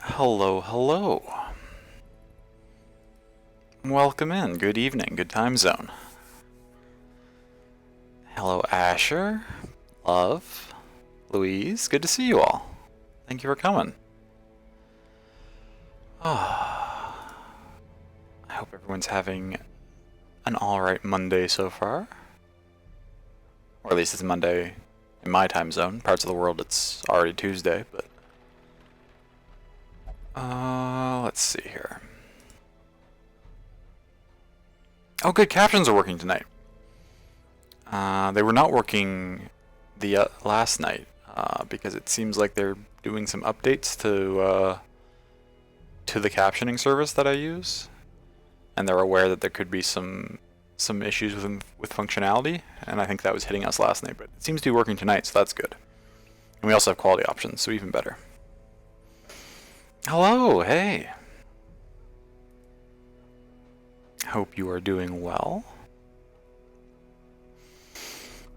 Hello, hello. Welcome in. Good evening. Good time zone. Hello, Asher, Love, Louise. Good to see you all. Thank you for coming. I hope everyone's having an alright Monday so far. Or at least it's Monday in my time zone. Parts of the world it's already Tuesday, but... let's see here. Oh good, captions are working tonight. They were not working the last night, because it seems like they're doing some updates to the captioning service that I use, and they're aware that there could be some issues with functionality, and I think that was hitting us last night, but it seems to be working tonight, so that's good. And we also have quality options, so even better. Hello, hey. Hope you are doing well.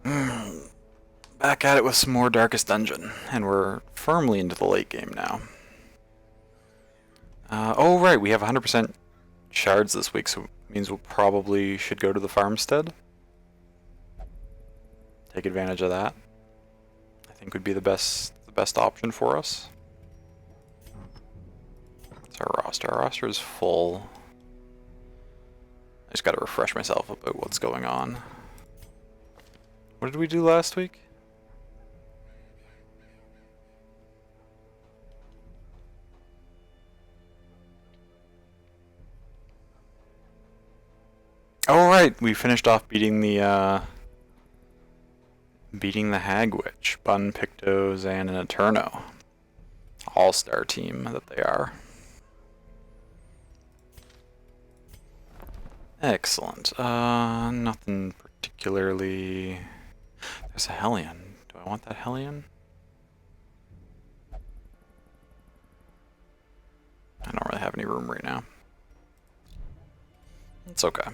Back at it with some more Darkest Dungeon, and we're firmly into the late game now. Oh right, we have 100% shards this week, so it means we'll probably should go to the farmstead. Take advantage of that. I think would be the best option for us. It's our roster. Our roster is full. I just gotta refresh myself about what's going on. What did we do last week? Oh right, we finished off beating the Hag Witch, Bun, Pictos, and an Eterno. All-star team that they are. Excellent. Nothing particularly... There's a Hellion. Do I want that Hellion? I don't really have any room right now. It's okay.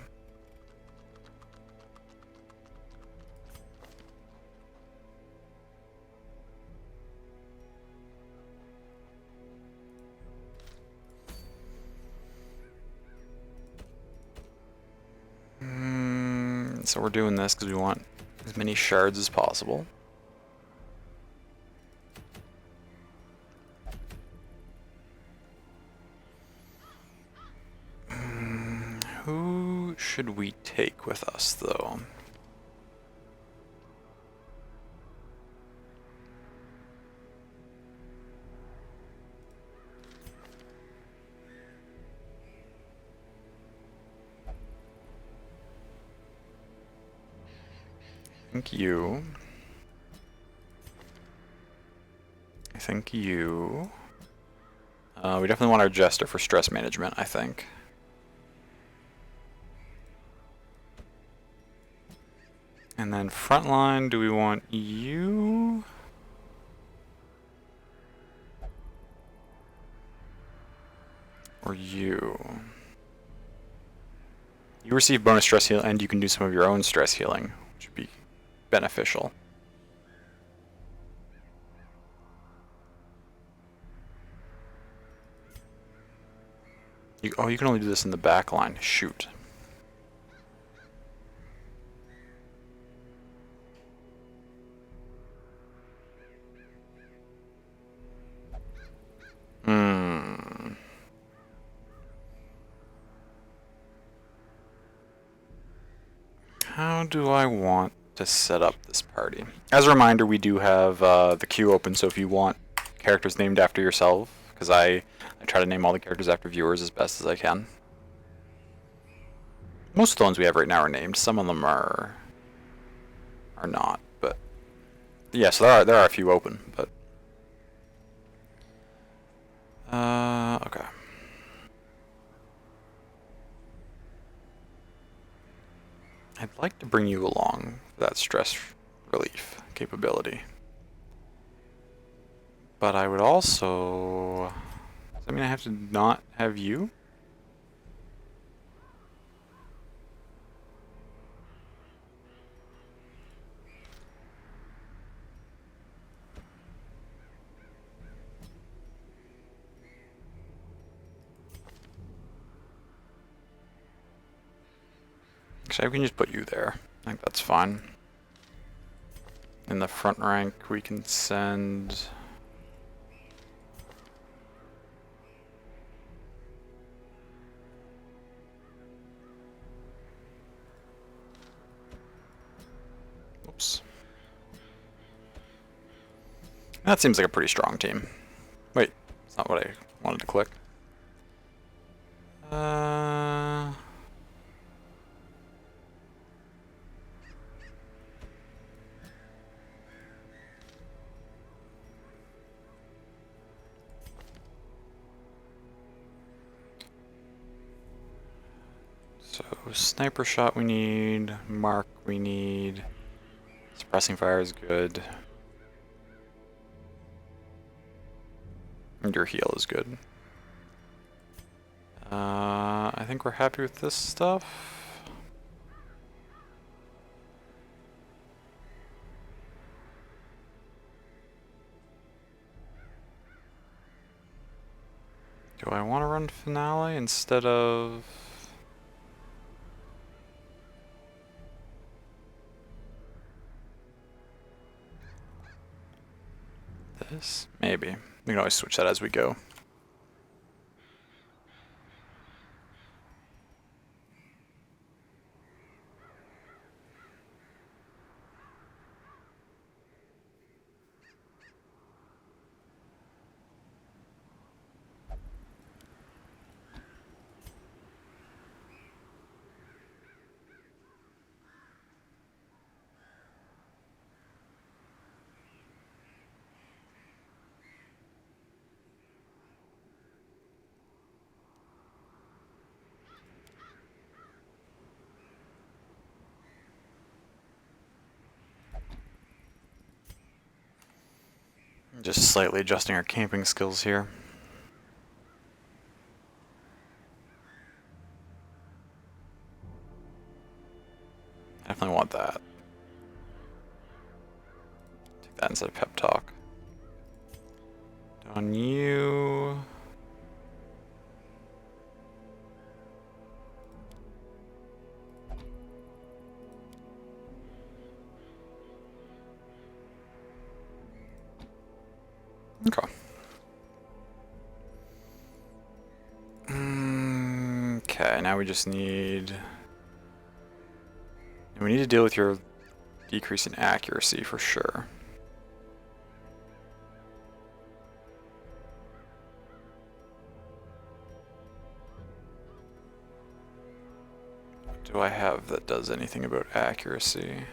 So we're doing this because we want as many shards as possible. Who should we take with us, though? I think you. We definitely want our Jester for stress management, I think. And then frontline, do we want you? Or you? You receive bonus stress heal, and you can do some of your own stress healing, which would be beneficial. Oh, you can only do this in the back line. Shoot. How do I want to set up this party? As a reminder, we do have the queue open, so if you want characters named after yourself, because I try to name all the characters after viewers as best as I can. Most of the ones we have right now are named. Some of them are not, but yeah. So there are a few open, but okay. I'd like to bring you along for that stress relief capability, but I would also. Does that mean I have to not have you? Actually, we can just put you there. I think that's fine. In the front rank, we can send... Oops. That seems like a pretty strong team. Wait, that's not what I wanted to click. So sniper shot we need, mark we need, suppressing fire is good, and your heal is good. I think we're happy with this stuff. Do I want to run finale instead of... this? Maybe. We can always switch that as we go. Just slightly adjusting our camping skills here. Definitely want that. Take that instead of pep talk. On you. Okay. Okay, now we just need... we need to deal with your decrease in accuracy for sure. What do I have that does anything about accuracy?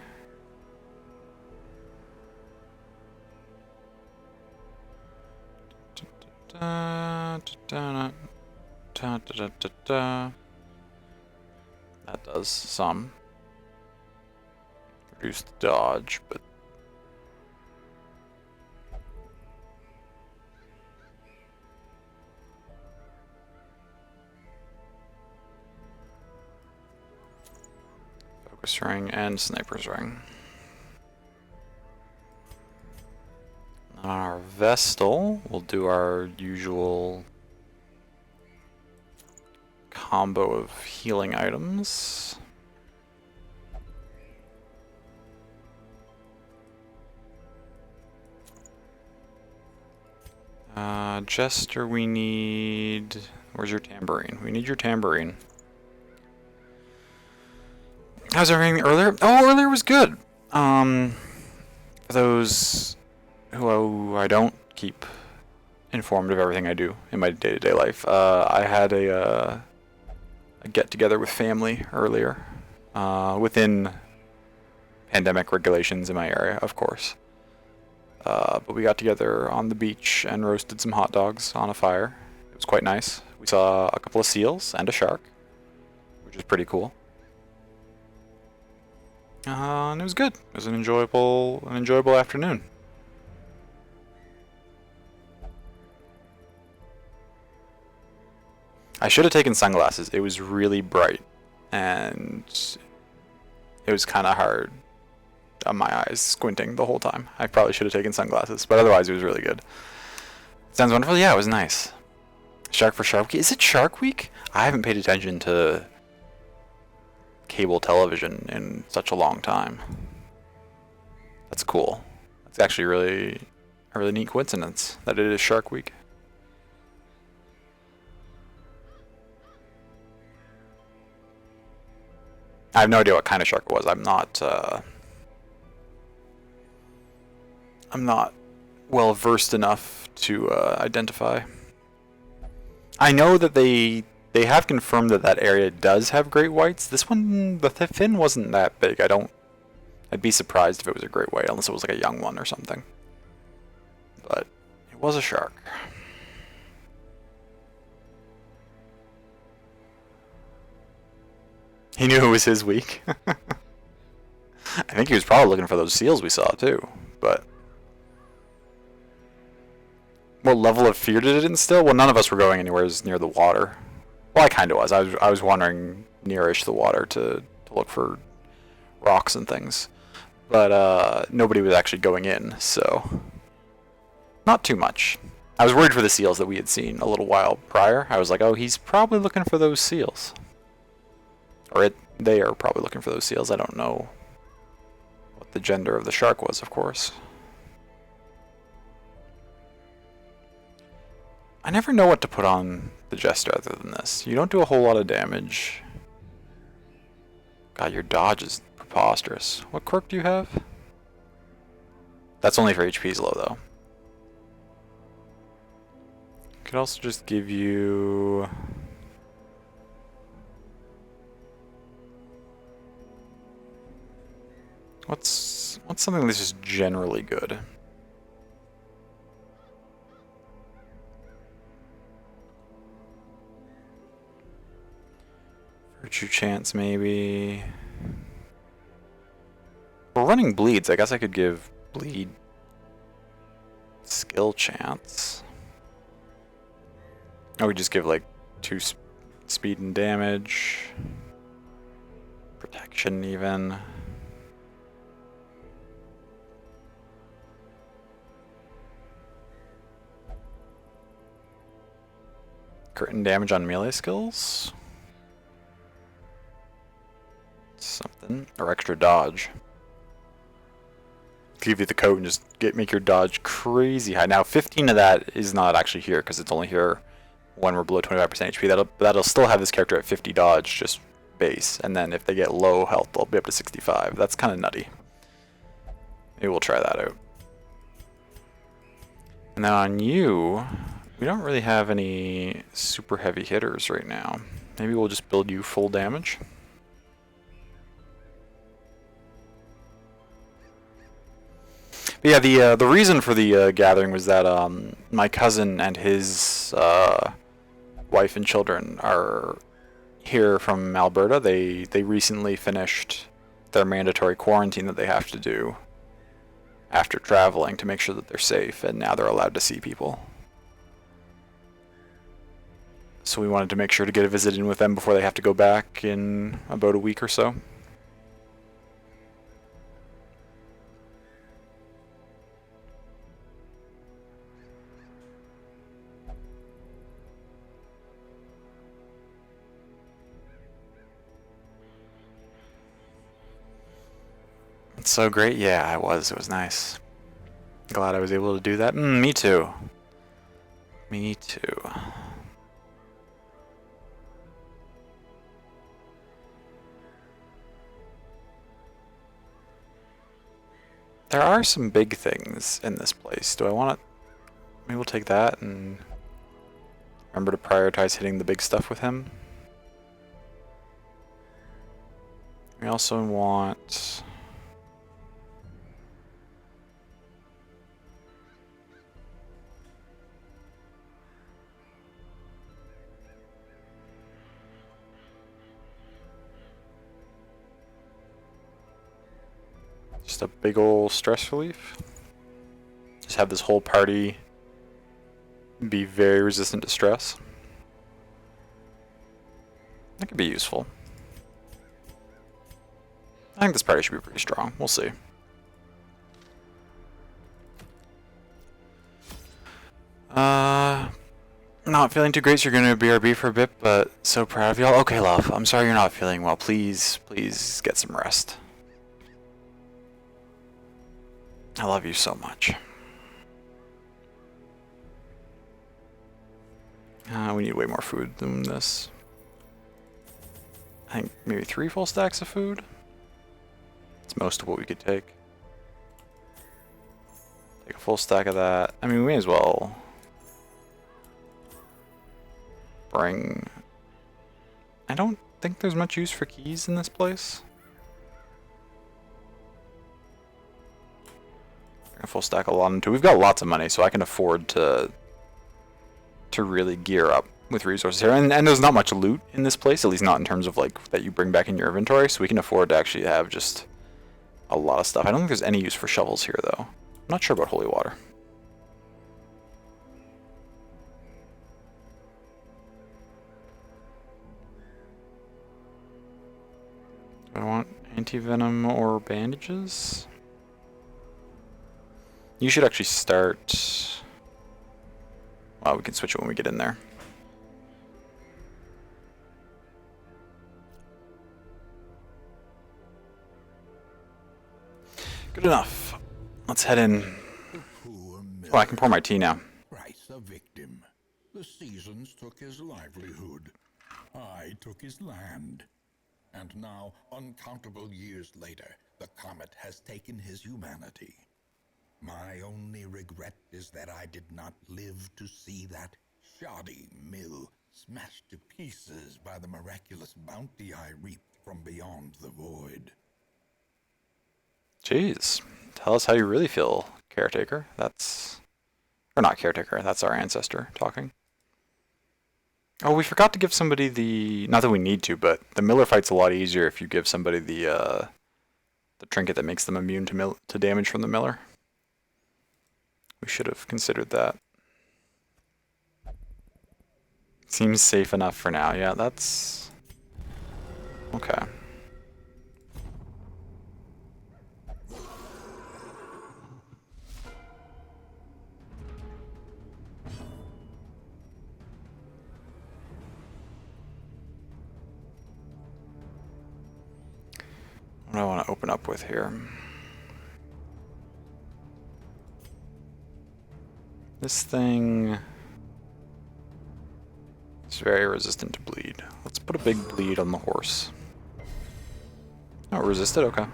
That does some. Reduce the dodge, but focus ring and sniper's ring. On our Vestal, we'll do our usual combo of healing items. Jester, we need... where's your tambourine? We need your tambourine. How's everything earlier? Oh, earlier was good. For those who I don't keep informed of everything I do in my day-to-day life, I had a get-together with family earlier, within pandemic regulations in my area, of course. But we got together on the beach and roasted some hot dogs on a fire. It was quite nice. We saw a couple of seals and a shark, which is pretty cool. And it was good. It was an enjoyable afternoon. I should have taken sunglasses. It was really bright, and it was kind of hard on my eyes, squinting the whole time. I probably should have taken sunglasses, but otherwise it was really good. Sounds wonderful? Yeah, it was nice. Shark for Shark Week? Is it Shark Week? I haven't paid attention to cable television in such a long time. That's cool. That's actually a really neat coincidence that it is Shark Week. I have no idea what kind of shark it was. I'm not well versed enough to identify. I know that they have confirmed that that area does have great whites. This one, the fin wasn't that big. I'd be surprised if it was a great white, unless it was like a young one or something. But it was a shark. He knew it was his week. I think he was probably looking for those seals we saw too, but what level of fear did it instill? Well, none of us were going anywhere near the water. Well, I kind of was. I was wandering nearish the water to look for rocks and things, but nobody was actually going in, so not too much. I was worried for the seals that we had seen a little while prior. I was like, oh, he's probably looking for those seals. Or they are probably looking for those seals. I don't know what the gender of the shark was, of course. I never know what to put on the Jester other than this. You don't do a whole lot of damage. God, your dodge is preposterous. What quirk do you have? That's only for HP's low, though. Could also just give you... What's something that's just generally good? Virtue Chance, maybe. We're running bleeds. I guess I could give bleed skill chance. I would just give like 2 speed and damage. Protection even. Crit and damage on melee skills. Something. Or extra dodge. Give you the code and just make your dodge crazy high. Now 15 of that is not actually here because it's only here when we're below 25% HP. That'll still have this character at 50 dodge, just base. And then if they get low health, they'll be up to 65. That's kind of nutty. Maybe we'll try that out. And then on you, we don't really have any super heavy hitters right now. Maybe we'll just build you full damage. But yeah, the reason for the gathering was that my cousin and his wife and children are here from Alberta. They recently finished their mandatory quarantine that they have to do after traveling to make sure that they're safe, and now they're allowed to see people. So we wanted to make sure to get a visit in with them before they have to go back in about a week or so. It's so great. Yeah, it was nice. Glad I was able to do that. Me too. Me too. There are some big things in this place. Do I want to... Maybe we'll take that and remember to prioritize hitting the big stuff with him. We also want... Just a big ol' stress relief. Just have this whole party be very resistant to stress. That could be useful. I think this party should be pretty strong. We'll see. Not feeling too great, so you're going to BRB for a bit, but so proud of y'all. Okay, love, I'm sorry you're not feeling well. Please, please get some rest. I love you so much. We need way more food than this. I think maybe 3 full stacks of food. It's most of what we could take. Take a full stack of that. I mean, we may as well bring... I don't think there's much use for keys in this place. Bring a full stack of London too. We've got lots of money, so I can afford to really gear up with resources here. And there's not much loot in this place, at least not in terms of like that you bring back in your inventory, so we can afford to actually have just a lot of stuff. I don't think there's any use for shovels here though. I'm not sure about holy water. Do I want anti-venom or bandages? You should actually start... Well, we can switch it when we get in there. Good enough. Let's head in. Oh, I can pour my tea now. Christ, a victim. The seasons took his livelihood. I took his land. And now, uncountable years later, the comet has taken his humanity. My only regret is that I did not live to see that shoddy mill smashed to pieces by the miraculous bounty I reaped from beyond the void. Jeez. Tell us how you really feel, caretaker. That's... Or not caretaker, that's our ancestor talking. Oh, we forgot to give somebody the... Not that we need to, but the Miller fight's a lot easier if you give somebody the trinket that makes them immune to damage from the Miller. We should have considered that. Seems safe enough for now. Yeah, that's... Okay. What do I want to open up with here? This thing is very resistant to bleed. Let's put a big bleed on the horse. Oh, it resisted? Okay.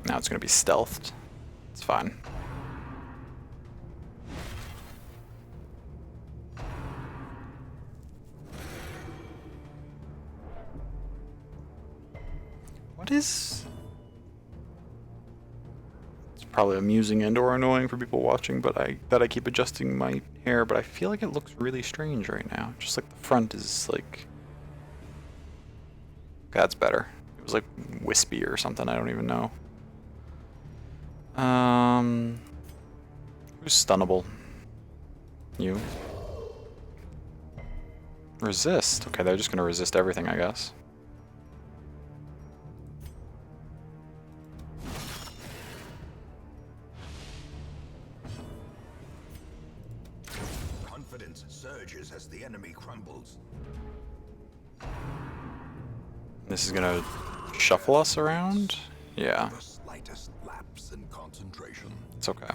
Now it's going to be stealthed. It's fine. What is... It's probably amusing and or annoying for people watching, but I keep adjusting my hair, but I feel like it looks really strange right now. Just like the front is like... That's better. It was like wispy or something, I don't even know. Who's stunnable? You. Resist. Okay, they're just gonna resist everything, I guess. Confidence surges as the enemy crumbles. This is gonna shuffle us around? Yeah. The slightest lapse in concentration. It's okay.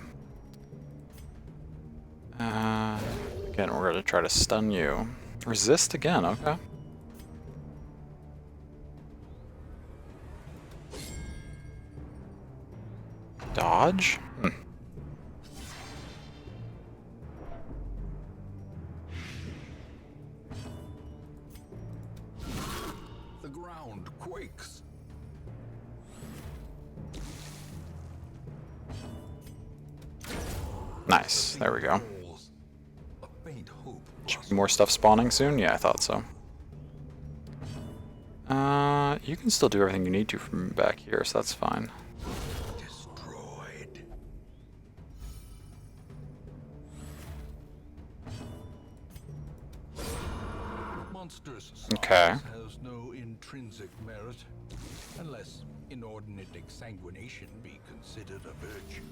Again, we're gonna try to stun you. Resist again, okay. Dodge? Hmm. The ground quakes. Nice, there we go. A faint hope. Should be more stuff spawning soon? Yeah, I thought so. You can still do everything you need to from back here, so that's fine. Destroyed. Monstrous Okay. size has no intrinsic merit, unless inordinate exsanguination be considered a virtue.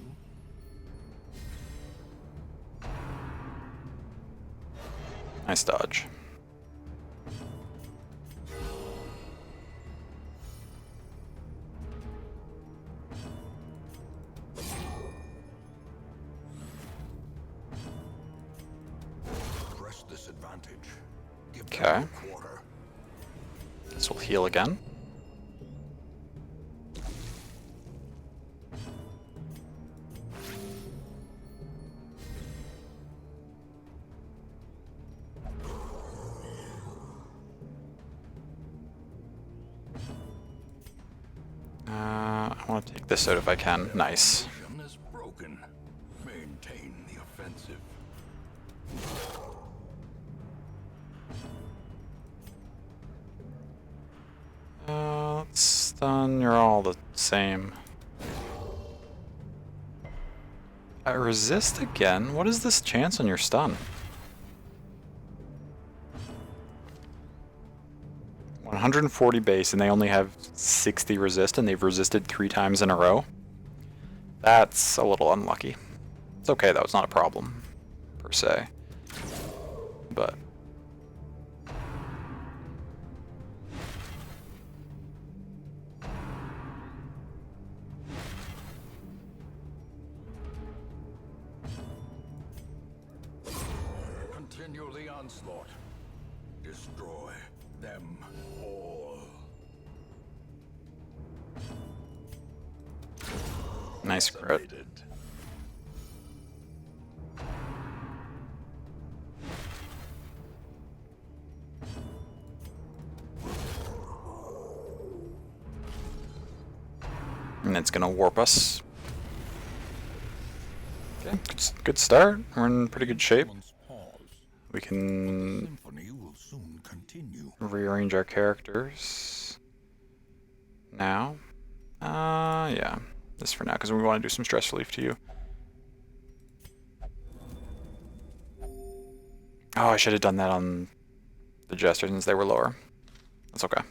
Nice dodge. Press this advantage. Give Okay. them a quarter. This will heal again. I want to take this out if I can. Nice. Illusion is broken. Maintain the offensive. Let's stun. You're all the same. Resist again? What is this chance on your stun? 140 base and they only have 60 resist and they've resisted 3 times in a row. That's a little unlucky. It's okay though, it's not a problem, per se. But... Continue the onslaught. Destroy them all. nice crit. Decimated. And it's gonna warp us. Okay, good start. We're in pretty good shape. Someone's pause. We The can symphony will soon continue. rearrange our characters now. Yeah, this for now, because we want to do some stress relief to you. Oh, I should have done that on the Jester since they were lower. That's okay.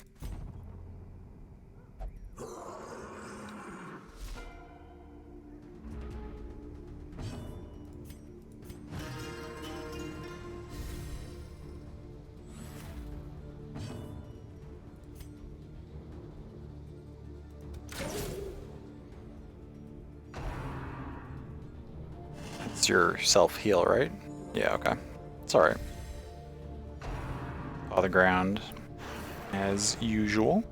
It's your self-heal, right? Yeah, okay. It's alright. Paw the ground, as usual.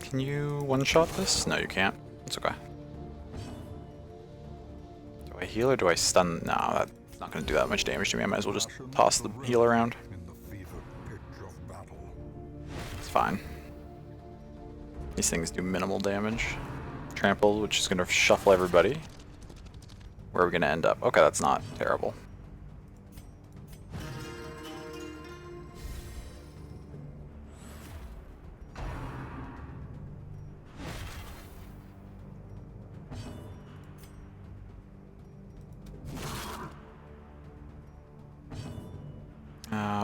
Can you one-shot this? No, you can't. It's okay. Do I heal or do I stun? No, that's not going to do that much damage to me. I might as well just toss the heal around. In the fever pitch of battle. It's fine. These things do minimal damage. Trample, which is going to shuffle everybody. Where are we going to end up? Okay, that's not terrible.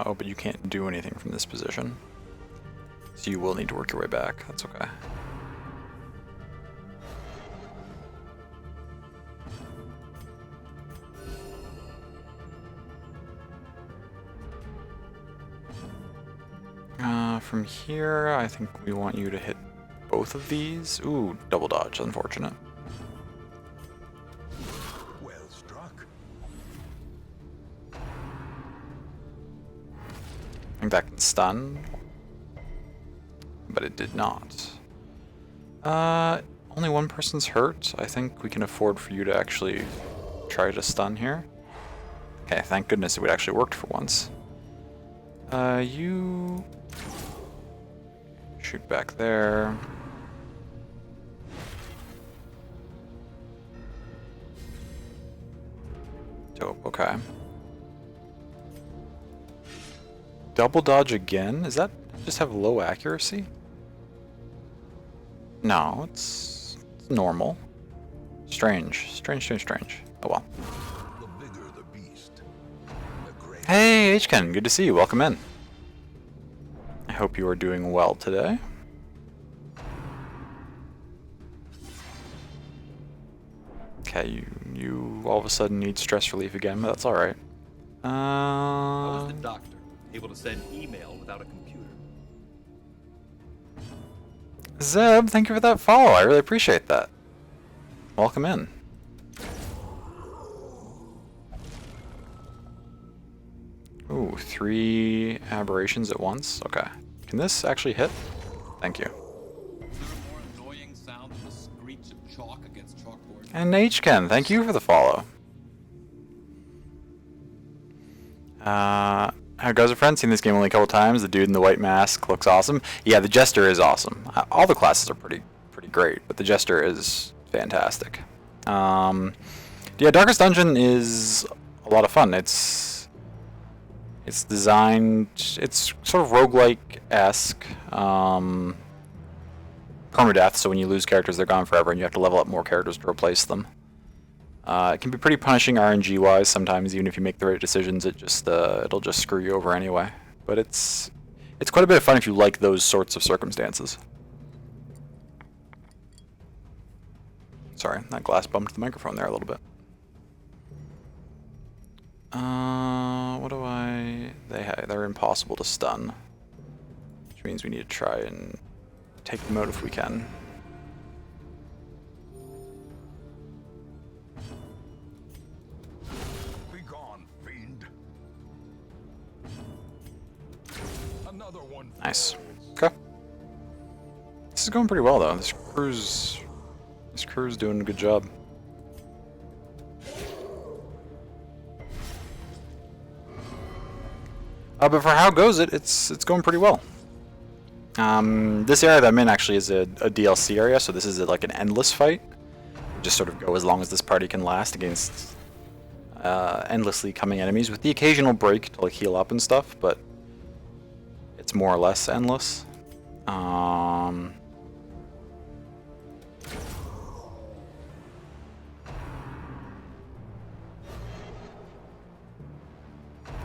Oh, but you can't do anything from this position. So you will need to work your way back. That's okay. From here, I think we want you to hit both of these. Ooh, double dodge, unfortunate. Well struck. I think that can stun, but it did not. Only one person's hurt. I think we can afford for you to actually try to stun here. Okay, thank goodness it actually worked for once. You shoot back there. Dope, okay. Double dodge again? Is that just have low accuracy? No, it's normal. Strange. Strange. Oh well. The bigger the beast, the greater. Hey, H-Ken, good to see you. Welcome in. I hope you are doing well today. Okay, you all of a sudden need stress relief again, but that's alright. How is the doctor able to send email without a computer? Zeb, thank you for that follow. I really appreciate that. Welcome in. Ooh, 3 aberrations at once? Okay. Can this actually hit? Thank you. Is there a more annoying sound than the screech of chalk against chalkboard? And Hken, thank you for the follow. How goes it, friend? Seen this game only a couple times. The dude in the white mask looks awesome. Yeah, the Jester is awesome. All the classes are pretty great, but the Jester is fantastic. Yeah, Darkest Dungeon is a lot of fun. It's designed, it's sort of roguelike-esque. Permadeath, so when you lose characters, they're gone forever, and you have to level up more characters to replace them. It can be pretty punishing RNG-wise sometimes. Even if you make the right decisions, it'll just screw you over anyway. But it's quite a bit of fun if you like those sorts of circumstances. Sorry, that glass bumped the microphone there a little bit. What do I... They're impossible to stun, which means we need to try and take them out if we can. Be gone, fiend. Another one. Nice. Okay. This is going pretty well though. This crew's doing a good job. But for how goes it, it's going pretty well. This area that I'm in actually is a DLC area, so this is like an endless fight. We just sort of go as long as this party can last against endlessly coming enemies, with the occasional break to like heal up and stuff, but it's more or less endless.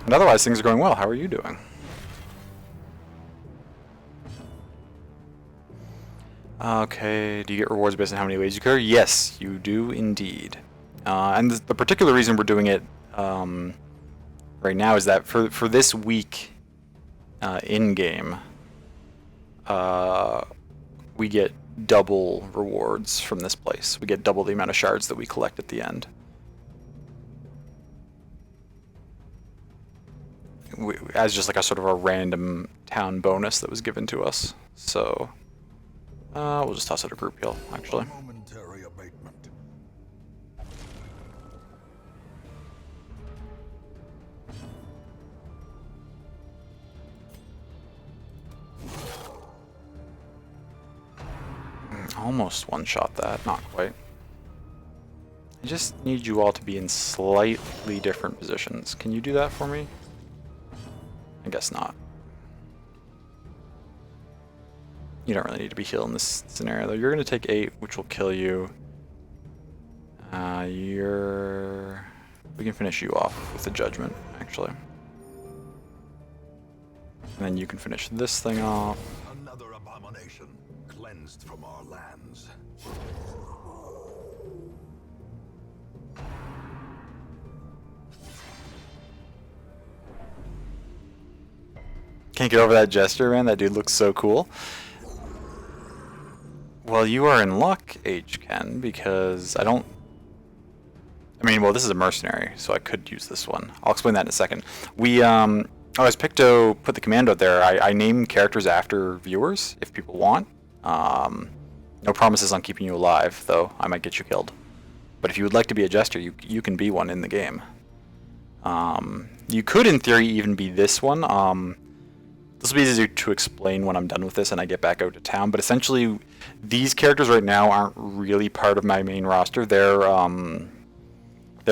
And otherwise, things are going well. How are you doing? Okay, do you get rewards based on how many ways you clear? Yes, you do indeed. And the particular reason we're doing it right now is that for this week in-game, we get double rewards from this place. We get double the amount of shards that we collect at the end. As just like a sort of a random town bonus that was given to us. So we'll just toss out a group heal, actually. Momentary abatement. Almost one-shot that, not quite. I just need you all to be in slightly different positions. Can you do that for me? I guess not. You don't really need to be healed in this scenario, though. You're going to take 8, which will kill you. We can finish you off with the Judgment, actually. And then you can finish this thing off. Another abomination cleansed from our lands. Can't get over that gesture, man. That dude looks so cool. Well, you are in luck, Ken, because I mean, well, this is a mercenary, so I could use this one. I'll explain that in a second. As Picto put the command out there, I name characters after viewers, if people want. No promises on keeping you alive, though. I might get you killed. But if you would like to be a jester, you can be one in the game. You could, in theory, even be this one. This will be easier to explain when I'm done with this and I get back out to town, but essentially these characters right now aren't really part of my main roster. They're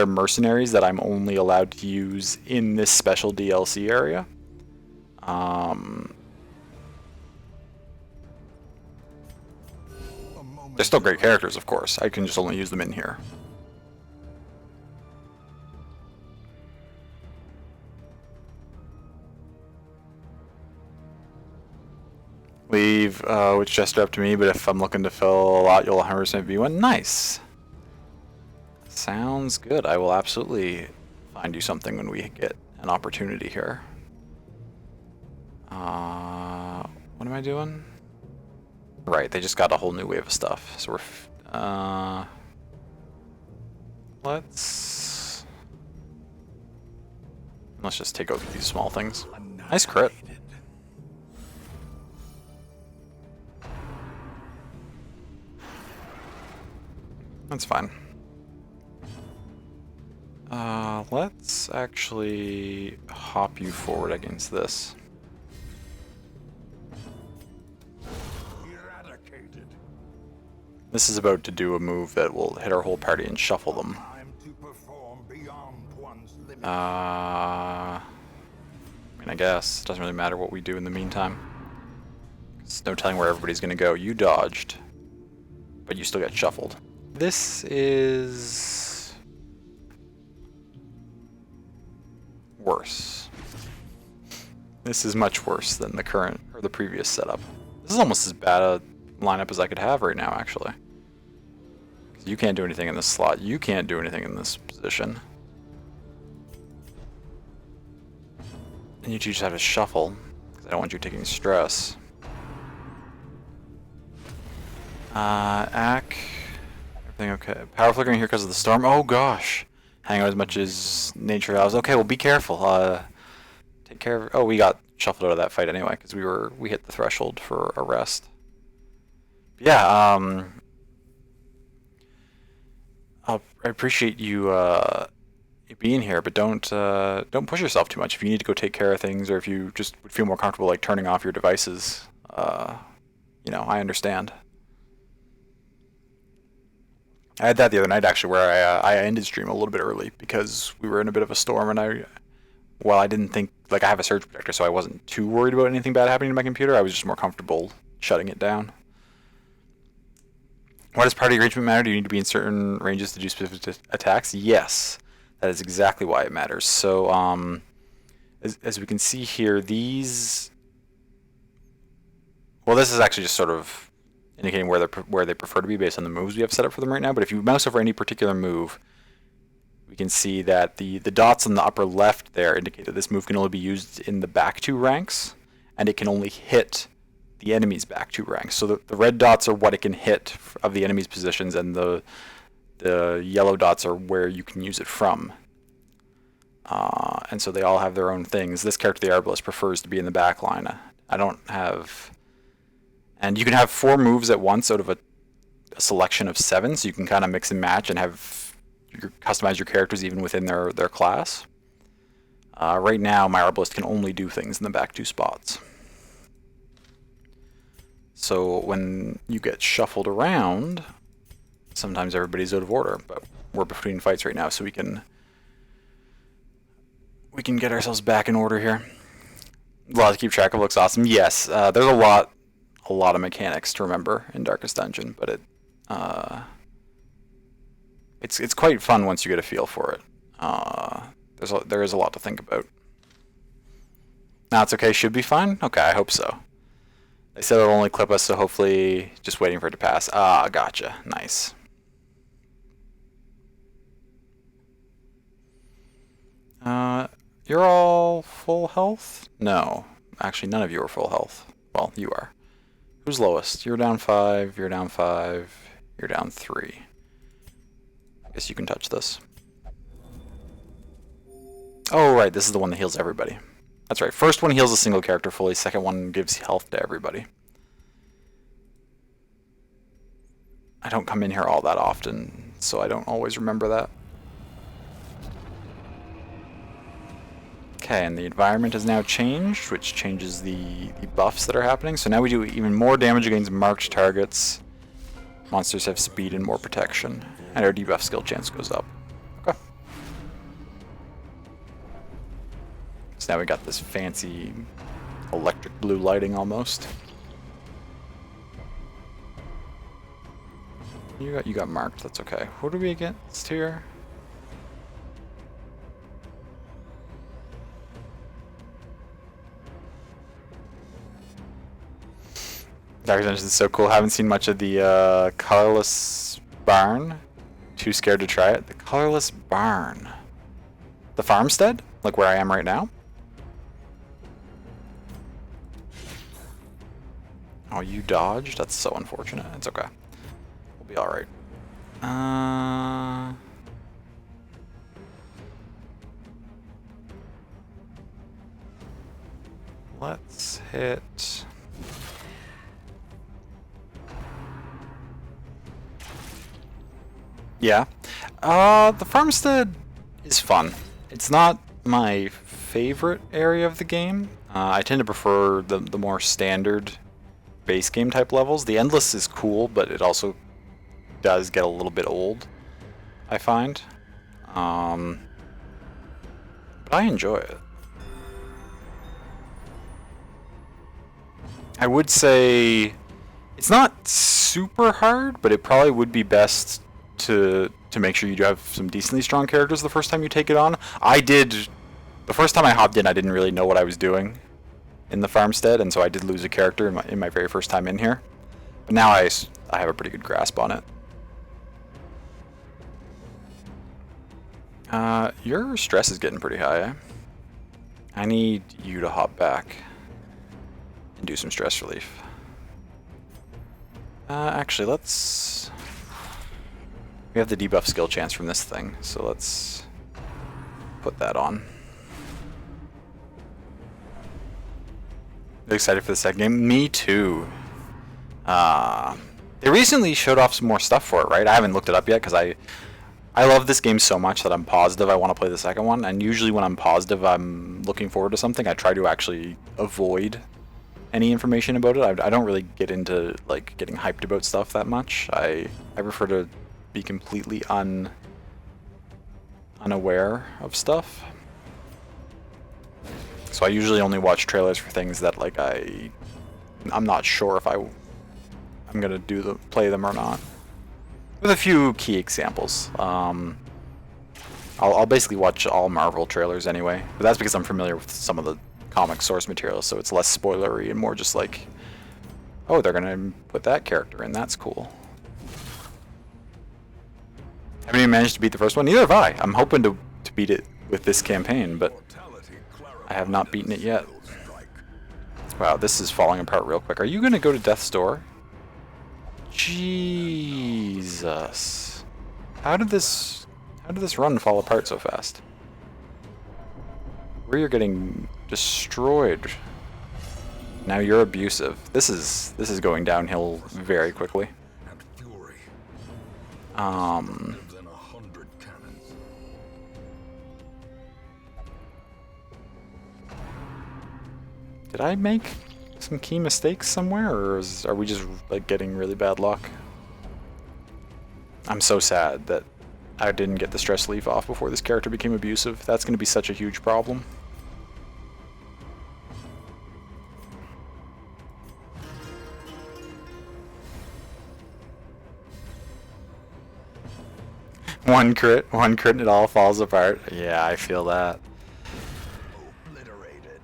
mercenaries that I'm only allowed to use in this special DLC area. They're still great characters, of course. I can just only use them in here. Leave which jester up to me, but if I'm looking to fill a lot, you'll 100% be one. Nice. Sounds good. I will absolutely find you something when we get an opportunity here. What am I doing? Right, they just got a whole new wave of stuff. So let's just take out these small things. Nice crit. That's fine. Let's actually hop you forward against this. This is about to do a move that will hit our whole party and shuffle them. I mean, I guess. It doesn't really matter what we do in the meantime. There's no telling where everybody's gonna go. You dodged, but you still get shuffled. This is worse. This is much worse than the current or the previous setup. This is almost as bad a lineup as I could have right now, actually. You can't do anything in this slot. You can't do anything in this position. And you two just have to shuffle, because I don't want you taking stress. Ack. Everything okay? Power flickering here because of the storm. Oh gosh. Hang out as much as nature allows. Okay, well be careful. Take care of. Oh, we got shuffled out of that fight anyway because we hit the threshold for a rest. Yeah. I appreciate you being here, but don't push yourself too much. If you need to go take care of things, or if you just would feel more comfortable like turning off your devices, you know, I understand. I had that the other night actually, where I ended stream a little bit early because we were in a bit of a storm, and while I didn't think, like, I have a surge protector, so I wasn't too worried about anything bad happening to my computer. I was just more comfortable shutting it down. Why does party arrangement matter? Do you need to be in certain ranges to do specific attacks? Yes, that is exactly why it matters. So, as we can see here, these... Well, this is actually just sort of indicating where they prefer to be based on the moves we have set up for them right now. But if you mouse over any particular move, we can see that the dots on the upper left there indicate that this move can only be used in the back two ranks, and it can only hit the enemy's back two ranks. So the red dots are what it can hit of the enemy's positions, and the yellow dots are where you can use it from. And so they all have their own things. This character, the Arbalist, prefers to be in the back line. I don't have... And you can have 4 moves at once out of a selection of 7, so you can kind of mix and match and have customize your characters even within their class. Right now, my Arbalist can only do things in the back 2 spots. So when you get shuffled around, sometimes everybody's out of order, but we're between fights right now, so we can get ourselves back in order here. A lot to keep track of. Looks awesome. Yes, there's a lot of mechanics to remember in Darkest Dungeon, but it's quite fun once you get a feel for it. There is a lot to think about. Now it's okay. Should be fine. Okay, I hope so. They said it'll only clip us, so hopefully just waiting for it to pass. Ah, gotcha. Nice. You're all full health? No. Actually, none of you are full health. Well, you are. Who's lowest? You're down 5, you're down 5, you're down 3. I guess you can touch this. Oh, right, this is the one that heals everybody. That's right, first one heals a single character fully, second one gives health to everybody. I don't come in here all that often, so I don't always remember that. Okay, and the environment has now changed, which changes the buffs that are happening. So now we do even more damage against marked targets. Monsters have speed and more protection. And our debuff skill chance goes up. Okay. So now we got this fancy electric blue lighting almost. You got marked, that's okay. What are we against here? Dark Dungeon is so cool. Haven't seen much of the colorless barn. Too scared to try it? The colorless barn. The farmstead? Like where I am right now? Oh, you dodged? That's so unfortunate. It's okay. We'll be alright. Let's hit... Yeah. The farmstead is fun. It's not my favorite area of the game. I tend to prefer the more standard base game type levels. The endless is cool, but it also does get a little bit old, I find. But I enjoy it. I would say it's not super hard, but it probably would be best to make sure you do have some decently strong characters the first time you take it on. The first time I hopped in, I didn't really know what I was doing in the farmstead, and so I did lose a character in my very first time in here. But now I have a pretty good grasp on it. Your stress is getting pretty high, eh? I need you to hop back and do some stress relief. Actually, we have the debuff skill chance from this thing, so let's put that on. Excited for the second game? Me too. They recently showed off some more stuff for it, right? I haven't looked it up yet because I love this game so much that I'm positive I want to play the second one, and usually when I'm positive I'm looking forward to something, I try to actually avoid any information about it. I don't really get into like getting hyped about stuff that much. I prefer to be completely unaware of stuff. So I usually only watch trailers for things that like I'm not sure if I'm gonna play them or not. With a few key examples. I'll basically watch all Marvel trailers anyway, but that's because I'm familiar with some of the comic source material, so it's less spoilery and more just like, oh, they're gonna put that character in, that's cool. Haven't even managed to beat the first one, neither have I. I'm hoping to beat it with this campaign, but I have not beaten it yet. Wow, this is falling apart real quick. Are you gonna go to death's door? Jesus. How did this run fall apart so fast? We're getting destroyed. Now you're abusive. This is going downhill very quickly. Did I make some key mistakes somewhere, or are we just like getting really bad luck? I'm so sad that I didn't get the stress leaf off before this character became abusive. That's going to be such a huge problem. One crit, and it all falls apart. Yeah, I feel that. Obliterated.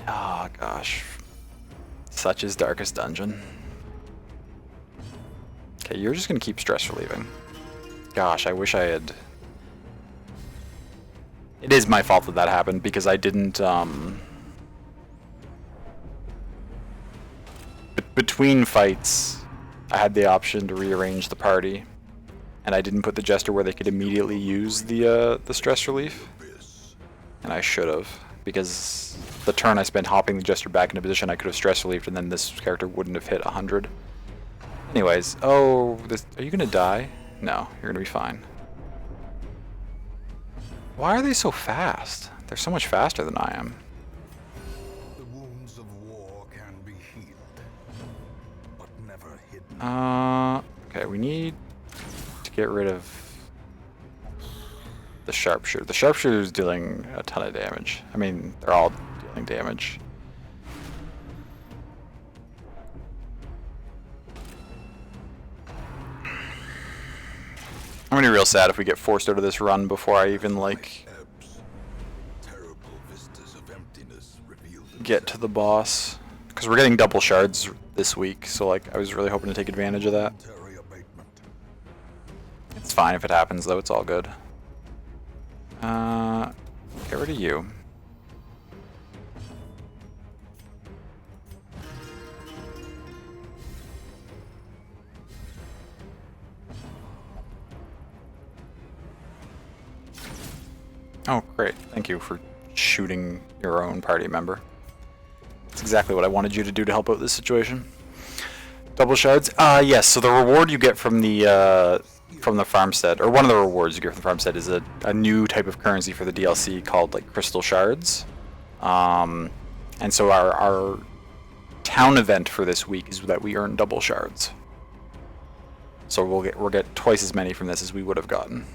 Oh gosh. Such is Darkest Dungeon. Okay, you're just gonna keep stress relieving. Gosh, I wish I had... It is my fault that happened because I didn't, between fights, I had the option to rearrange the party, and I didn't put the Jester where they could immediately use the stress relief. And I should have, because the turn I spent hopping the Jester back into position, I could have stress relieved, and then this character wouldn't have hit 100. Anyways, are you gonna die? No, you're gonna be fine. Why are they so fast? They're so much faster than I am. The wounds of war can be healed, but never hidden. Okay, we need to get rid of the sharpshooter. The sharpshooter is dealing a ton of damage. I mean, they're all dealing damage. I'm gonna be real sad if we get forced out of this run before I even, like, get to the boss. Because we're getting double shards this week, so, like, I was really hoping to take advantage of that. It's fine if it happens, though. It's all good. Get rid of you. Oh, great. Thank you for shooting your own party member. That's exactly what I wanted you to do to help out this situation. Double shards? Yes, so the reward you get from the farmstead, or one of the rewards you get from the farmstead, is a new type of currency for the DLC called, like, crystal shards. And so our town event for this week is that we earn double shards. So we'll get twice as many from this as we would have gotten.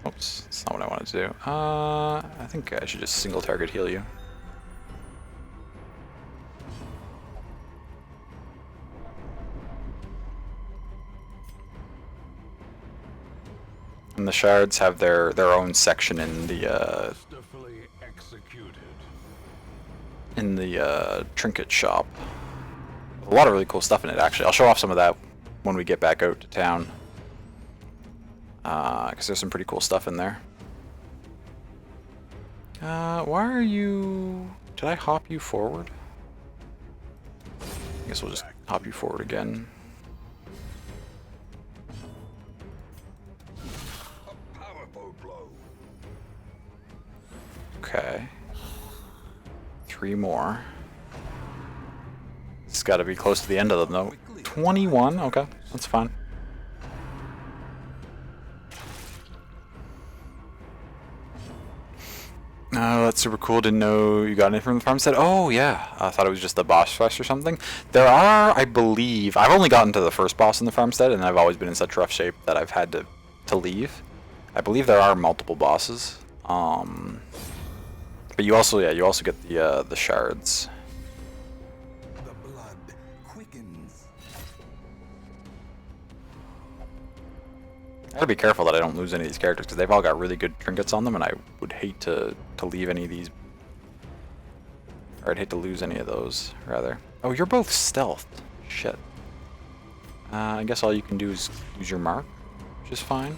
Oops, that's not what I wanted to do. I think I should just single target heal you. And the shards have their own section in the trinket shop. A lot of really cool stuff in it, actually. I'll show off some of that when we get back out to town. Because there's some pretty cool stuff in there. Why are you... Did I hop you forward? I guess we'll just hop you forward again. Okay. 3 more. It's got to be close to the end of them, though. 21? Okay, that's fine. Oh, that's super cool. Didn't know you got anything from the farmstead. Oh, yeah. I thought it was just the boss rush or something. There are, I believe... I've only gotten to the first boss in the farmstead, and I've always been in such rough shape that I've had to leave. I believe there are multiple bosses. But you also, yeah, you also get the shards. The blood quickens. I gotta be careful that I don't lose any of these characters, because they've all got really good trinkets on them, and I would hate to leave any of these. Or I'd hate to lose any of those, rather. Oh, you're both stealthed. Shit. I guess all you can do is use your mark, which is fine.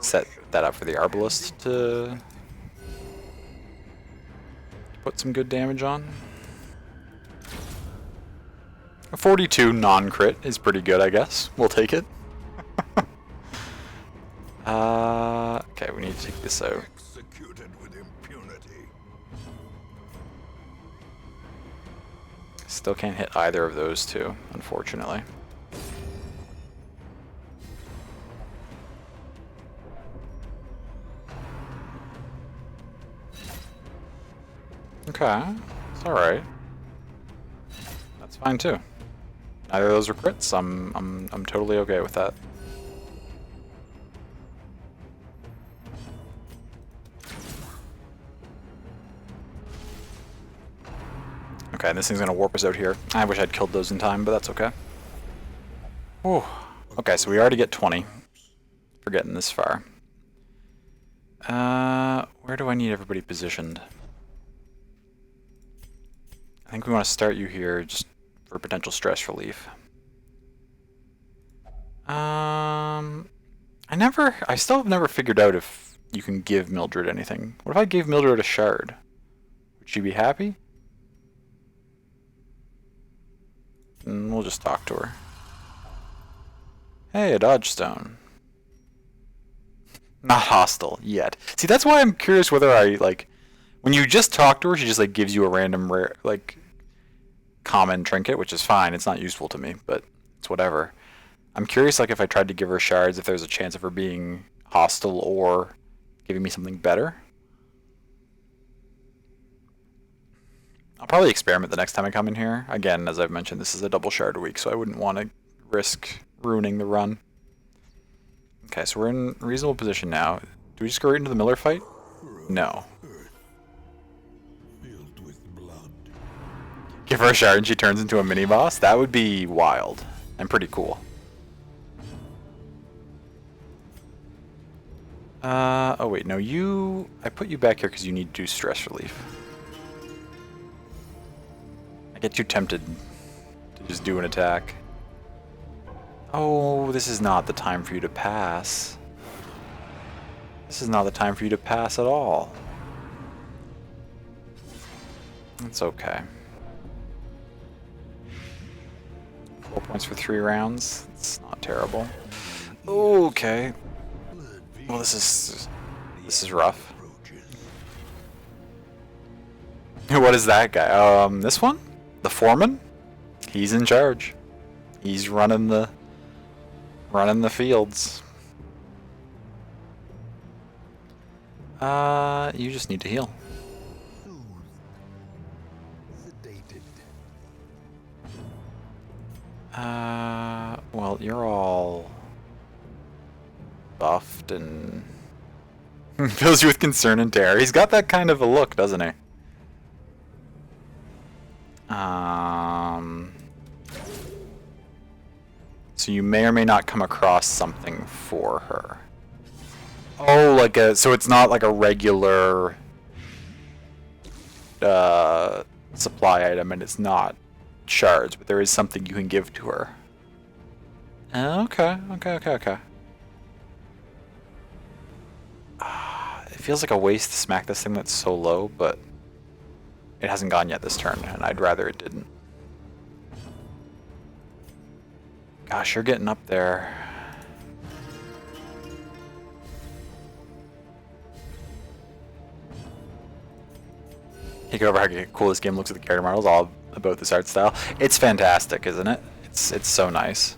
Set that up for the arbalist to put some good damage on. A 42 non-crit is pretty good, I guess. We'll take it. Okay, we need to take this out. Executed with impunity. Still can't hit either of those two, unfortunately. Okay, it's alright. That's fine too. Neither of those are crits. I'm totally okay with that. Okay, this thing's gonna warp us out here. I wish I'd killed those in time, but that's okay. Whew. Okay, so we already get 20 for getting this far. Where do I need everybody positioned? I think we want to start you here just for potential stress relief. I still have never figured out if you can give Mildred anything. What if I gave Mildred a shard? Would she be happy? We'll just talk to her. Hey, a dodge stone. Not hostile yet. See, that's why I'm curious whether I, like, when you just talk to her, she just, like, gives you a random rare, like, common trinket, which is fine. It's not useful to me, but it's whatever. I'm curious, like, if I tried to give her shards, if there's a chance of her being hostile or giving me something better. I'll probably experiment the next time I come in here. Again, as I've mentioned, this is a double shard week, so I wouldn't want to risk ruining the run. Okay, so we're in a reasonable position now. Do we just go right into the Miller fight? No. Filled with blood. Give her a shard and she turns into a mini-boss? That would be wild and pretty cool. Oh wait, no, I put you back here because you need to do stress relief. I get too tempted to just do an attack. Oh, this is not the time for you to pass. This is not the time for you to pass at all. It's okay. 4 points for 3 rounds. It's not terrible. Okay. Well, this is rough. What is that guy? This one? The foreman? He's in charge. He's running the fields. You just need to heal. Well, you're all buffed and fills you with concern and terror. He's got that kind of a look, doesn't he? So you may or may not come across something for her. Oh, like so it's not like a regular supply item, and it's not shards, but there is something you can give to her. Okay. It feels like a waste to smack this thing that's so low, but it hasn't gone yet this turn, and I'd rather it didn't. Gosh, you're getting up there. You go over how cool this game looks with the character models, all about this art style. It's fantastic, isn't it? It's so nice.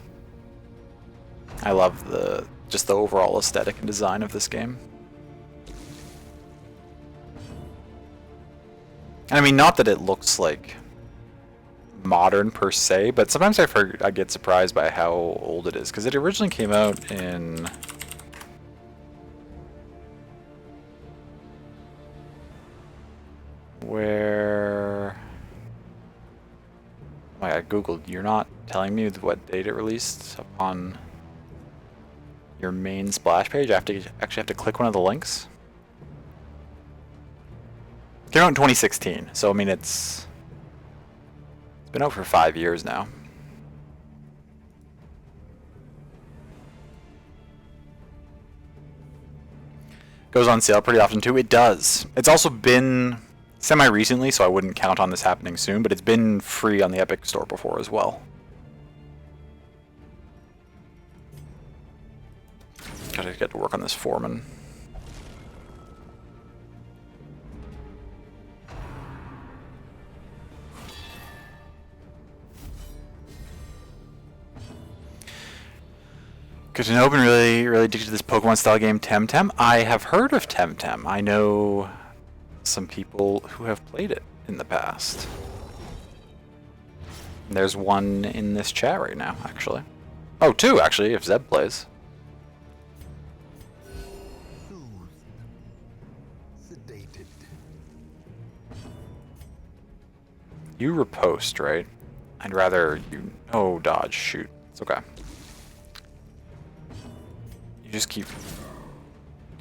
I love just the overall aesthetic and design of this game. And I mean, not that it looks like modern per se, but sometimes I get surprised by how old it is, because it originally came out in where I googled. You're not telling me what date it released upon your main splash page. I actually have to click one of the links. It came out in 2016, so I mean it's been out for 5 years now. Goes on sale pretty often too. It does. It's also been semi-recently, so I wouldn't count on this happening soon, but it's been free on the Epic Store before as well. Gotta get to work on this foreman. Good to know. I've been really addicted to this Pokemon style game, Temtem. I have heard of Temtem. I know some people who have played it in the past. There's one in this chat right now, actually. Oh, two, actually, if Zeb plays. You riposte, right? I'd rather you... Oh, dodge, shoot. It's okay. You just keep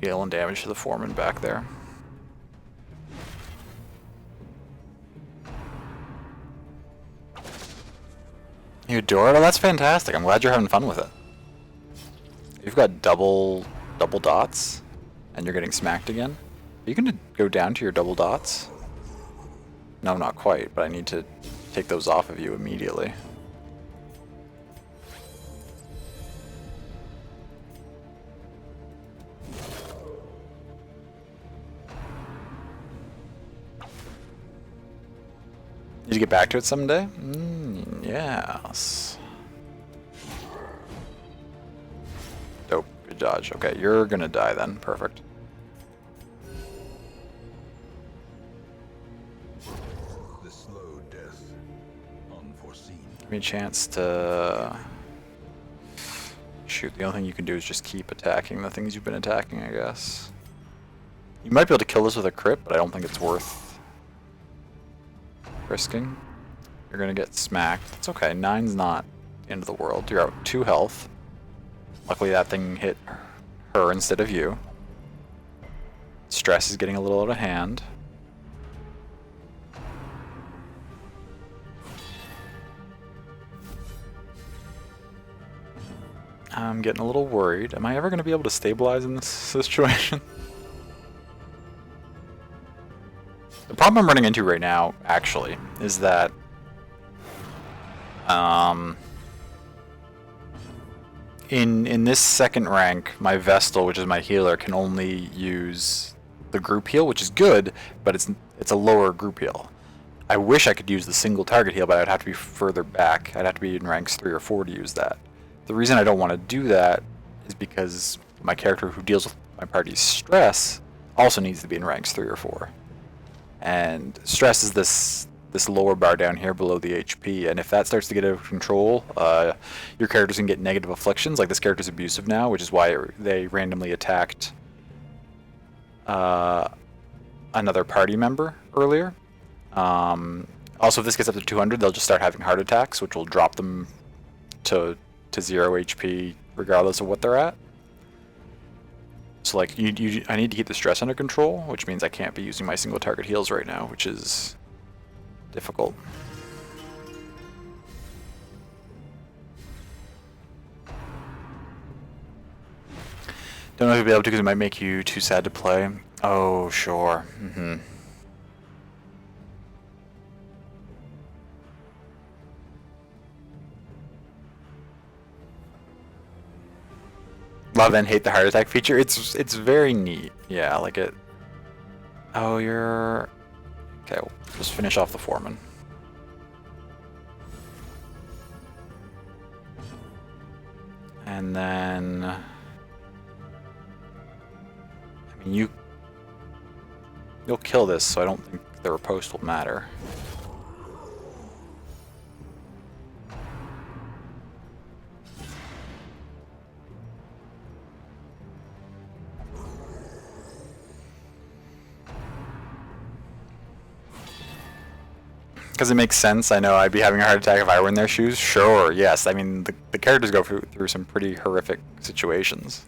dealing damage to the foreman back there. You adore it? Oh, that's fantastic. I'm glad you're having fun with it. You've got double dots, and you're getting smacked again. Are you going to go down to your double dots? No, not quite, but I need to take those off of you immediately. Did you get back to it someday? Yes. Dope. Good dodge. Okay, you're gonna die then. Perfect. The slow death, unforeseen. Give me a chance to... Shoot, the only thing you can do is just keep attacking the things you've been attacking, I guess. You might be able to kill this with a crit, but I don't think it's worth risking. You're gonna get smacked. It's okay. 9's not the end of the world. You're out 2 health. Luckily that thing hit her instead of you. Stress is getting a little out of hand. I'm getting a little worried. Am I ever going to be able to stabilize in this situation? The problem I'm running into right now, actually, is that in this second rank, my Vestal, which is my healer, can only use the group heal, which is good, but it's a lower group heal. I wish I could use the single target heal, but I'd have to be further back. I'd have to be in ranks 3 or 4 to use that. The reason I don't want to do that is because my character who deals with my party's stress also needs to be in ranks 3 or 4. And stress is this lower bar down here below the HP, and if that starts to get out of control, your characters can get negative afflictions. Like this character's abusive now, which is why they randomly attacked another party member earlier. Also, if this gets up to 200, they'll just start having heart attacks, which will drop them to 0 HP regardless of what they're at. So like, I need to keep the stress under control, which means I can't be using my single target heals right now, which is difficult. Don't know if you'll be able to because it might make you too sad to play. Oh, sure. Love and hate the heart attack feature. It's very neat. Yeah, like it. Oh, you're okay. We'll just finish off the foreman. And then, I mean, you'll kill this, so I don't think the riposte will matter. Because it makes sense. I know I'd be having a heart attack if I were in their shoes. Sure, yes. I mean, the characters go through some pretty horrific situations.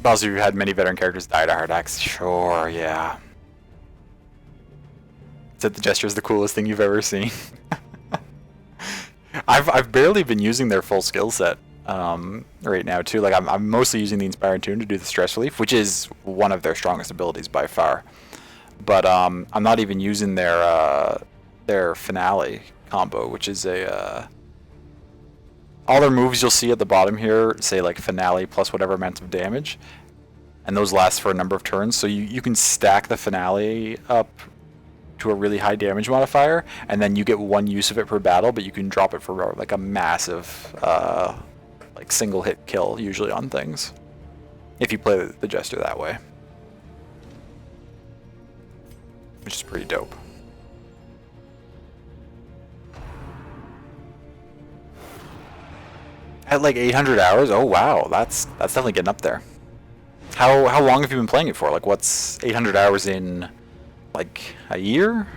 But also, you've had many veteran characters die to heart attacks. Sure, yeah. Said the gesture is the coolest thing you've ever seen. I've barely been using their full skill set right now too. Like I'm mostly using the Inspired Tune to do the stress relief, which is one of their strongest abilities by far. But I'm not even using their finale combo, which is all their moves you'll see at the bottom here say like finale plus whatever amount of damage, and those last for a number of turns. So you can stack the finale up to a really high damage modifier, and then you get one use of it per battle, but you can drop it for like a massive like single hit kill usually on things if you play the Jester that way, which is pretty dope. At like 800 hours? Oh wow, that's definitely getting up there. How long have you been playing it for? Like what's 800 hours in like a year?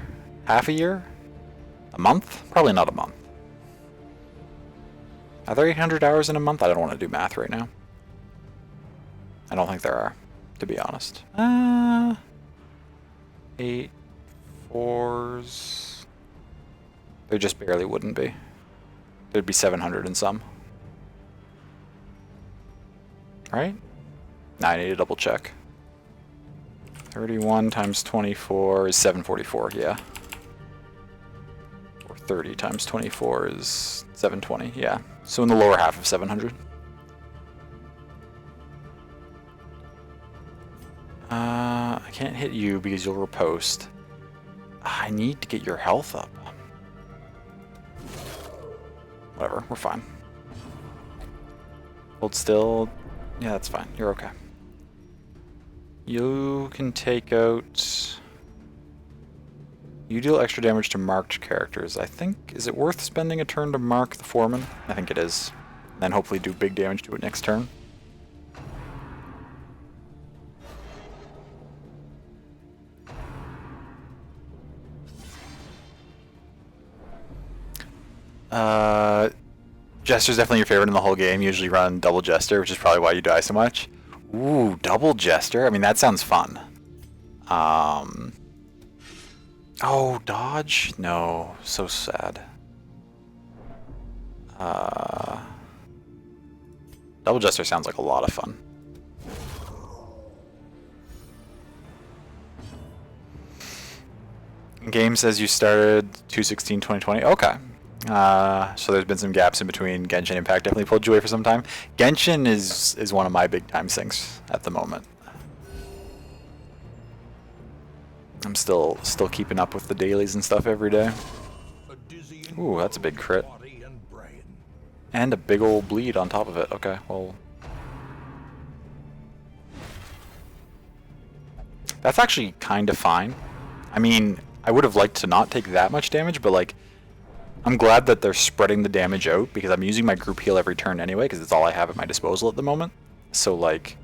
Half a year? A month? Probably not a month. Are there 800 hours in a month? I don't want to do math right now. I don't think there are, to be honest. 8 4s. There just barely wouldn't be. There'd be 700 in some. Right? I need to double check. 31 times 24 is 744, yeah. Or 30 times 24 is 720, yeah. So in the lower half of 700. I can't hit you because you'll riposte. I need to get your health up. Whatever, we're fine. Hold still. Yeah, that's fine. You're okay. You can take out... You deal extra damage to marked characters. I think... Is it worth spending a turn to mark the foreman? I think it is. Then hopefully do big damage to it next turn. Jester's definitely your favorite in the whole game. You usually run double Jester, which is probably why you die so much. Ooh, double Jester? I mean, that sounds fun. Oh, dodge? No, so sad. Double Jester sounds like a lot of fun. Game says you started 2/16/2020. Okay. So there's been some gaps in between. Genshin Impact definitely pulled you away for some time. Genshin is one of my big time sinks at the moment. I'm still keeping up with the dailies and stuff every day. Ooh, that's a big crit. And a big old bleed on top of it. Okay, well. That's actually kind of fine. I mean, I would have liked to not take that much damage, but like, I'm glad that they're spreading the damage out because I'm using my group heal every turn anyway because it's all I have at my disposal at the moment. So like,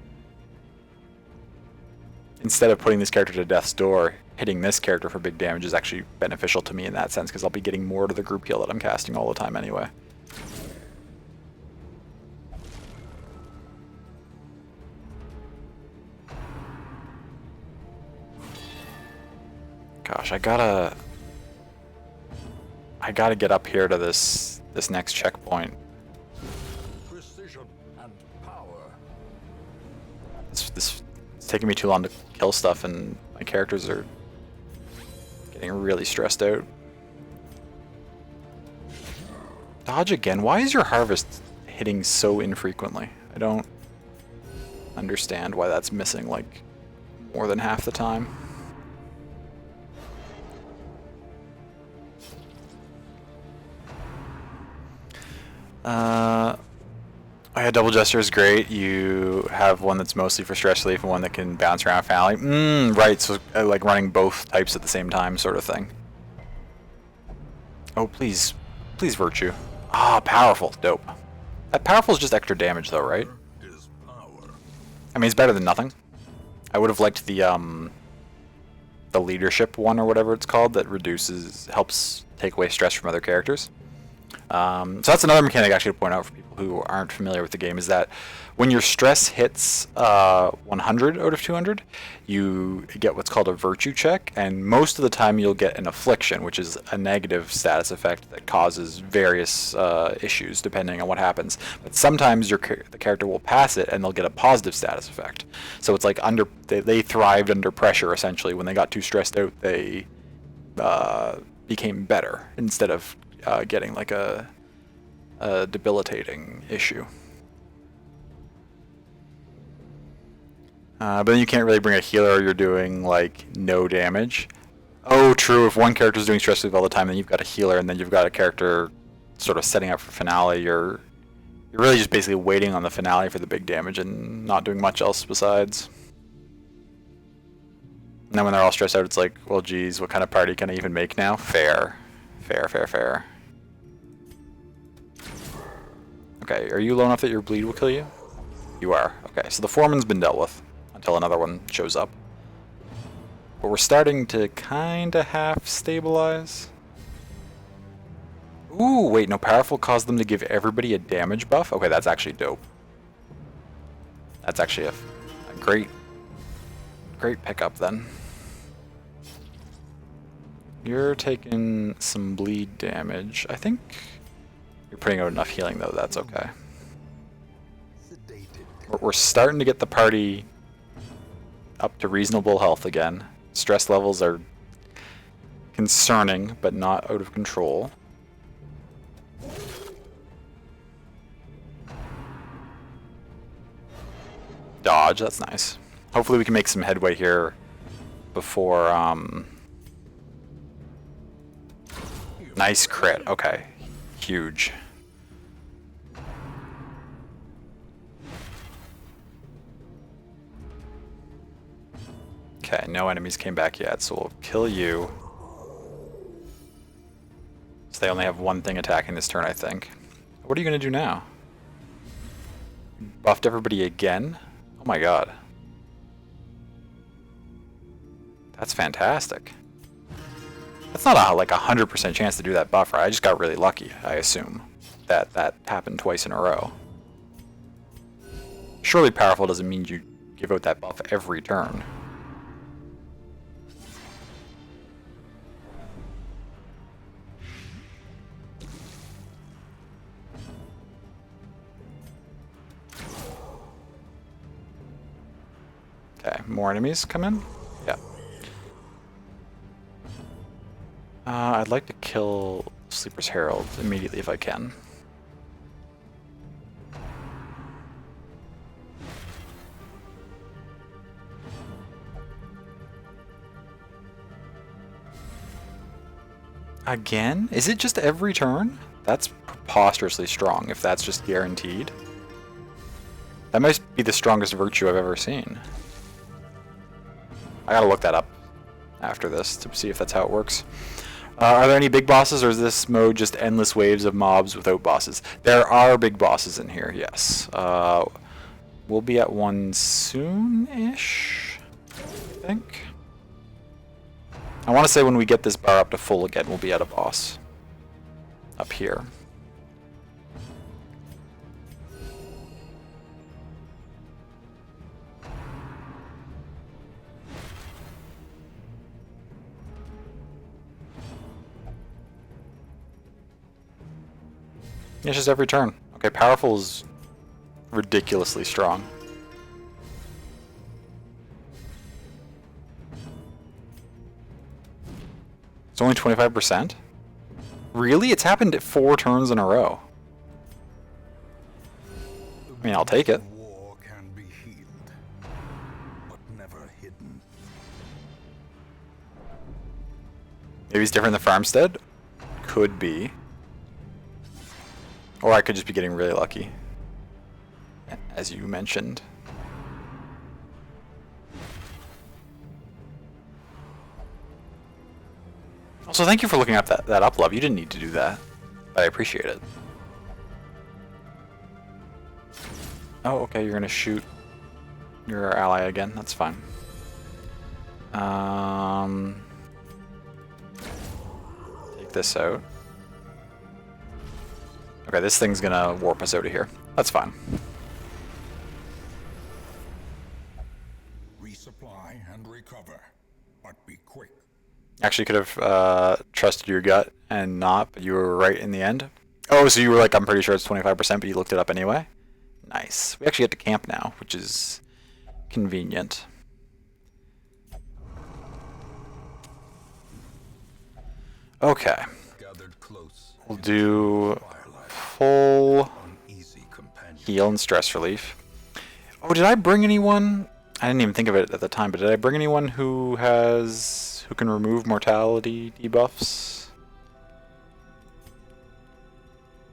instead of putting this character to death's door, hitting this character for big damage is actually beneficial to me in that sense because I'll be getting more to the group heal that I'm casting all the time anyway. Gosh, I gotta get up here to this next checkpoint. Precision and power. It's taking me too long to kill stuff, and my characters are getting really stressed out. Dodge again. Why is your harvest hitting so infrequently? I don't understand why that's missing like more than half the time. Oh yeah, Double Jester is great. You have one that's mostly for stress relief and one that can bounce around family. Right, so like running both types at the same time sort of thing. Oh, please. Please, Virtue. Ah, powerful. Dope. That powerful is just extra damage though, right? I mean, it's better than nothing. I would have liked the leadership one or whatever it's called that helps take away stress from other characters. So that's another mechanic actually to point out for people who aren't familiar with the game, is that when your stress hits 100 out of 200, you get what's called a virtue check, and most of the time you'll get an affliction, which is a negative status effect that causes various issues depending on what happens. But sometimes the character will pass it and they'll get a positive status effect. So it's like they thrived under pressure essentially. When they got too stressed out, they became better instead of getting like a debilitating issue. But then you can't really bring a healer or you're doing like no damage. Oh, true. If one character's doing stress relief all the time, then you've got a healer, and then you've got a character sort of setting up for finale. You're really just basically waiting on the finale for the big damage and not doing much else besides. And then when they're all stressed out, it's like, well, geez, what kind of party can I even make now? Fair. Fair, fair, fair. Okay, are you low enough that your bleed will kill you? You are. Okay, so the foreman's been dealt with until another one shows up. But we're starting to kinda half stabilize. Ooh, wait, no, powerful caused them to give everybody a damage buff? Okay, that's actually dope. That's actually a great pickup then. You're taking some bleed damage. I think you're putting out enough healing though, that's okay. We're starting to get the party up to reasonable health again. Stress levels are concerning, but not out of control. Dodge, that's nice. Hopefully we can make some headway here before, nice crit, okay. Huge. Okay, no enemies came back yet, so we'll kill you. So they only have one thing attacking this turn, I think. What are you going to do now? Buffed everybody again? Oh my god. That's fantastic. That's not like 100% chance to do that buff, right? I just got really lucky, I assume. That happened twice in a row. Surely powerful doesn't mean you give out that buff every turn. Okay, more enemies come in? Yeah. I'd like to kill Sleeper's Herald immediately if I can. Again? Is it just every turn? That's preposterously strong if that's just guaranteed. That might be the strongest virtue I've ever seen. I gotta look that up after this to see if that's how it works. Are there any big bosses, or is this mode just endless waves of mobs without bosses? There are big bosses in here, yes. We'll be at one soon-ish, I think. I want to say when we get this bar up to full again, we'll be at a boss. Up here. It's just every turn. Okay, powerful is ridiculously strong. It's only 25%? Really? It's happened at 4 turns in a row. I mean, I'll take it. War can be healed, but never hidden. Maybe it's different than Farmstead? Could be. Or I could just be getting really lucky, as you mentioned. Also, thank you for looking up that up, love. You didn't need to do that, but I appreciate it. Oh, okay, you're gonna shoot your ally again. That's fine. Take this out. Okay, this thing's gonna warp us out of here. That's fine. Resupply and recover, but be quick. Actually, could have trusted your gut and not, but you were right in the end. Oh, so you were like, I'm pretty sure it's 25%, but you looked it up anyway? Nice. We actually get to camp now, which is convenient. Okay. Gathered close. We'll do full heal and stress relief. Oh, did I bring anyone? I didn't even think of it at the time, but did I bring anyone who can remove mortality debuffs?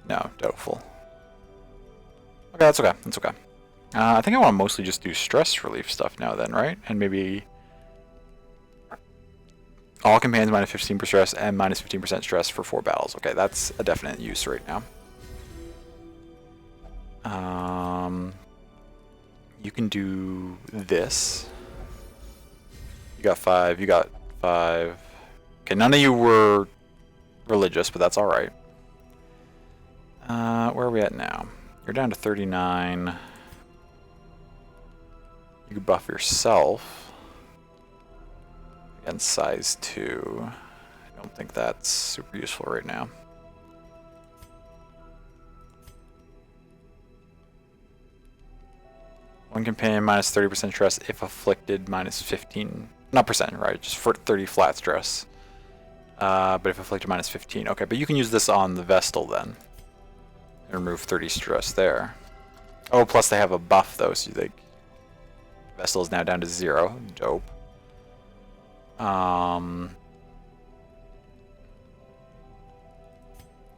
No, doubtful. Okay, that's okay. That's okay. I think I want to mostly just do stress relief stuff now then, right? And maybe all companions minus 15% stress and minus 15% stress for 4 battles. Okay, that's a definite use right now. You can do this. You got 5, you got 5. Okay, none of you were religious, but that's alright. Where are we at now? You're down to 39. You can buff yourself against size 2. I don't think that's super useful right now. One companion minus 30% stress if afflicted minus 15, not percent, right? Just for 30 flat stress. But if afflicted minus 15, okay. But you can use this on the Vestal then, and remove 30 stress there. Oh, plus they have a buff though, so they Vestal is now down to 0. Dope.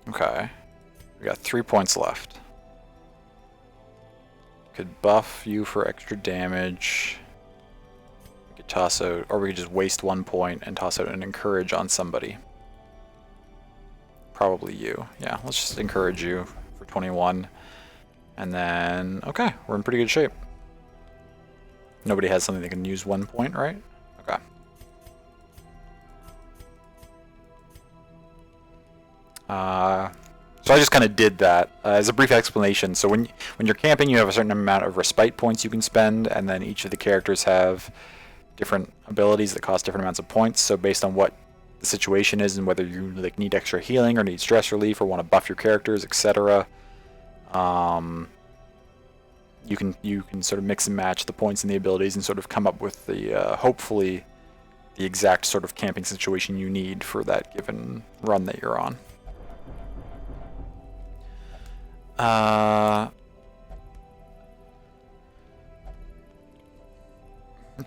Okay. We got 3 points left. Could buff you for extra damage. We could toss out, or we could just waste 1 point and toss out an encourage on somebody. Probably you. Yeah, let's just encourage you for 21. And then, okay, we're in pretty good shape. Nobody has something that can use 1 point, right? Okay. So I just kind of did that as a brief explanation. So when you're camping, you have a certain amount of respite points you can spend, and then each of the characters have different abilities that cost different amounts of points. So based on what the situation is and whether you like need extra healing or need stress relief or want to buff your characters, etc., you can sort of mix and match the points and the abilities and sort of come up with the hopefully the exact sort of camping situation you need for that given run that you're on.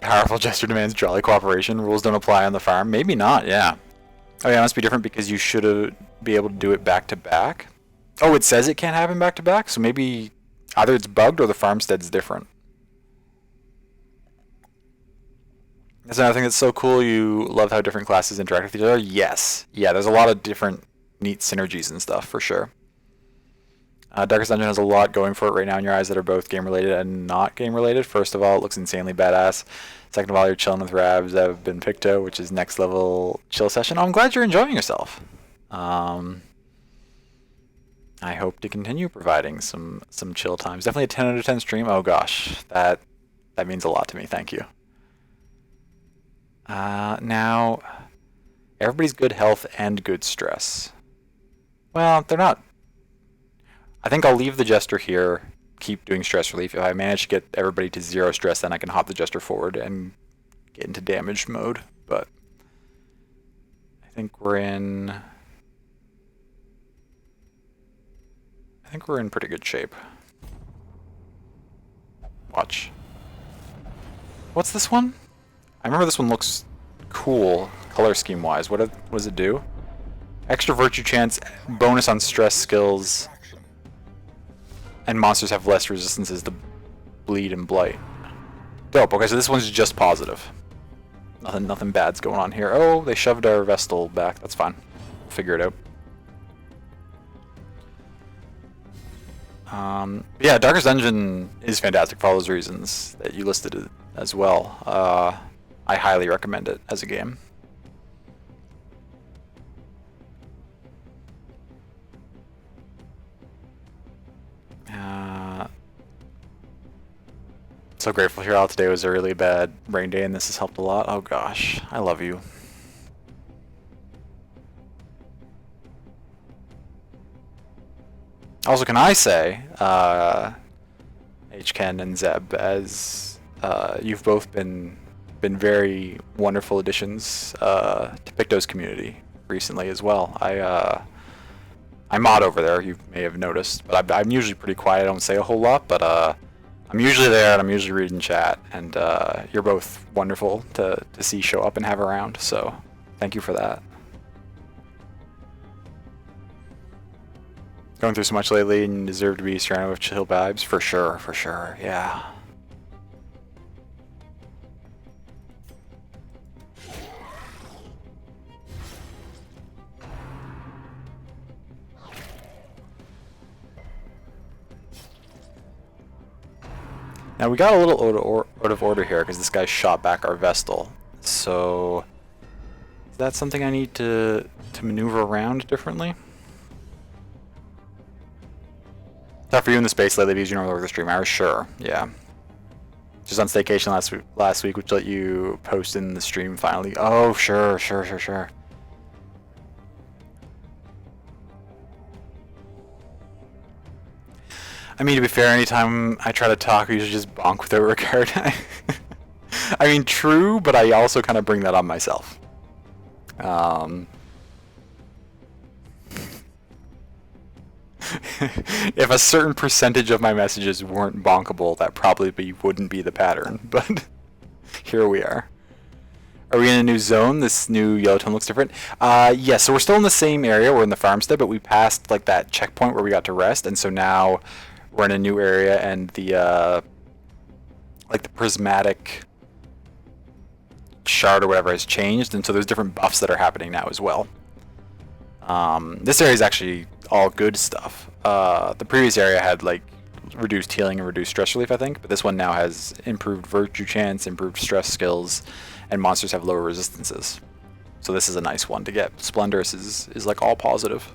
Powerful gesture demands jolly cooperation. Rules don't apply on the farm. Maybe not, yeah. Oh yeah, it must be different because you should be able to do it back to back. Oh, it says it can't happen back to back, so maybe either it's bugged or the farmstead's different. That's another thing that's so cool. You love how different classes interact with each other. Yes. Yeah, there's a lot of different neat synergies and stuff, for sure. Darkest Dungeon has a lot going for it right now in your eyes that are both game-related and not game-related. First of all, it looks insanely badass. Second of all, you're chilling with Rabs that have been Picto, which is next level chill session. Oh, I'm glad you're enjoying yourself. I hope to continue providing some chill times. Definitely a 10 out of 10 stream. Oh gosh, that means a lot to me. Thank you. Now, everybody's good health and good stress. Well, they're not. I think I'll leave the Jester here, keep doing stress relief. If I manage to get everybody to 0 stress, then I can hop the Jester forward and get into damage mode. But I think we're in pretty good shape. Watch. What's this one? I remember this one looks cool, color scheme wise. What does it do? Extra virtue chance, bonus on stress skills, and monsters have less resistances to bleed and blight. Dope. Okay, so this one's just positive. Nothing bad's going on here. Oh, they shoved our Vestal back. That's fine. We'll figure it out. Yeah, Darkest Dungeon is fantastic for all those reasons that you listed as well. I highly recommend it as a game. So grateful here. Today was a really bad rain day and this has helped a lot. Oh gosh, I love you. Also, can I say, HKen and Zeb, as you've both been very wonderful additions to Picto's community recently as well. I mod over there, you may have noticed, but I'm usually pretty quiet. I don't say a whole lot, but I'm usually there and I'm usually reading chat, and you're both wonderful to see show up and have around. So thank you for that. Going through so much lately and you deserve to be surrounded with chill vibes. For sure, yeah. Now we got a little out of order here because this guy shot back our Vestal. So is that something I need to maneuver around differently? Tough for you in the space lately because you normally work the stream hours? Sure, yeah. Just on staycation last week, which let you post in the stream finally. Oh, sure. I mean, to be fair, anytime I try to talk, I usually just bonk without regard. I mean, true, but I also kind of bring that on myself. If a certain percentage of my messages weren't bonkable, that probably wouldn't be the pattern, but here we are. Are we in a new zone? This new yellow tone looks different. Yeah, so we're still in the same area. We're in the farmstead, but we passed like that checkpoint where we got to rest, and so now we're in a new area, and the like the prismatic shard or whatever has changed, and so there's different buffs that are happening now as well. This area is actually all good stuff. The previous area had like reduced healing and reduced stress relief, I think, but this one now has improved virtue chance, improved stress skills, and monsters have lower resistances. So this is a nice one to get. Splendorous is like all positive.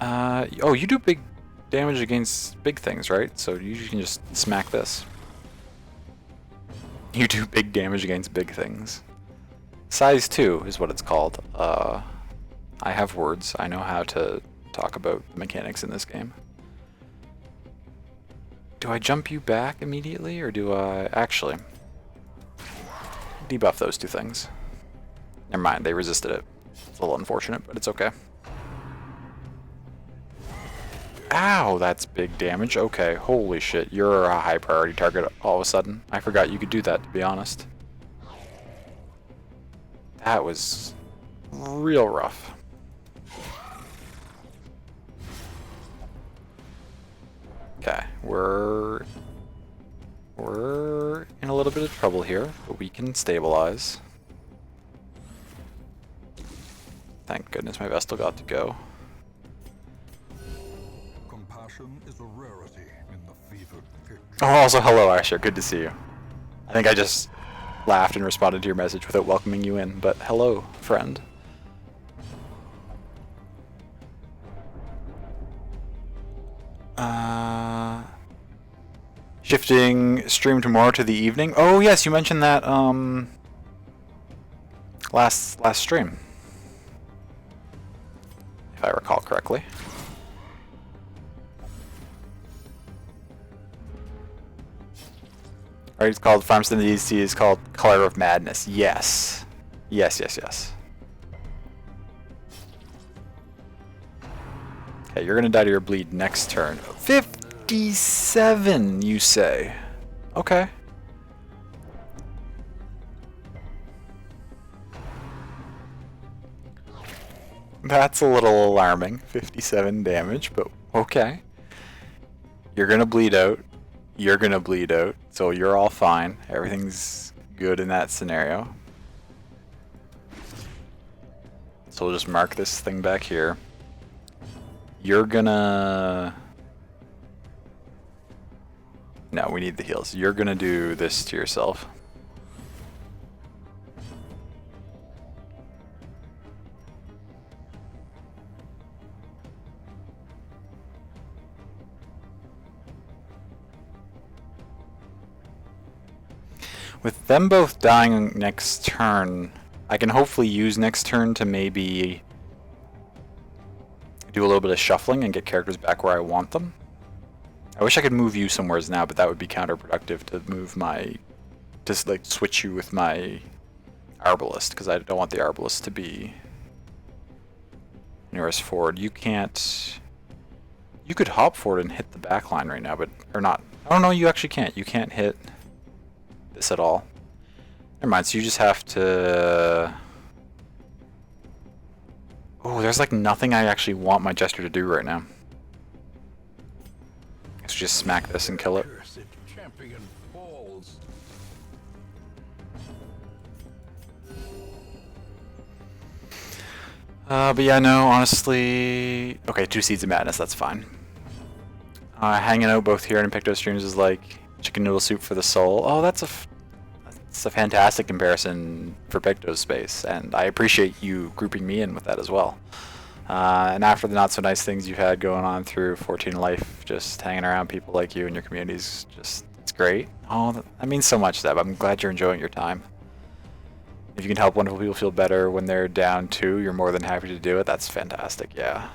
Oh, you do big damage against big things, right? So you can just smack this. You do big damage against big things. Size 2 is what it's called. I have words. I know how to talk about the mechanics in this game. Do I jump you back immediately, or do I actually debuff those two things? Never mind, they resisted it. It's a little unfortunate, but it's okay. Ow, that's big damage. Okay, holy shit, you're a high priority target all of a sudden. I forgot you could do that, to be honest. That was real rough. Okay, we're in a little bit of trouble here, but we can stabilize. Thank goodness my Vestal got to go. Compassion is a rarity in the fevered pitch. Oh, also hello, Asher. Good to see you. I think I just laughed and responded to your message without welcoming you in, but hello, friend. Shifting stream tomorrow to the evening. Oh yes, you mentioned that last stream, if I recall correctly. Right, it's called Farmstead DC is called Color of Madness. Yes. Yes, yes, yes. Okay, you're gonna die to your bleed next turn. 57, you say? Okay. That's a little alarming. 57 damage, but okay. You're gonna bleed out. You're gonna bleed out, so you're all fine. Everything's good in that scenario. So we'll just mark this thing back here. You're gonna... No, we need the heals. You're gonna do this to yourself. With them both dying next turn, I can hopefully use next turn to maybe do a little bit of shuffling and get characters back where I want them. I wish I could move you somewheres now, but that would be counterproductive to move my... just like switch you with my Arbalist, because I don't want the Arbalist to be nearest forward. You can't... You could hop forward and hit the back line right now, but... or not. Oh no, you actually can't. You can't hit this at all. Never mind, so you just have to... Oh, there's like nothing I actually want my Jester to do right now. Let's just smack this and kill it. Champion falls. But yeah, no, honestly... Okay, 2 Seeds of Madness, that's fine. Hanging out both here and in Picto streams is like chicken noodle soup for the soul. Oh, that's a fantastic comparison for Picto's space, and I appreciate you grouping me in with that as well. And after the not-so-nice things you've had going on through 14 Life, just hanging around people like you and your communities, just, it's great. Oh, that means so much, Seb. I'm glad you're enjoying your time. If you can help wonderful people feel better when they're down too, you're more than happy to do it. That's fantastic, yeah.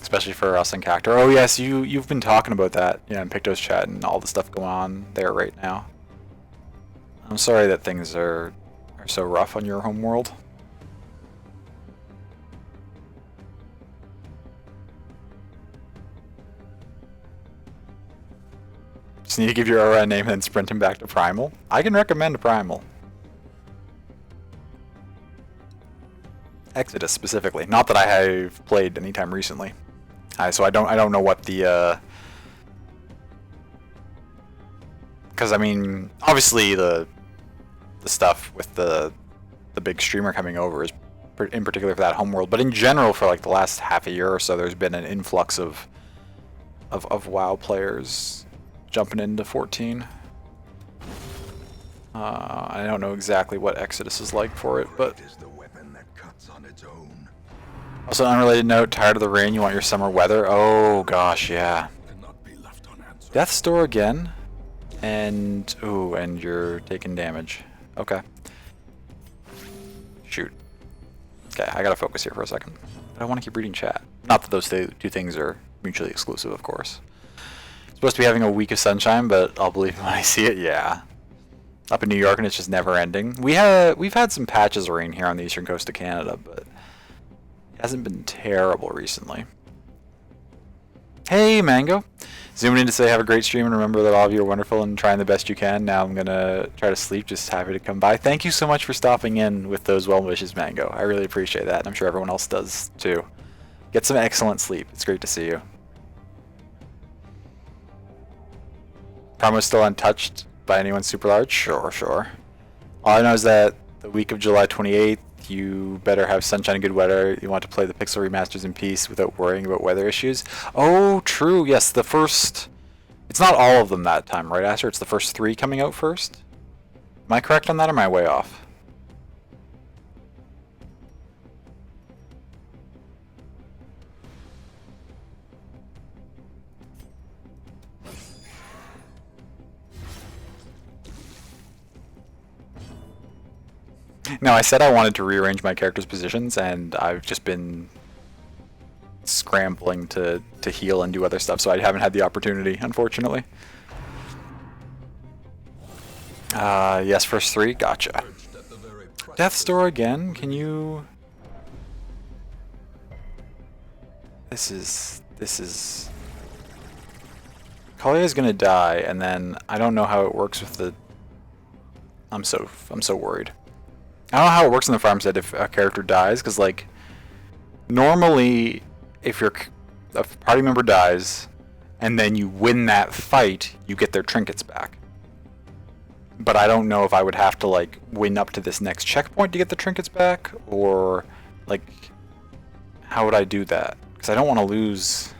Especially for us and Cactor. Oh yes, you've been talking about that, yeah, in Picto's chat and all the stuff going on there right now. I'm sorry that things are so rough on your home world. Just need to give your aura a name and then sprint him back to Primal. I can recommend a Primal. Exodus specifically. Not that I have played anytime recently. So I don't know what the because I mean obviously the stuff with the big streamer coming over is in particular for that homeworld, but in general for like the last half a year or so there's been an influx of WoW players jumping into 14. I don't know exactly what Exodus is like for it, but also, an unrelated note, tired of the rain, you want your summer weather? Oh gosh, yeah. Death's Door again. And, ooh, and you're taking damage. Okay. Shoot. Okay, I gotta focus here for a second. I don't want to keep reading chat. Not that those two things are mutually exclusive, of course. Supposed to be having a week of sunshine, but I'll believe it when I see it. Yeah. Up in New York, and it's just never ending. We've had some patches of rain here on the eastern coast of Canada, but it hasn't been terrible recently. Hey, Mango. Zooming in to say have a great stream and remember that all of you are wonderful and trying the best you can. Now I'm going to try to sleep. Just happy to come by. Thank you so much for stopping in with those well wishes, Mango. I really appreciate that, and I'm sure everyone else does too. Get some excellent sleep. It's great to see you. Promo's still untouched by anyone super large? Sure, sure. All I know is that the week of July 28th, you better have sunshine and good weather. You want to play the Pixel remasters in peace without worrying about weather issues. Oh, true. Yes, the first... It's not all of them that time, right, Asher? It's the first 3 coming out first? Am I correct on that, or am I way off? No, I said I wanted to rearrange my character's positions, and I've just been scrambling to heal and do other stuff, so I haven't had the opportunity, unfortunately. Yes, first 3, gotcha. Death's Door again, can you... This is... Kalia's gonna die, and then I don't know how it works with the... I'm so worried. I don't know how it works in the farmstead if a character dies, because, like, normally, if a party member dies, and then you win that fight, you get their trinkets back. But I don't know if I would have to, like, win up to this next checkpoint to get the trinkets back, or, like, how would I do that? Because I don't want to lose...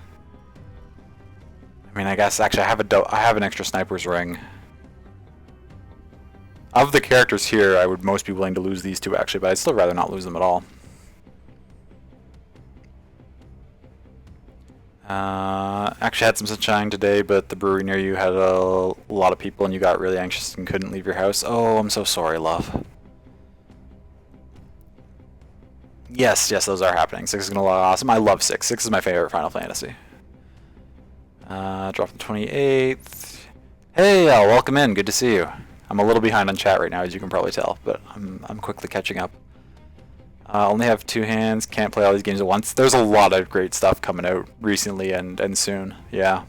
I mean, I guess, actually, I have an extra sniper's ring. Of the characters here, I would most be willing to lose these 2 actually, but I'd still rather not lose them at all. Actually had some sunshine today, but the brewery near you had a lot of people and you got really anxious and couldn't leave your house. Oh, I'm so sorry, love. Yes, those are happening. 6 is going to look awesome. I love 6. 6 is my favorite Final Fantasy. Drop the 28th. Hey, welcome in. Good to see you. I'm a little behind on chat right now, as you can probably tell, but I'm quickly catching up. Only have 2 hands, can't play all these games at once. There's a lot of great stuff coming out recently and soon, yeah.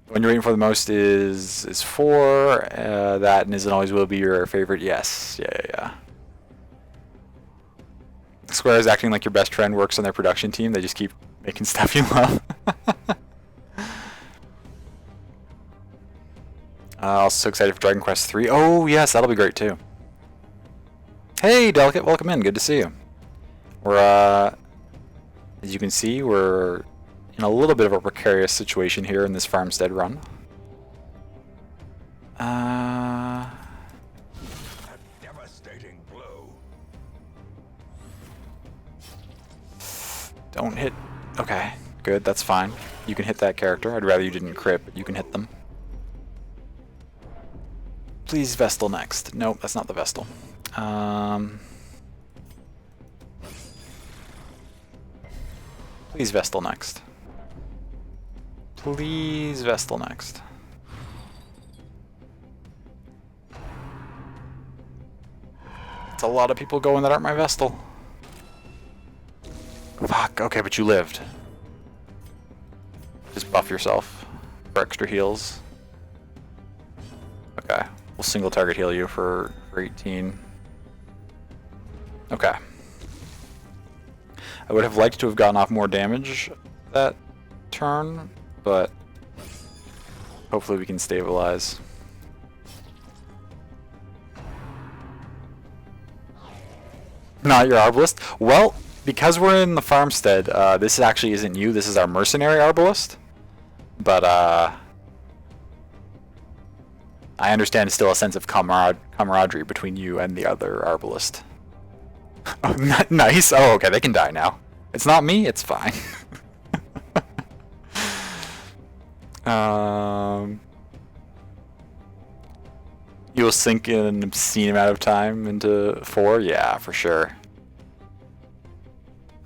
When you're waiting for the most is 4, that and Isn't Always Will Be your favorite, yes, yeah. Square is acting like your best friend works on their production team, they just keep making stuff you love. Also so excited for Dragon Quest 3. Oh yes, that'll be great too. Hey Delicate, welcome in, good to see you. We're, as you can see, we're in a little bit of a precarious situation here in this farmstead run. A devastating blow. Don't hit, okay, good, that's fine. You can hit that character, I'd rather you didn't crit, but you can hit them. Please Vestal next. Nope, that's not the Vestal. Please Vestal next. Please Vestal next. It's a lot of people going that aren't my Vestal. Fuck, okay, but you lived. Just buff yourself for extra heals. Okay. We'll single target heal you for 18. Okay. I would have liked to have gotten off more damage that turn, but hopefully we can stabilize. Not your Arbalist? Well, because we're in the farmstead, this actually isn't you, this is our mercenary Arbalist. But, I understand still a sense of camaraderie between you and the other Arbalist. Oh, nice. Oh, okay, they can die now. It's not me, it's fine. You'll sink in an obscene amount of time into 4? Yeah, for sure.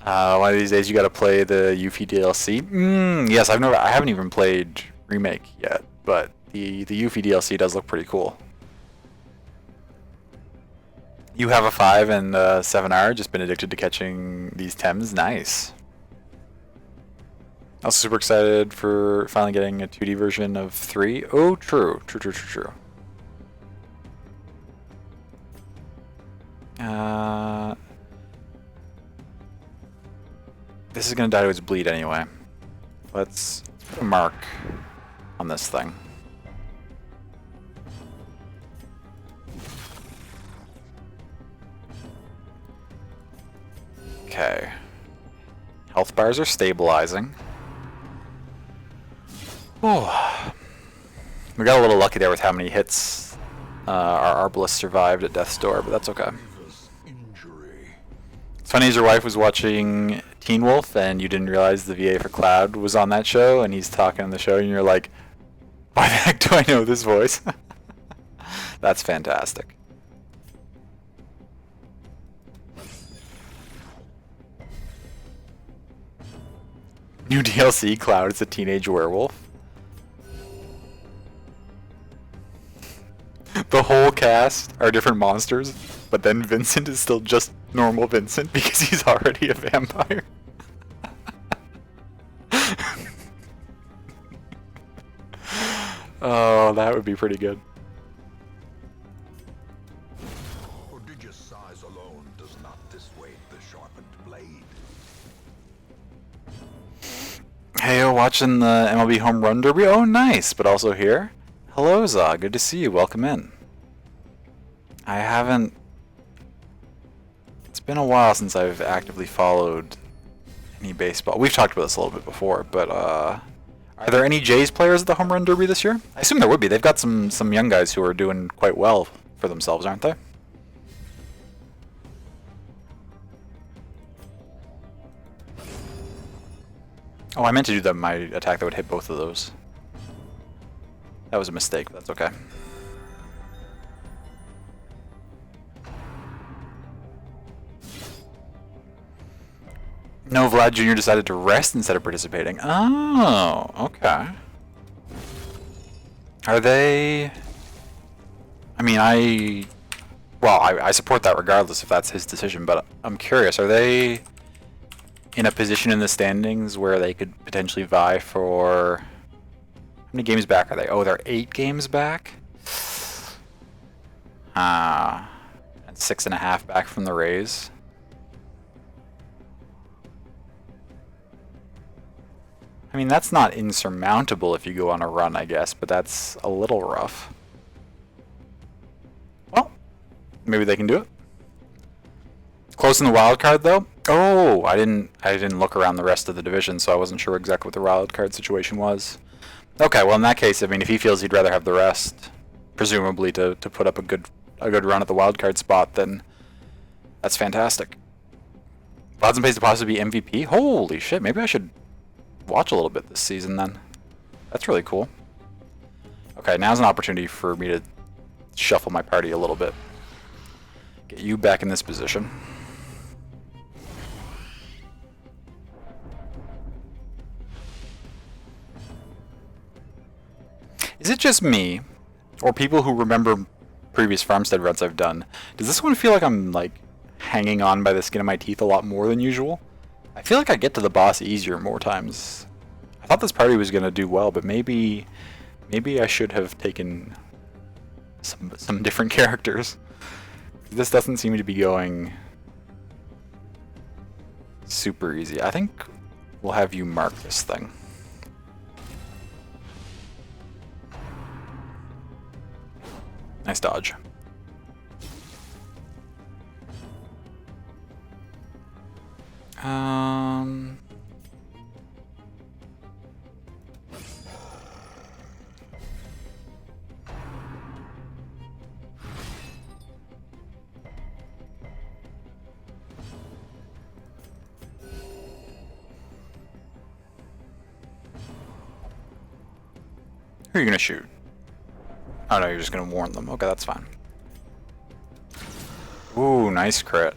One of these days you gotta play the Yuffie DLC. Yes, I haven't even played remake yet, but the Yuffie DLC does look pretty cool. You have a 5 and 7R, just been addicted to catching these Thames. Nice. Also super excited for finally getting a 2D version of 3. Oh, true. This is gonna die to its bleed anyway. Let's put a mark on this thing. Okay. Health bars are stabilizing. Oh. We got a little lucky there with how many hits our Arbalest survived at death's door, but that's okay. It's funny as your wife was watching Teen Wolf and you didn't realize the VA for Cloud was on that show and he's talking on the show and you're like, why the heck do I know this voice? That's fantastic. New DLC, Cloud is a teenage werewolf. The whole cast are different monsters, but then Vincent is still just normal Vincent because he's already a vampire. Oh, that would be pretty good. Prodigious size alone does not dissuade the sharpened blade. Hey, watching the MLB Home Run Derby? Oh, nice, but also here. Hello, Za. Good to see you. Welcome in. I haven't... It's been a while since I've actively followed any baseball. We've talked about this a little bit before, but are there any Jays players at the Home Run Derby this year? I assume there would be. They've got some young guys who are doing quite well for themselves, aren't they? Oh, I meant to do my attack that would hit both of those. That was a mistake, but that's okay. No, Vlad Jr. decided to rest instead of participating. Oh, okay. Are they... I mean, I support that regardless if that's his decision, but I'm curious, are they in a position in the standings where they could potentially vie for... How many games back are they? Oh, they're 8 games back? And 6.5 back from the Rays. I mean, that's not insurmountable if you go on a run, I guess, but that's a little rough. Well, maybe they can do it. Close in the wild card, though. Oh, I didn't look around the rest of the division, so I wasn't sure exactly what the wild card situation was. Okay, well in that case, I mean, if he feels he'd rather have the rest, presumably to put up a good run at the wild card spot, then that's fantastic. Odds and pays to possibly be MVP. Holy shit! Maybe I should watch a little bit this season then. That's really cool. Okay, now's an opportunity for me to shuffle my party a little bit. Get you back in this position. Is it just me, or people who remember previous farmstead runs I've done, does this one feel like I'm like hanging on by the skin of my teeth a lot more than usual? I feel like I get to the boss easier more times. I thought this party was gonna do well, but maybe I should have taken some different characters. This doesn't seem to be going super easy. I think we'll have you mark this thing. Nice dodge. Who are you gonna shoot? Oh no, you're just gonna warn them. Okay, that's fine. Ooh, nice crit.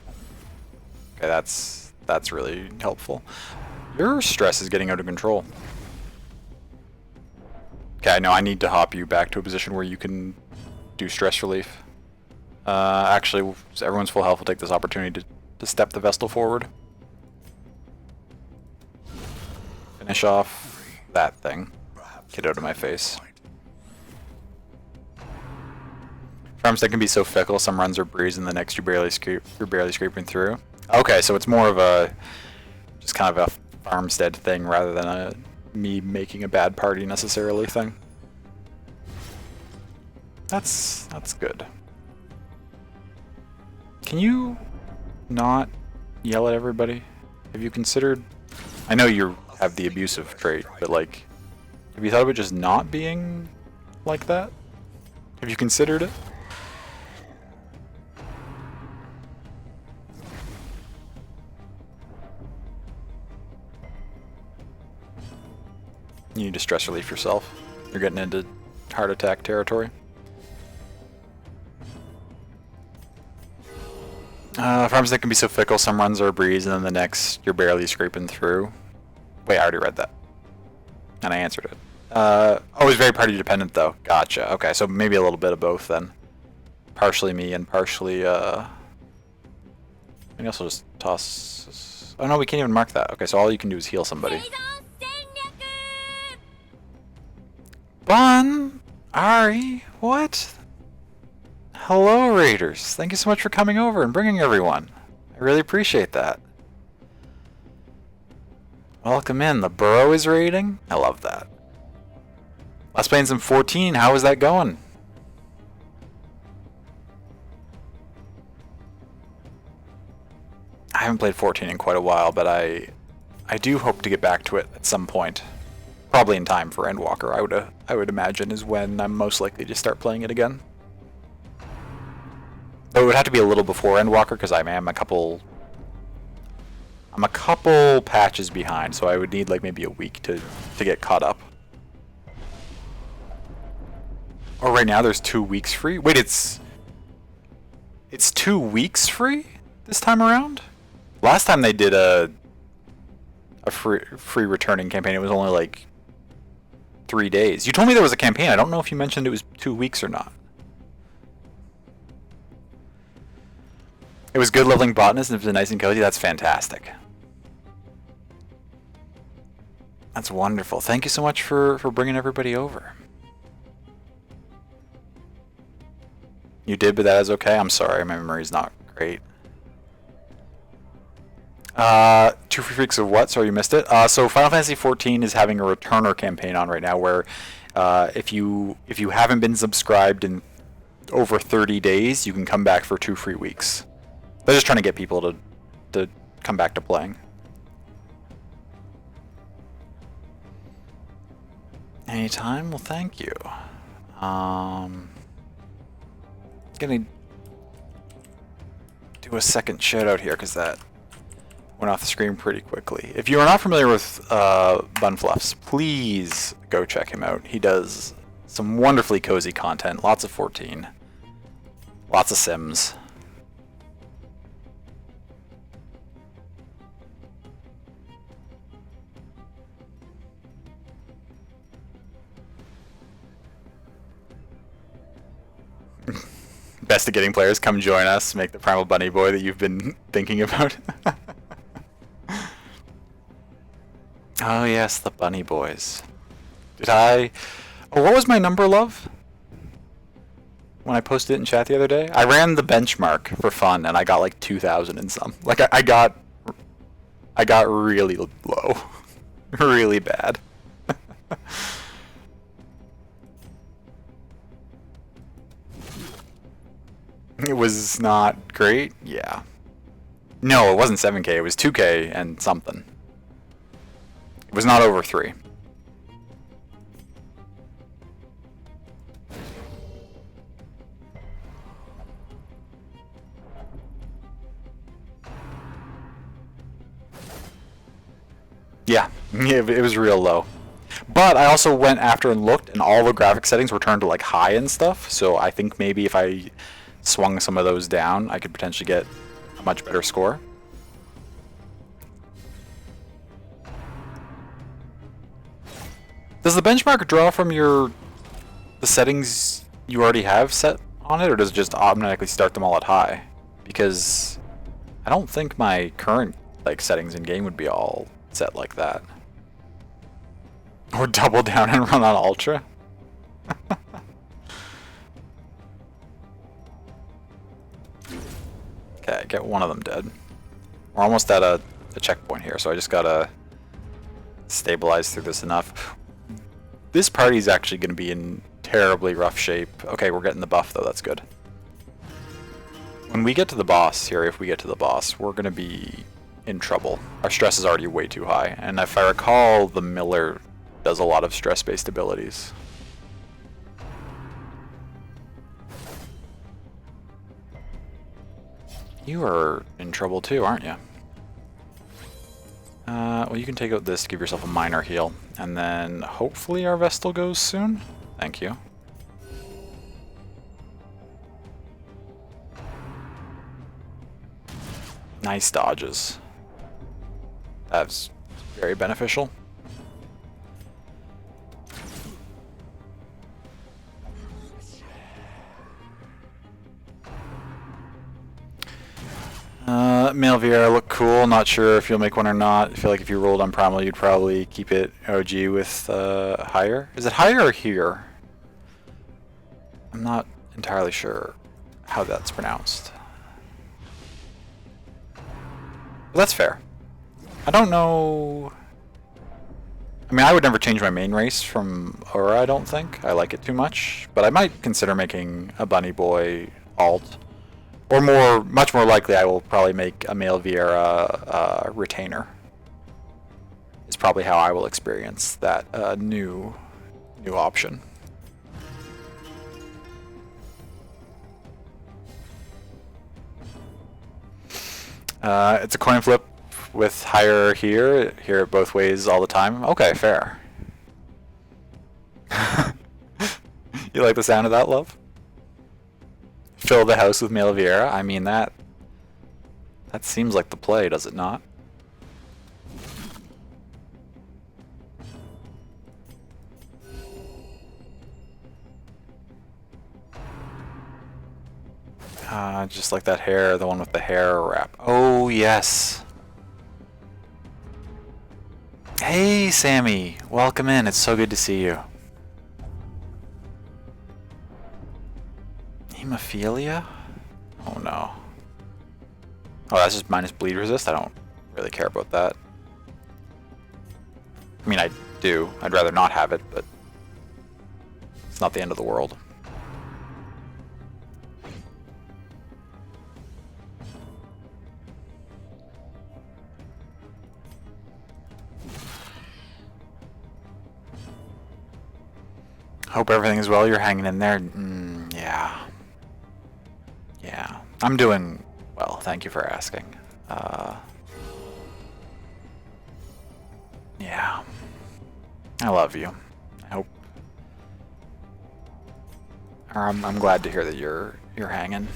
Okay, that's really helpful. Your stress is getting out of control. Okay, no, I need to hop you back to a position where you can do stress relief. Actually, everyone's full health will take this opportunity to step the Vestal forward. Finish off that thing. Get out of my face. Farms that can be so fickle, some runs are breeze and the next you're barely scraping through. Okay, so it's more of a just kind of a farmstead thing rather than a me making a bad party necessarily thing. That's good. Can you not yell at everybody? Have you considered... I know you have the abusive trait, but like, have you thought about just not being like that? Have you considered it? You need to stress relief yourself. You're getting into heart attack territory. Farms that can be so fickle, some runs are a breeze, and then the next you're barely scraping through. Wait, I already read that. And I answered it. Always very party dependent, though. Gotcha. Okay, so maybe a little bit of both, then. Partially me and partially, I guess I'll just toss... Oh, no, we can't even mark that. Okay, so all you can do is heal somebody. Bun! Ari! What? Hello, Raiders. Thank you so much for coming over and bringing everyone. I really appreciate that. Welcome in. The Burrow is raiding? I love that. Last playing some 14. How is that going? I haven't played 14 in quite a while, but I do hope to get back to it at some point. Probably in time for Endwalker, I would imagine, is when I'm most likely to start playing it again. Though it would have to be a little before Endwalker, because I'm a couple patches behind, so I would need like maybe a week to get caught up. Oh, right now there's 2 weeks free? Wait, it's 2 weeks free this time around? Last time they did a free returning campaign, it was only like 3 days. You told me there was a campaign. I don't know if you mentioned it was 2 weeks or not. It was good leveling botanist and it was nice and cozy. That's fantastic. That's wonderful. Thank you so much for bringing everybody over. You did, but that is okay. I'm sorry, my memory's not great. 2 free freaks of what? Sorry you missed it. So Final Fantasy XIV is having a returner campaign on right now where if you haven't been subscribed in over 30 days, you can come back for 2 free weeks. They're just trying to get people to come back to playing. Anytime? Well, thank you. Gonna do a second shout out here because that went off the screen pretty quickly. If you are not familiar with Bunfluffs, please go check him out. He does some wonderfully cozy content, lots of 14, lots of Sims. Best at getting players, come join us, make the Primal Bunny Boy that you've been thinking about. Oh yes, the Bunny Boys. Did I... Oh, what was my number, love? When I posted it in chat the other day? I ran the benchmark for fun and I got like 2,000 and some. Like I got really low. Really bad. It was not great? Yeah. No, it wasn't 7K, it was 2K and something. It was not over 3. Yeah, it was real low. But I also went after and looked, and all the graphic settings were turned to like high and stuff, so I think maybe if I swung some of those down, I could potentially get a much better score. Does the benchmark draw from the settings you already have set on it, or does it just automatically start them all at high? Because I don't think my current like settings in game would be all set like that. Or double down and run on ultra. Okay, get one of them dead. We're almost at a checkpoint here, so I just gotta stabilize through this enough. This party's actually going to be in terribly rough shape. Okay, we're getting the buff though, that's good. When we get to the boss here, if we get to the boss, we're going to be in trouble. Our stress is already way too high, and if I recall, the Miller does a lot of stress-based abilities. You are in trouble too, aren't you? Well, you can take out this to give yourself a minor heal, and then hopefully our Vestal goes soon. Thank you. Nice dodges. That's very beneficial. Male Vieira look cool. Not sure if you'll make one or not. I feel like if you rolled on Primal, you'd probably keep it OG with higher. Is it higher or here? I'm not entirely sure how that's pronounced. But that's fair. I don't know. I mean, I would never change my main race from Aura, I don't think. I like it too much. But I might consider making a Bunny Boy alt. Or much more likely, I will probably make a Male Vieira retainer. Is probably how I will experience that new option. It's a coin flip with higher here. Hear it both ways all the time. Okay, fair. You like the sound of that, love? Fill the house with Male Vieira. I mean, that seems like the play, does it not? Just like that hair, the one with the hair wrap. Oh, yes. Hey, Sammy. Welcome in. It's so good to see you. Hemophilia? Oh no. Oh, that's just minus bleed resist? I don't really care about that. I mean, I do. I'd rather not have it, but it's not the end of the world. Hope everything is well. You're hanging in there. Yeah. Yeah. I'm doing well. Thank you for asking. Yeah. I love you. I hope. Or I'm glad to hear that you're hanging.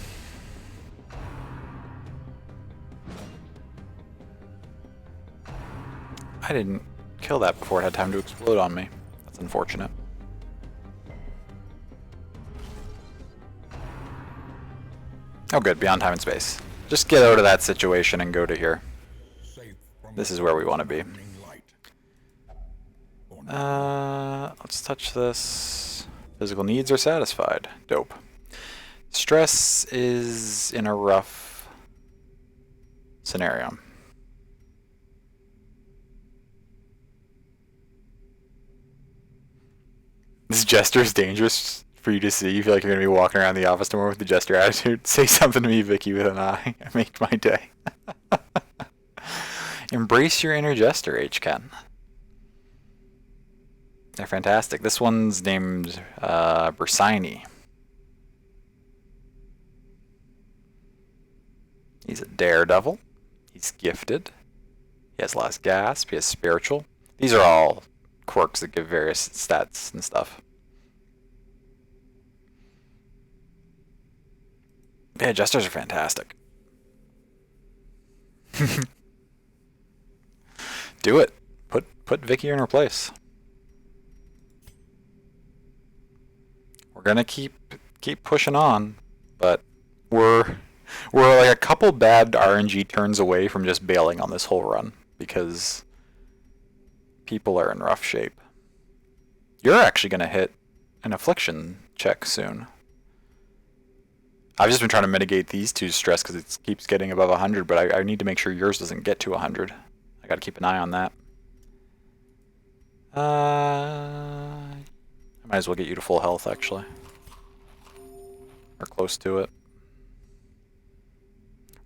I didn't kill that before it had time to explode on me. That's unfortunate. Oh good, beyond time and space. Just get out of that situation and go to here. This is where we want to be. Let's touch this. Physical needs are satisfied. Dope. Stress is in a rough scenario. This jester is dangerous for you to see. You feel like you're going to be walking around the office tomorrow with the jester attitude. Say something to me, Vicky, with an eye. Make my day. Embrace your inner jester, H-Ken. They're fantastic. This one's named Bersini. He's a daredevil. He's gifted. He has less gasp. He has spiritual. These are all quirks that give various stats and stuff. Yeah, jesters are fantastic. Do it. Put Vicky in her place. we're gonna keep pushing on, but we're like a couple bad RNG turns away from just bailing on this whole run because people are in rough shape. You're actually gonna hit an affliction check soon. I've just been trying to mitigate these two's stress because it keeps getting above 100, but I need to make sure yours doesn't get to 100. I gotta keep an eye on that. I might as well get you to full health, actually. Or close to it.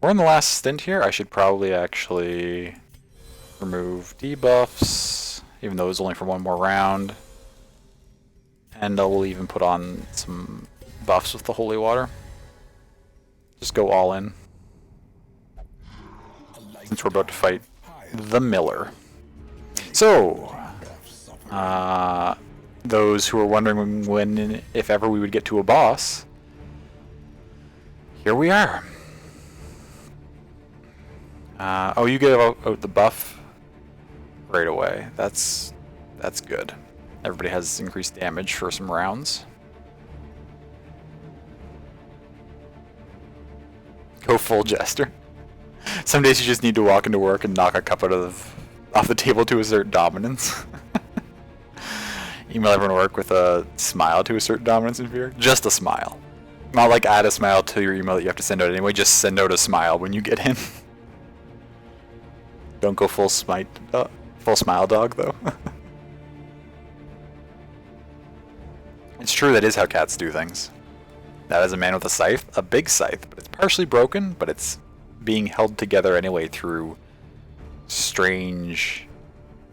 We're in the last stint here. I should probably actually remove debuffs, even though it was only for one more round. And I'll even put on some buffs with the holy water. Just go all in. Since we're about to fight the Miller. So, those who are wondering when, if ever we would get to a boss, here we are. Oh, you get out the buff right away. That's good. Everybody has increased damage for some rounds. Go full jester. Some days you just need to walk into work and knock a cup off the table to assert dominance. Email everyone at work with a smile to assert dominance and fear. Just a smile. Not like add a smile to your email that you have to send out anyway. Just send out a smile when you get in. Don't go full smile dog though. It's true, that is how cats do things. That is a man with a scythe, a big scythe, but it's partially broken, but it's being held together anyway through strange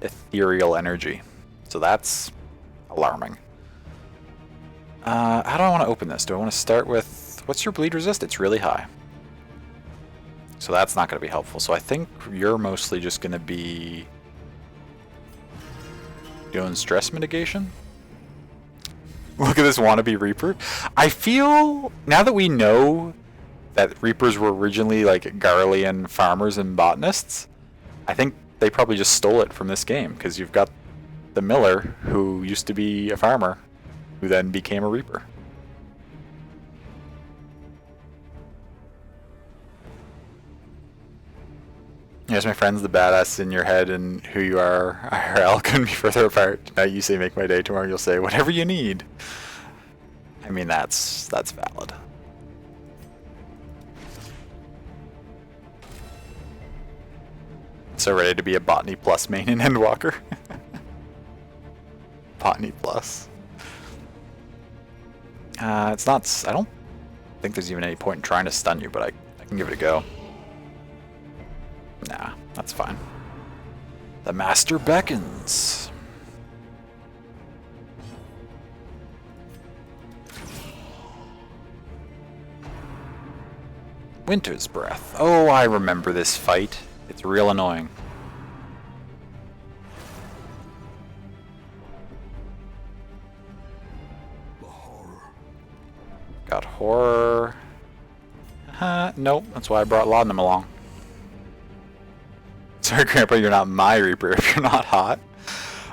ethereal energy. So that's alarming. How do I want to open this? Do I want to start with, what's your bleed resist? It's really high. So that's not going to be helpful. So I think you're mostly just going to be doing stress mitigation. Look at this wannabe Reaper. I feel, now that we know that Reapers were originally like Garlean farmers and botanists, I think they probably just stole it from this game, because you've got the Miller, who used to be a farmer, who then became a Reaper. Yes, my friends, the badass in your head and who you are IRL couldn't be further apart. Now you say make my day, tomorrow you'll say whatever you need. I mean, that's valid. So ready to be a Botany Plus main in Endwalker. Botany Plus. It's not, I don't think there's even any point in trying to stun you, but I can give it a go. Nah, that's fine. The Master beckons. Winter's Breath. Oh, I remember this fight. It's real annoying. The horror. Got horror. Nope, that's why I brought Laudanum along. Sorry, Grandpa, you're not my Reaper if you're not hot.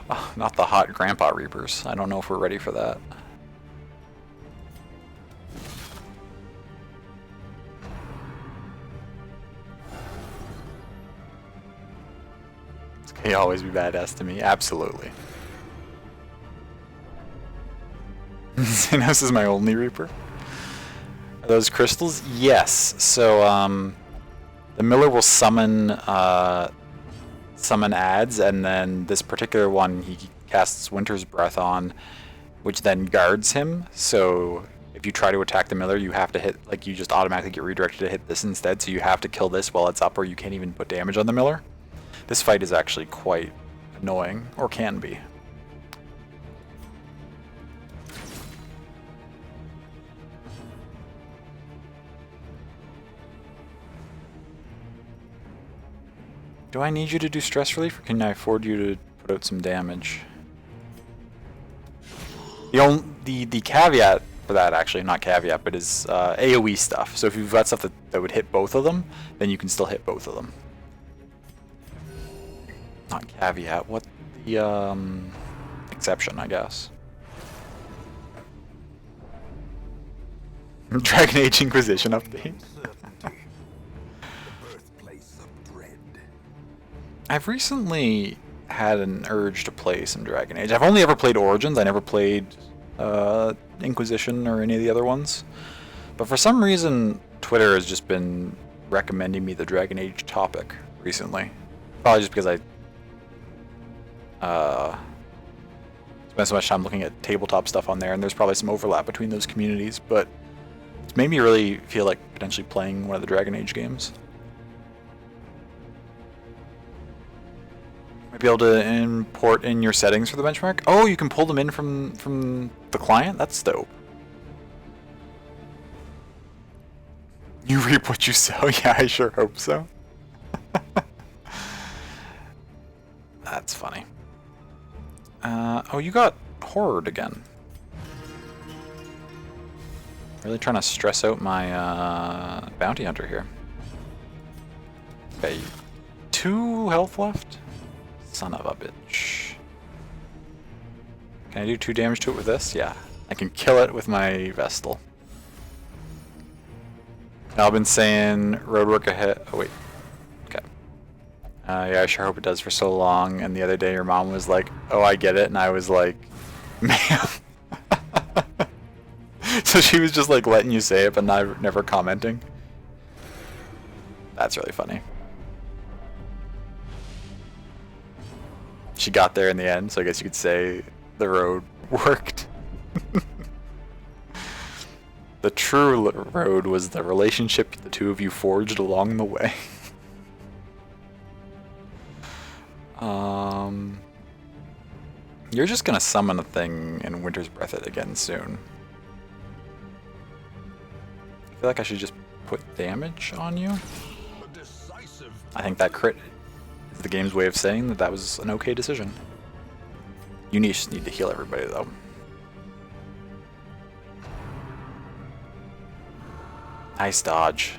Oh, not the hot Grandpa Reapers. I don't know if we're ready for that. Can you always be badass to me? Absolutely. Xenos is my only Reaper. Are those crystals? Yes. So, the Miller will summon ads, and then this particular one he casts Winter's Breath on, which then guards him. So if you try to attack the Miller, you have to hit, like, you just automatically get redirected to hit this instead, so you have to kill this while it's up, or you can't even put damage on the Miller. This fight is actually quite annoying, or can be. Do I need you to do stress relief, or can I afford you to put out some damage? The caveat for that, actually, not caveat, but is AoE stuff. So if you've got stuff that would hit both of them, then you can still hit both of them. Not caveat, what the exception, I guess. Dragon Age Inquisition update. Uncertainty, the birthplace of dread. I've recently had an urge to play some Dragon Age. I've only ever played Origins. I never played Inquisition or any of the other ones. But for some reason, Twitter has just been recommending me the Dragon Age topic recently. Probably just because I spent so much time looking at tabletop stuff on there, and there's probably some overlap between those communities, but it's made me really feel like potentially playing one of the Dragon Age games. Might be able to import in your settings for the benchmark. Oh, you can pull them in from the client? That's dope. You reap what you sow? Yeah, I sure hope so. That's funny. Oh, you got horrored again. Really trying to stress out my bounty hunter here. Okay, 2 health left? Son of a bitch. Can I do 2 damage to it with this? Yeah. I can kill it with my Vestal. I've been saying roadwork ahead. Oh, wait. Okay. Yeah, I sure hope it does for so long. And the other day your mom was like, oh, I get it. And I was like, ma'am. So she was just like letting you say it, but never commenting. That's really funny. She got there in the end, so I guess you could say the road worked. The true road was the relationship the two of you forged along the way. You're just gonna summon a thing and Winter's Breath it again soon. I feel like I should just put damage on you. I think that crit is the game's way of saying that that was an okay decision. You just need to heal everybody though. Nice dodge.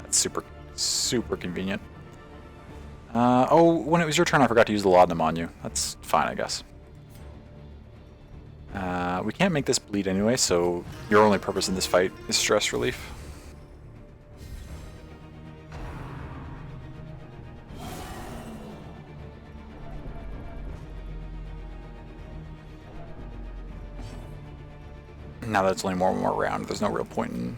That's super convenient. Oh, when it was your turn, I forgot to use the laudanum on you. That's fine, I guess. We can't make this bleed anyway, so your only purpose in this fight is stress relief. Now that it's only one more round, there's no real point in...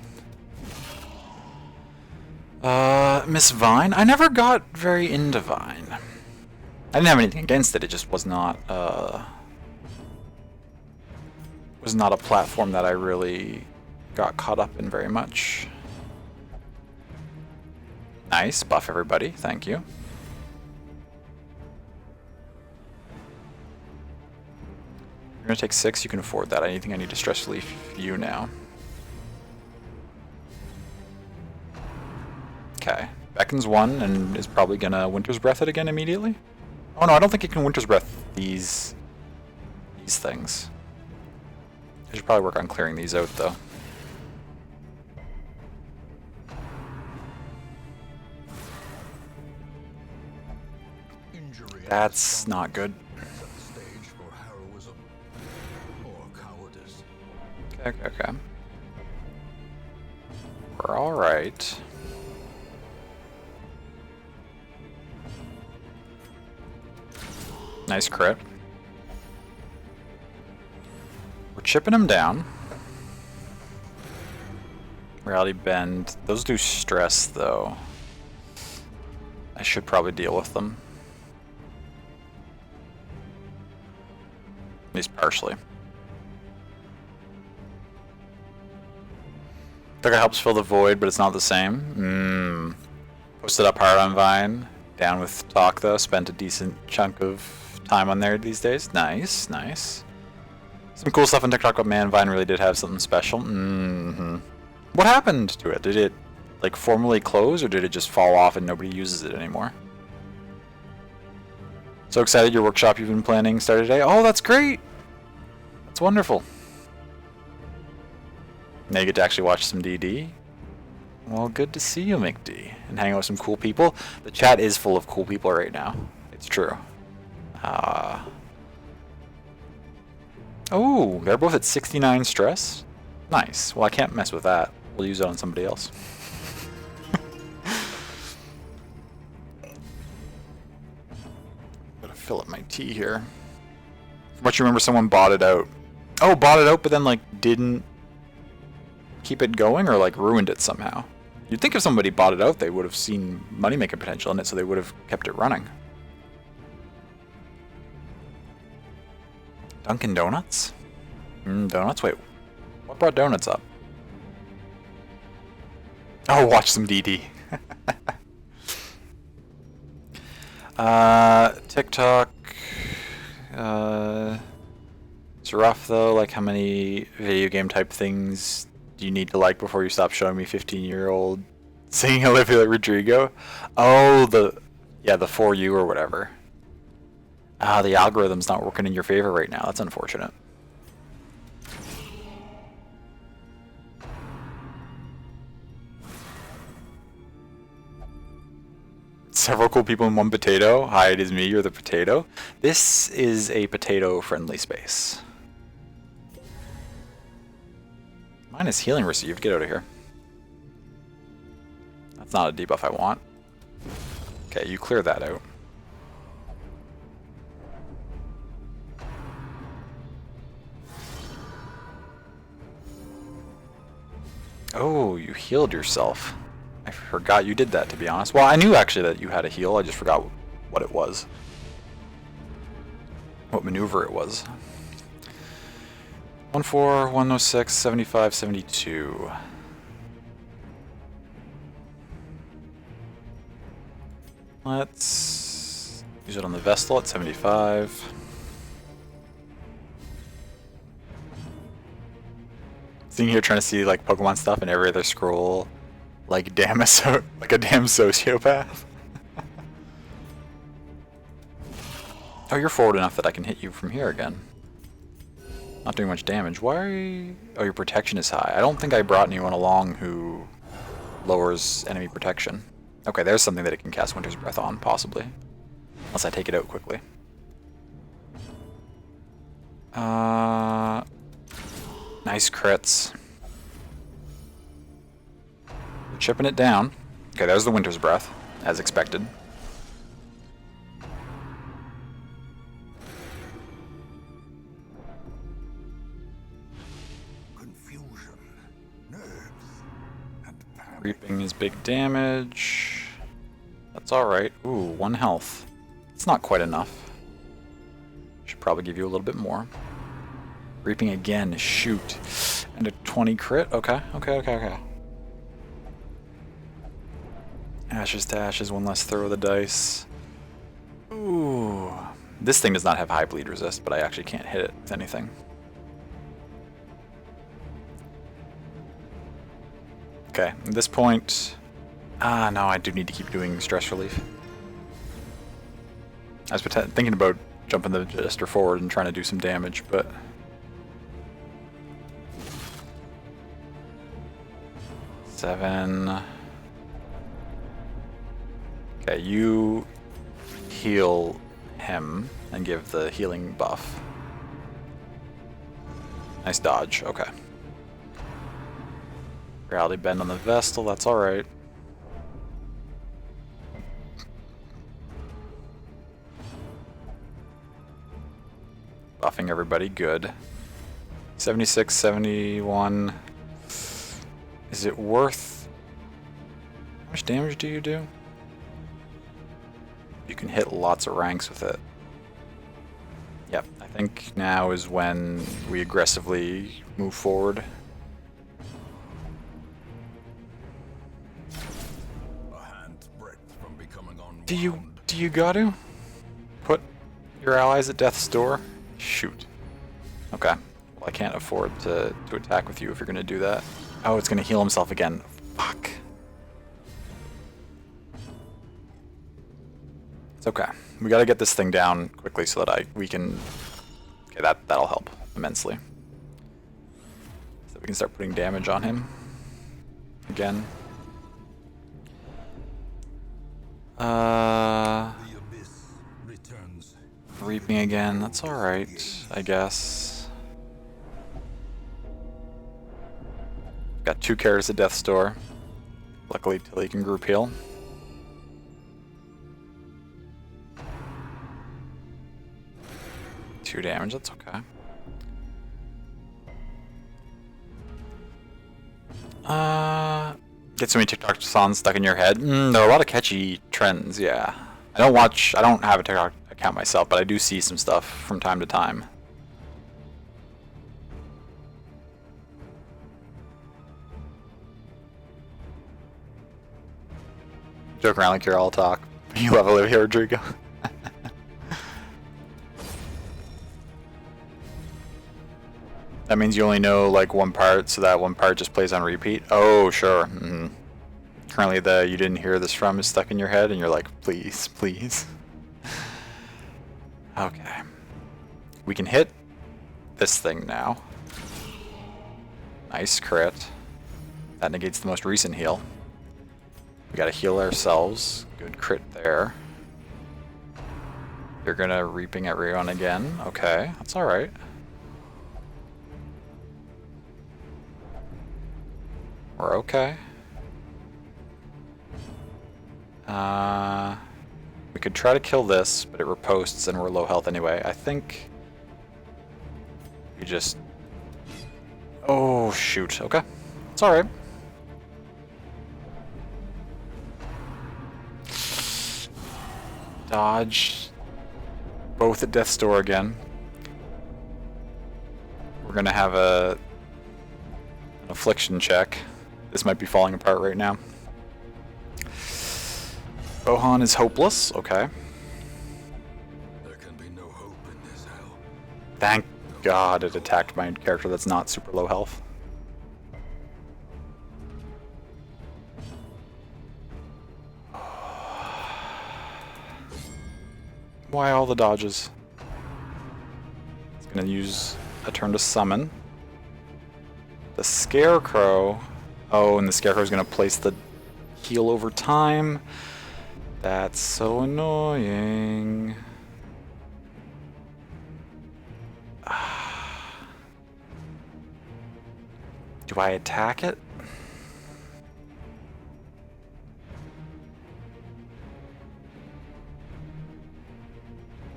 Miss Vine? I never got very into Vine. I didn't have anything against it, it just was not a platform that I really got caught up in very much. Nice, buff everybody, thank you. You're gonna take 6, you can afford that. I think I need to stress relief you now. Okay, beckons 1 and is probably gonna Winter's Breath it again immediately. Oh no, I don't think it can Winter's Breath these things. I should probably work on clearing these out though. That's not good. Okay. We're alright. Nice crit. We're chipping him down. Reality Bend. Those do stress though. I should probably deal with them. At least partially. I think it helps fill the void, but it's not the same. Posted up hard on Vine. Down with talk though. Spent a decent chunk of time on there these days. Nice, nice. Some cool stuff on TikTok, but man, Vine really did have something special. What happened to it? Did it like formally close, or did it just fall off and nobody uses it anymore? So excited your workshop you've been planning started today. Oh, that's great. That's wonderful. Now you get to actually watch some DD. Well, good to see you, McD, and hang out with some cool people. The chat is full of cool people right now. It's true. Oh, they're both at 69 stress. Nice. Well, I can't mess with that. We'll use it on somebody else. Gotta fill up my tea here. From what you remember, someone bought it out. Oh, bought it out, but then, like, didn't keep it going, or, like, ruined it somehow. You'd think if somebody bought it out, they would have seen money-making potential in it, so they would have kept it running. Dunkin' Donuts? Donuts? Wait, what brought donuts up? Oh, watch some DD. TikTok. It's rough though. Like, how many video game type things do you need to like before you stop showing me 15-year-old singing Olivia Rodrigo? Oh, the For You or whatever. The algorithm's not working in your favor right now. That's unfortunate. Several cool people in one potato. Hi, it is me, you're the potato. This is a potato-friendly space. Mine is healing received. Get out of here. That's not a debuff I want. Okay, you clear that out. Oh, you healed yourself. I forgot you did that, to be honest. Well, I knew actually that you had a heal. I just forgot what it was. What maneuver it was. 1-4, 106, 75, 72. Let's use it on the Vestal at 75. Sitting here trying to see like Pokemon stuff and every other scroll. Like a damn sociopath. Oh, you're forward enough that I can hit you from here again. Not doing much damage. Why are you... Oh, your protection is high. I don't think I brought anyone along who lowers enemy protection. Okay, there's something that it can cast Winter's Breath on, possibly. Unless I take it out quickly. Nice crits. Chipping it down. Okay, there's the Winter's Breath, as expected. Confusion, nerves, and panic. Reaping is big damage. That's alright. Ooh, 1 health. It's not quite enough. Should probably give you a little bit more. Reaping again, shoot. And a 20 crit? Okay. Ashes to ashes, 1 less throw of the dice. Ooh. This thing does not have high bleed resist, but I actually can't hit it with anything. Okay, at this point... no, I do need to keep doing stress relief. I was thinking about jumping the Jester forward and trying to do some damage, but... Seven... Okay, you heal him and give the healing buff. Nice dodge, okay. Reality bend on the Vestal, that's alright. Buffing everybody, good. 76, 71. Is it worth... How much damage do you do? You can hit lots of ranks with it. Yep, I think now is when we aggressively move forward. A hand's breadth from becoming Do you got to put your allies at death's door? Shoot. Okay. Well, I can't afford to attack with you if you're gonna do that. Oh, it's gonna heal himself again. Fuck. It's okay. We gotta get this thing down quickly so that we can... Okay, that'll help immensely. So we can start putting damage on him. Again. Reaping again, that's alright, I guess. Got 2 characters at Death's Door. Luckily, Tilly can group heal. Two damage, that's okay. Get so many TikTok songs stuck in your head. There are a lot of catchy trends, yeah. I don't have a TikTok account myself, but I do see some stuff from time to time. Joke around like you're all talk. You love Olivia Rodrigo. That means you only know like one part, so that one part just plays on repeat? Oh, sure. Currently the you didn't hear this from is stuck in your head, and you're like, please, please. Okay. We can hit this thing now. Nice crit. That negates the most recent heal. We gotta heal ourselves. Good crit there. You're gonna reaping everyone again. Okay, that's alright. We're okay. We could try to kill this, but it riposts and we're low health anyway. I think we just... Oh, shoot. Okay. It's alright. Dodge. Both at Death's Door again. We're gonna have an affliction check. This might be falling apart right now. Bohan is hopeless. Okay. There can be no hope in this hell. Thank God it attacked my character that's not super low health. Why all the dodges? It's gonna use a turn to summon. The Scarecrow. Oh, and the Scarecrow's gonna place the heal over time. That's so annoying. Do I attack it?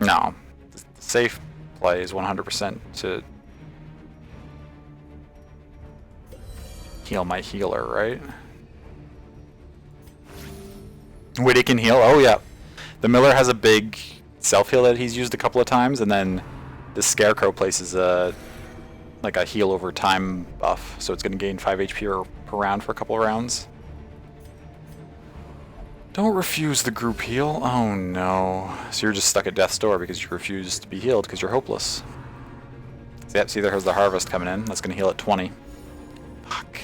No. The safe play is 100% to heal my healer, right? Wait, it can heal? Oh, yeah. The Miller has a big self-heal that he's used a couple of times, and then the Scarecrow places a heal over time buff, so it's going to gain 5 HP per round for a couple of rounds. Don't refuse the group heal. Oh no. So you're just stuck at Death's Door because you refuse to be healed because you're hopeless. So, yep, see, there's the Harvest coming in. That's going to heal at 20. Fuck.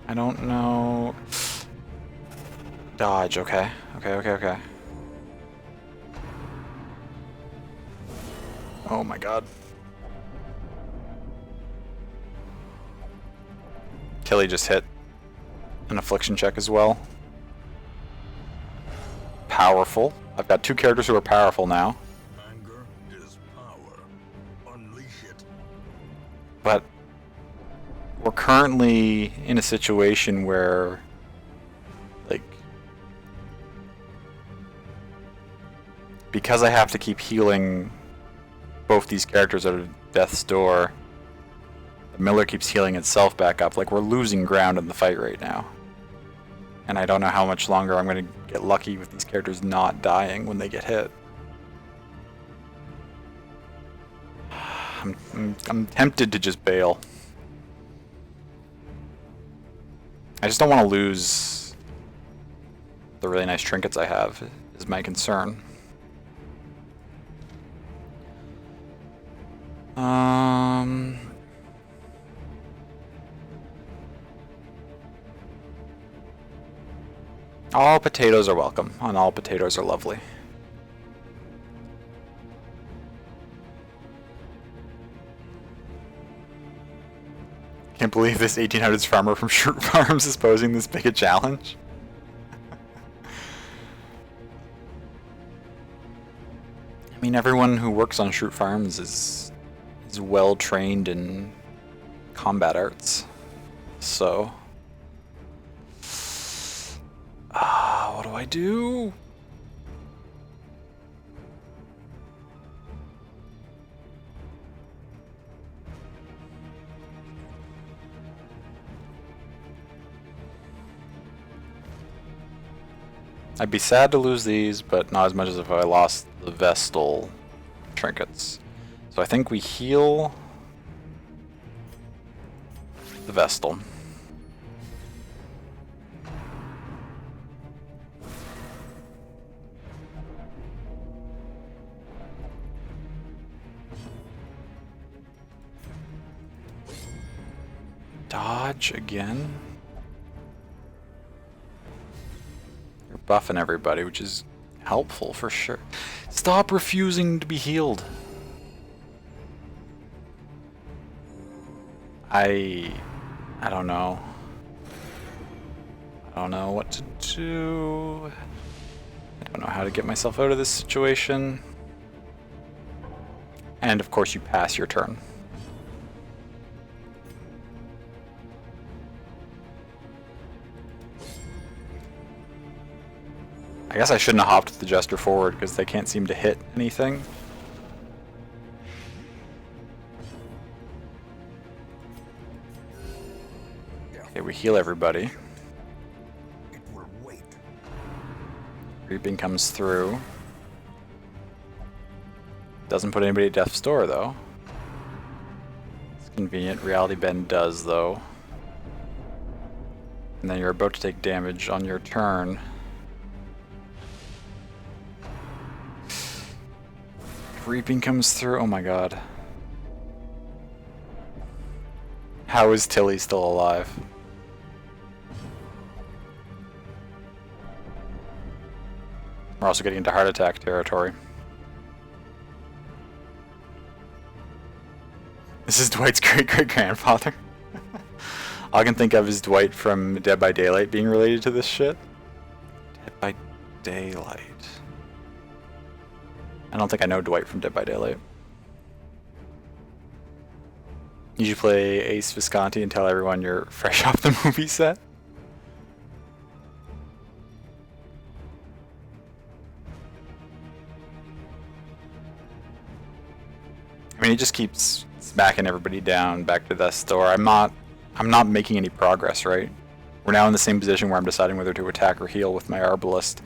I don't know. Dodge, okay. Okay. Oh my god. Tilly just hit an affliction check as well. Powerful. I've got 2 characters who are powerful now. Anger is power. Unleash it. But we're currently in a situation where, like, because I have to keep healing both these characters out of Death's Door, the Miller keeps healing itself back up. Like, we're losing ground in the fight right now. And I don't know how much longer I'm going to get lucky with these characters not dying when they get hit. I'm tempted to just bail. I just don't want to lose the really nice trinkets I have, is my concern. All potatoes are welcome, and all potatoes are lovely. Can't believe this 1800s farmer from Shroot Farms is posing this big a challenge. mean, everyone who works on Shroot Farms is well trained in combat arts. So, what do I do? I'd be sad to lose these, but not as much as if I lost the Vestal trinkets. So I think we heal the Vestal. Dodge again? You're buffing everybody, which is helpful for sure. Stop refusing to be healed. I don't know. I don't know what to do. I don't know how to get myself out of this situation. And of course you pass your turn. I guess I shouldn't have hopped the Jester forward because they can't seem to hit anything. Okay, we heal everybody. It will wait. Reaping comes through. Doesn't put anybody at death's door though. It's convenient. Reality Bend does though. And then you're about to take damage on your turn. Reaping comes through. Oh my god. How is Tilly still alive? We're also getting into heart attack territory. This is Dwight's great-great-grandfather. All I can think of is Dwight from Dead by Daylight being related to this shit. Dead by Daylight. I don't think I know Dwight from Dead by Daylight. You should play Ace Visconti and tell everyone you're fresh off the movie set. I mean, he just keeps smacking everybody down back to death's door. I'm not making any progress, right? We're now in the same position where I'm deciding whether to attack or heal with my Arbalist,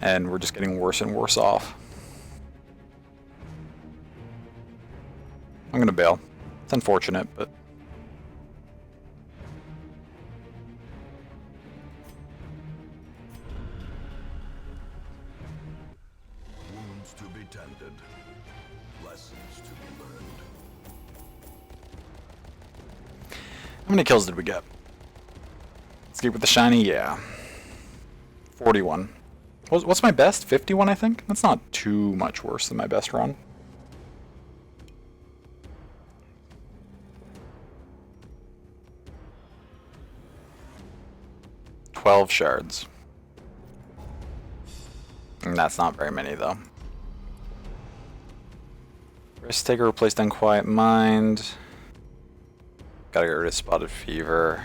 and we're just getting worse and worse off. I'm gonna bail. It's unfortunate, but... Wounds to be tended. Lessons to be learned. How many kills did we get? Let's get with the shiny, yeah. 41. What's my best? 51, I think? That's not too much worse than my best run. $12 shards. And that's not very many, though. Risk Taker replaced Unquiet Mind. Gotta get rid of Spotted Fever.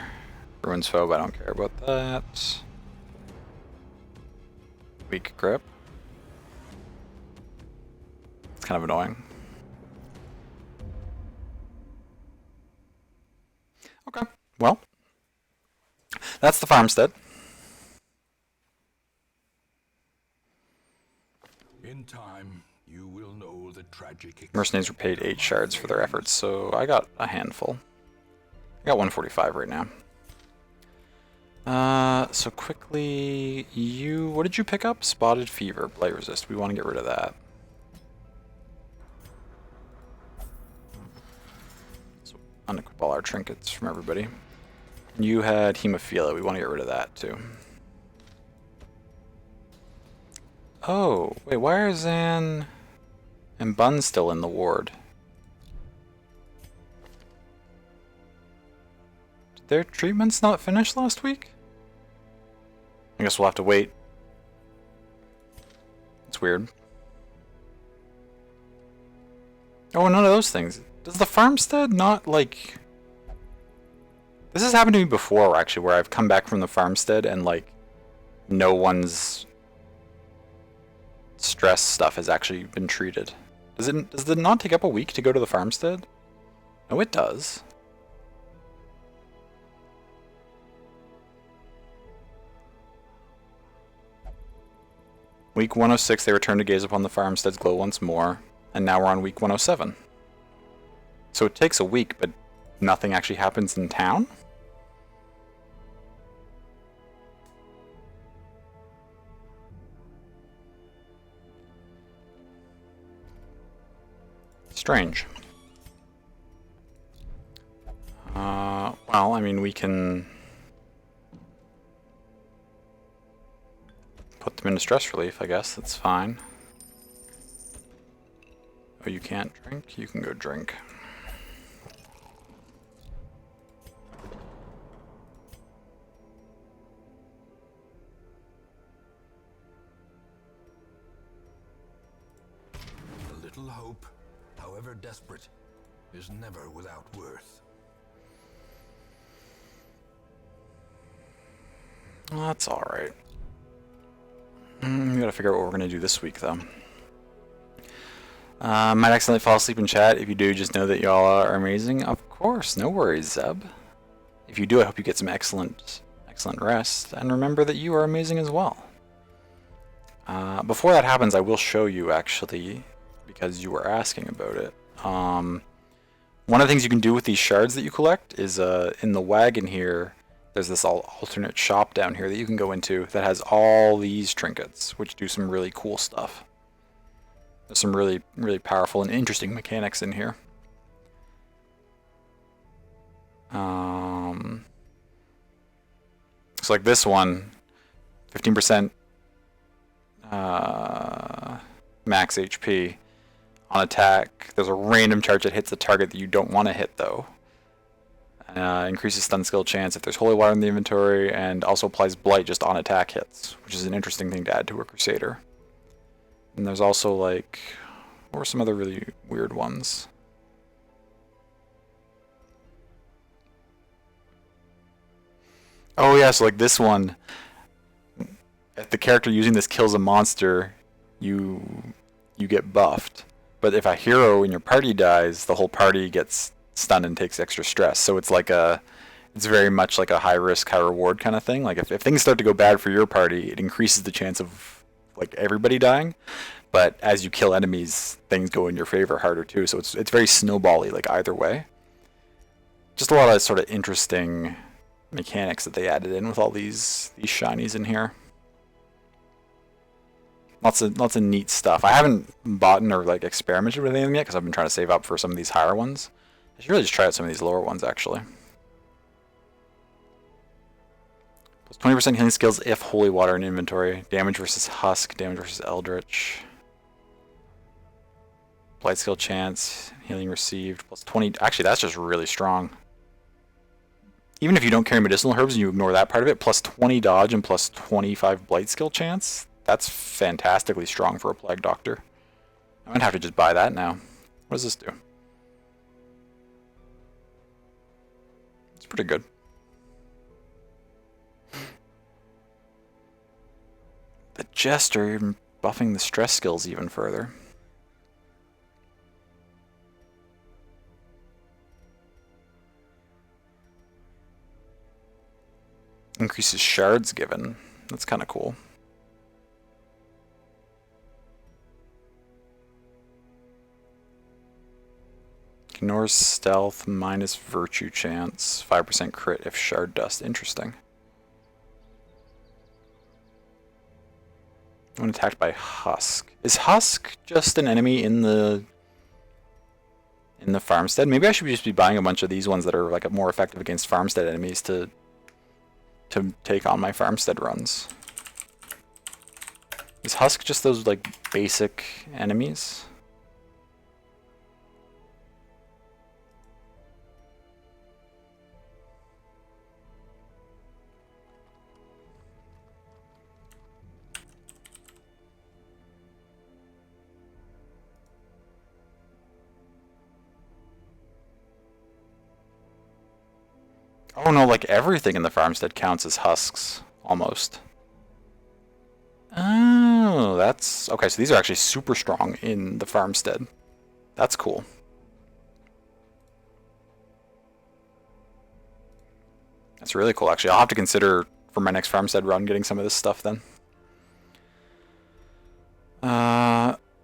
Ruins Phobe, I don't care about that. Weak Grip. It's kind of annoying. Okay, well. That's the farmstead. In time, you will know the tragic. Mercenaries were paid 8 shards for their efforts, so I got a handful. I got 145 right now. So quickly, what did you pick up? Spotted Fever, Blight Resist. We want to get rid of that. So unequip all our trinkets from everybody. You had Hemophilia. We want to get rid of that too. Oh, wait, why are Zan and Bun still in the ward? Did their treatments not finish last week? I guess we'll have to wait. It's weird. Oh, none of those things. Does the farmstead not, like... This has happened to me before, actually, where I've come back from the farmstead and, like, no one's stress stuff has actually been treated. Does it not take up a week to go to the farmstead? No, it does. Week 106, they return to gaze upon the farmstead's glow once more, and now we're on week 107. So it takes a week, but nothing actually happens in town? Strange. Well, I mean, we can put them into stress relief, I guess. That's fine. Oh, you can't drink? You can go drink. A little hope, however desperate, is never without worth. Well, that's alright. We gotta figure out what we're gonna do this week, though. Might accidentally fall asleep in chat. If you do, just know that y'all are amazing. Of course, no worries, Zeb. If you do, I hope you get some excellent rest. And remember that you are amazing as well. Before that happens, I will show you, actually, because you were asking about it. One of the things you can do with these shards that you collect is, in the wagon here, there's this alternate shop down here that you can go into that has all these trinkets, which do some really cool stuff. There's some really, really powerful and interesting mechanics in here. So like this one, 15% max HP on attack. There's a random charge that hits the target that you don't want to hit, though. Increases stun skill chance if there's holy water in the inventory, and also applies blight just on attack hits, which is an interesting thing to add to a crusader. And there's also, like, what were some other really weird ones? Oh yeah, so like this one, if the character using this kills a monster, you get buffed. But if a hero in your party dies, the whole party gets stunned and takes extra stress. So it's like it's very much like a high risk, high reward kind of thing. Like if things start to go bad for your party, it increases the chance of like everybody dying. But as you kill enemies, things go in your favor harder too. So it's very snowbally, like either way. Just a lot of sort of interesting mechanics that they added in with all these shinies in here. Lots of neat stuff. I haven't bought or like experimented with any of them yet because I've been trying to save up for some of these higher ones. I should really just try out some of these lower ones, actually. Plus 20% healing skills if holy water in inventory. Damage versus husk, damage versus eldritch. Blight skill chance, healing received, plus 20. Actually, that's just really strong. Even if you don't carry medicinal herbs and you ignore that part of it, plus 20 dodge and plus 25 blight skill chance, that's fantastically strong for a plague doctor. I'm gonna have to just buy that now. What does this do? It's pretty good. The Jester even buffing the stress skills even further. Increases shards given. That's kind of cool. Ignores stealth minus virtue chance. 5% crit if shard dust. Interesting. When attacked by Husk. Is Husk just an enemy in the farmstead? Maybe I should just be buying a bunch of these ones that are like more effective against farmstead enemies to take on my farmstead runs. Is Husk just those like basic enemies? Oh no, like everything in the farmstead counts as husks, almost. Oh, that's... Okay, so these are actually super strong in the farmstead. That's cool. That's really cool, actually. I'll have to consider, for my next farmstead run, getting some of this stuff then.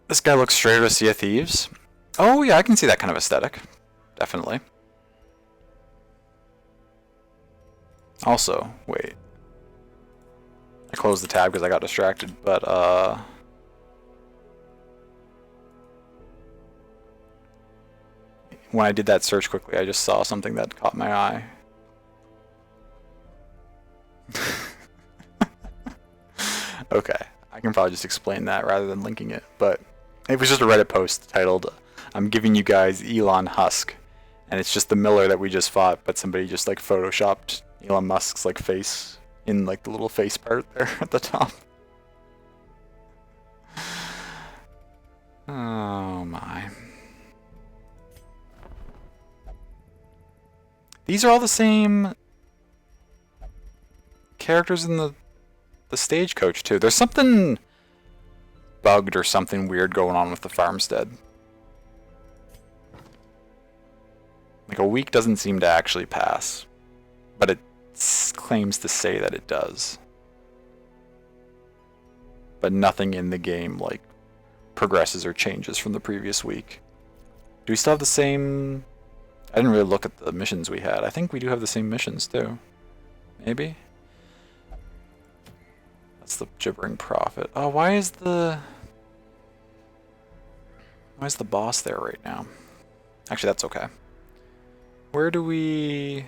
This guy looks straight out of Sea of Thieves. Oh yeah, I can see that kind of aesthetic. Definitely. Also, wait. I closed the tab because I got distracted, but when I did that search quickly, I just saw something that caught my eye. Okay, I can probably just explain that rather than linking it, but it was just a Reddit post titled, "I'm giving you guys Elon Husk," and it's just the Miller that we just fought, but somebody just like photoshopped Elon Musk's like face in like the little face part there at the top. Oh my. These are all the same characters in the stagecoach too. There's something bugged or something weird going on with the farmstead. Like a week doesn't seem to actually pass, but it claims to say that it does. But nothing in the game like progresses or changes from the previous week. Do we still have the same... I didn't really look at the missions we had. I think we do have the same missions too. Maybe? That's the Gibbering Prophet. Oh, why is the boss there right now? Actually, that's okay. Where do we...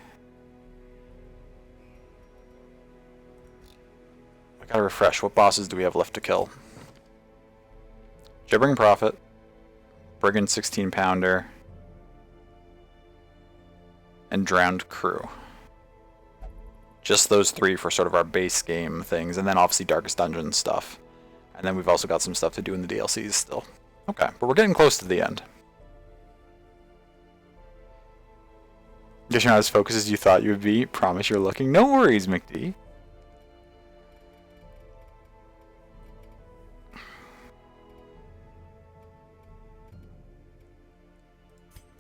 I gotta refresh. What bosses do we have left to kill? Gibbering Prophet, Brigand 16-pounder, and Drowned Crew. Just those three for sort of our base game things, and then obviously Darkest Dungeon stuff. And then we've also got some stuff to do in the DLCs still. Okay, but we're getting close to the end. Guess you're not as focused as you thought you would be. Promise you're looking. No worries, McD.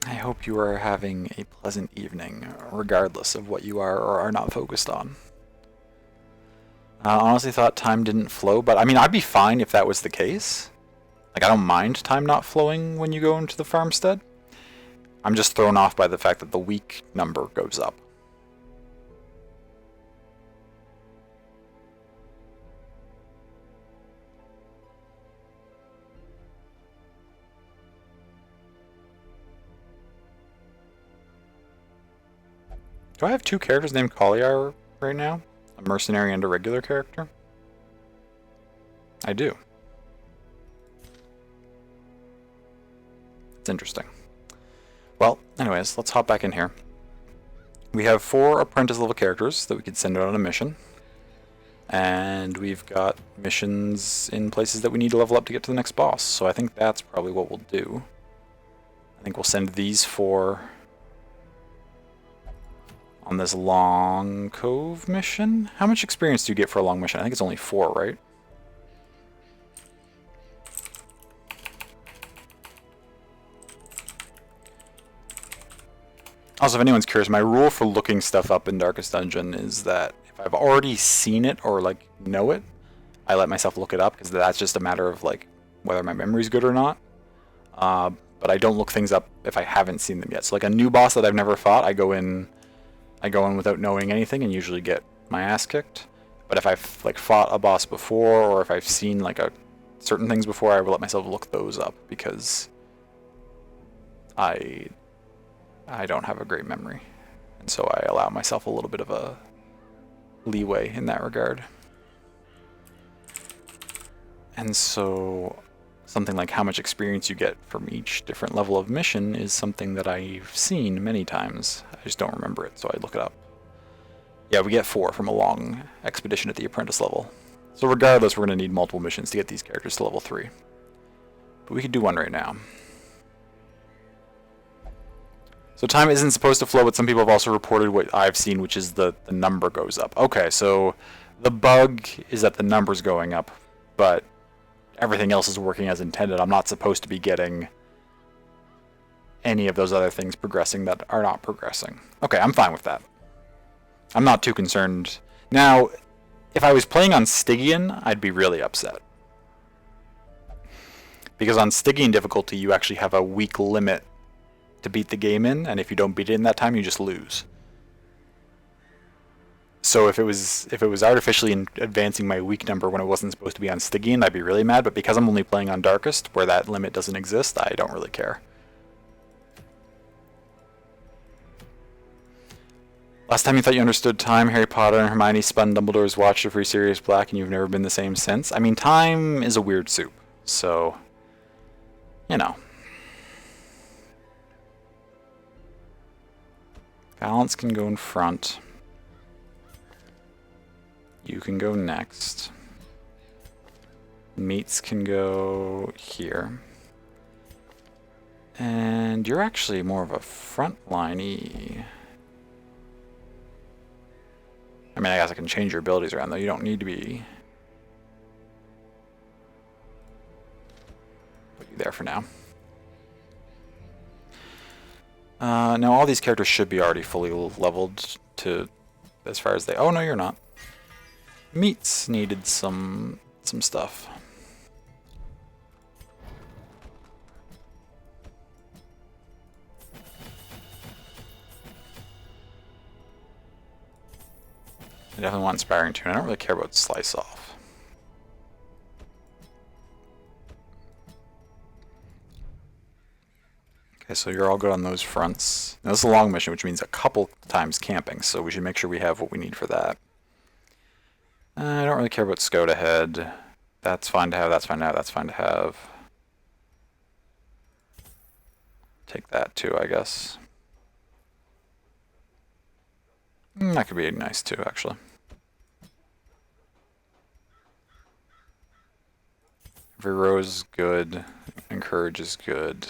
I hope you are having a pleasant evening, regardless of what you are or are not focused on. I honestly thought time didn't flow, but I mean, I'd be fine if that was the case. Like, I don't mind time not flowing when you go into the farmstead. I'm just thrown off by the fact that the week number goes up. Do I have two characters named Collier right now? A mercenary and a regular character? I do. It's interesting. Well, anyways, let's hop back in here. We have 4 apprentice level characters that we could send out on a mission. And we've got missions in places that we need to level up to get to the next boss. So I think that's probably what we'll do. I think we'll send these 4 on this Long Cove mission. How much experience do you get for a long mission? I think it's only 4, right? Also, if anyone's curious, my rule for looking stuff up in Darkest Dungeon is that if I've already seen it or like know it, I let myself look it up because that's just a matter of like whether my memory's good or not. But I don't look things up if I haven't seen them yet. So like a new boss that I've never fought, I go in without knowing anything and usually get my ass kicked. But if I've like fought a boss before or if I've seen like certain things before, I will let myself look those up because I don't have a great memory, and so I allow myself a little bit of a leeway in that regard. And so something like how much experience you get from each different level of mission is something that I've seen many times. I just don't remember it, so I look it up. Yeah, we get 4 from a long expedition at the apprentice level. So regardless, we're going to need multiple missions to get these characters to level 3. But we could do one right now. So time isn't supposed to flow, but some people have also reported what I've seen, which is the number goes up. Okay, so the bug is that the number's going up, but everything else is working as intended. I'm not supposed to be getting any of those other things progressing that are not progressing. Okay, I'm fine with that. I'm not too concerned. Now, if I was playing on Stygian, I'd be really upset. Because on Stygian difficulty, you actually have a week limit to beat the game in, and if you don't beat it in that time, you just lose. So if it was artificially advancing my week number when it wasn't supposed to be on Stygian, I'd be really mad, but because I'm only playing on Darkest, where that limit doesn't exist, I don't really care. Last time you thought you understood time, Harry Potter and Hermione spun Dumbledore's watch to free Sirius Black, and you've never been the same since? I mean, time is a weird soup, so, you know. Balance can go in front. You can go next. Meats can go here. And you're actually more of a frontline-y. I mean, I guess I can change your abilities around, though. You don't need to be... Put you there for now. Now, all these characters should be already fully leveled to... As far as they... Oh, no, you're not. Meats needed some stuff. I definitely want Inspiring Tune. I don't really care about Slice Off. Okay, so you're all good on those fronts. Now, this is a long mission, which means a couple times camping, so we should make sure we have what we need for that. I don't really care about Scout ahead. That's fine to have, that's fine to have, that's fine to have. Take that too, I guess. That could be nice too, actually. Every row is good. Encourage is good.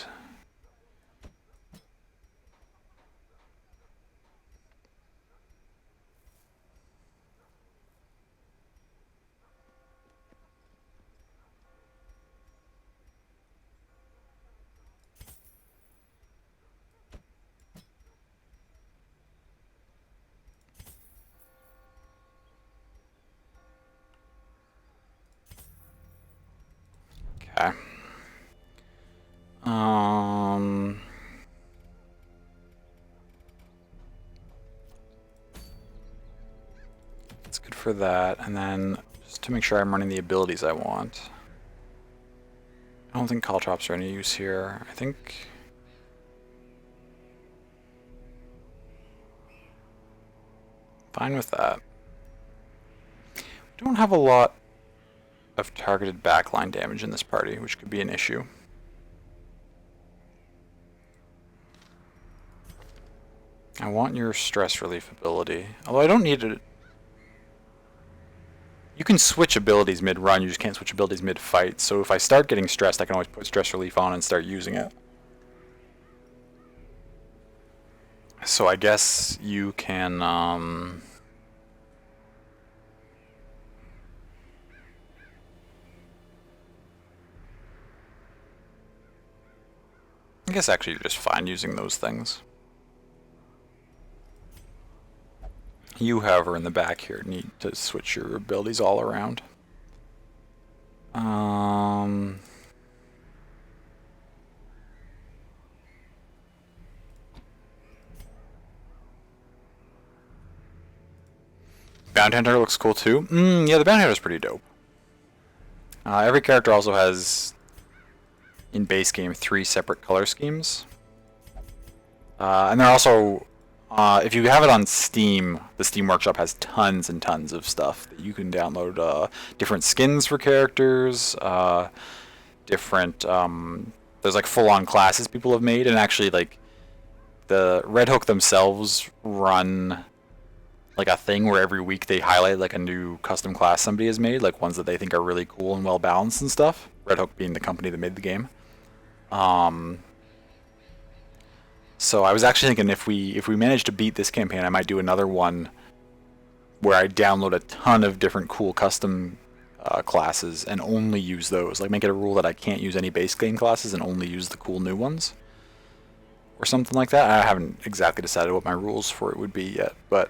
Okay. It's good for that, and then just to make sure I'm running the abilities I want. I don't think Caltrops are any use here. I think... Fine with that. We don't have a lot of targeted backline damage in this party, which could be an issue. I want your stress relief ability, although I don't need it. You can switch abilities mid-run, you just can't switch abilities mid-fight, so if I start getting stressed, I can always put stress relief on and start using it. So I guess you can, I guess actually you're just fine using those things. You, however, in the back here need to switch your abilities all around. Bounty Hunter looks cool too. Yeah, the Bounty Hunter's pretty dope. Every character also has, in base game, 3 separate color schemes. And they're also, if you have it on Steam, the Steam Workshop has tons and tons of stuff that you can download. Different skins for characters, different, there's like full-on classes people have made, and actually like the Red Hook themselves run like a thing where every week they highlight like a new custom class somebody has made, like ones that they think are really cool and well balanced and stuff. Red Hook being the company that made the game. So So I was actually thinking if we manage to beat this campaign, I might do another one where I download a ton of different cool custom classes and only use those. Like make it a rule that I can't use any base game classes and only use the cool new ones. Or something like that. I haven't exactly decided what my rules for it would be yet, but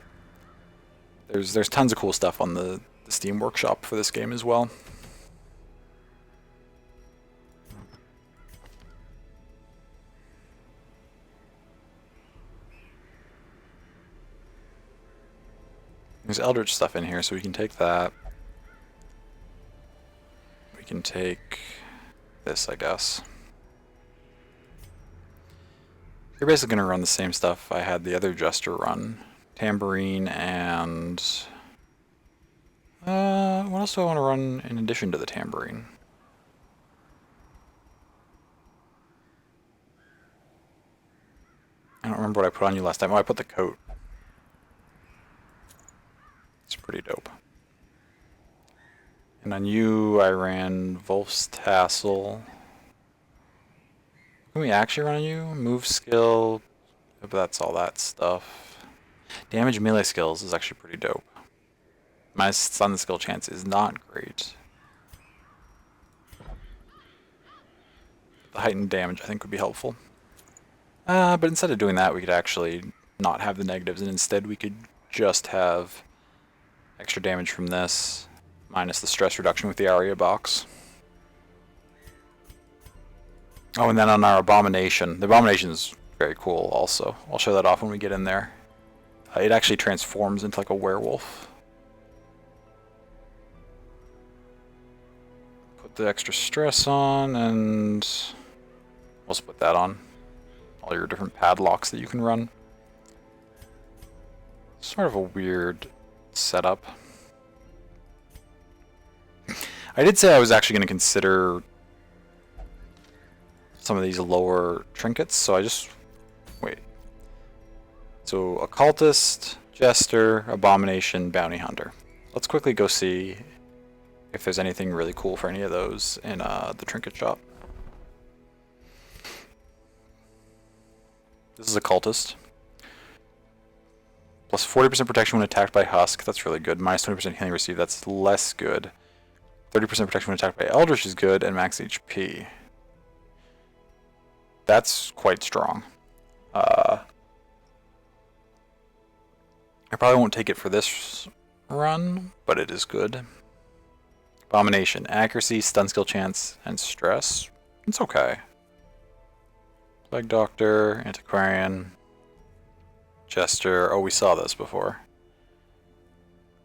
there's tons of cool stuff on the Steam Workshop for this game as well. There's Eldritch stuff in here, so we can take that. We can take this, I guess. You're basically going to run the same stuff I had the other Jester run. Tambourine and... what else do I want to run in addition to the Tambourine? I don't remember what I put on you last time. Oh, I put the coat. It's pretty dope. And on you, I ran Wolf's Tassel. Can we actually run on you? Move skill, but that's all that stuff. Damage melee skills is actually pretty dope. My stun skill chance is not great. The heightened damage I think would be helpful. But instead of doing that, we could actually not have the negatives, and instead we could just have extra damage from this, minus the stress reduction with the Aria box. Oh, and then on our Abomination. The Abomination is very cool also. I'll show that off when we get in there. It actually transforms into like a werewolf. Put the extra stress on, and we'll split that on. All your different padlocks that you can run. Sort of a weird setup. I did say I was actually going to consider some of these lower trinkets, so I just... wait. So, Occultist, Jester, Abomination, Bounty Hunter. Let's quickly go see if there's anything really cool for any of those in the trinket shop. This is Occultist. Plus 40% protection when attacked by Husk, that's really good. Minus 20% healing received, that's less good. 30% protection when attacked by Eldritch is good, and max HP. That's quite strong. I probably won't take it for this run, but it is good. Abomination, accuracy, stun skill chance, and stress. It's okay. Plague Doctor, Antiquarian, Jester. Oh, we saw this before.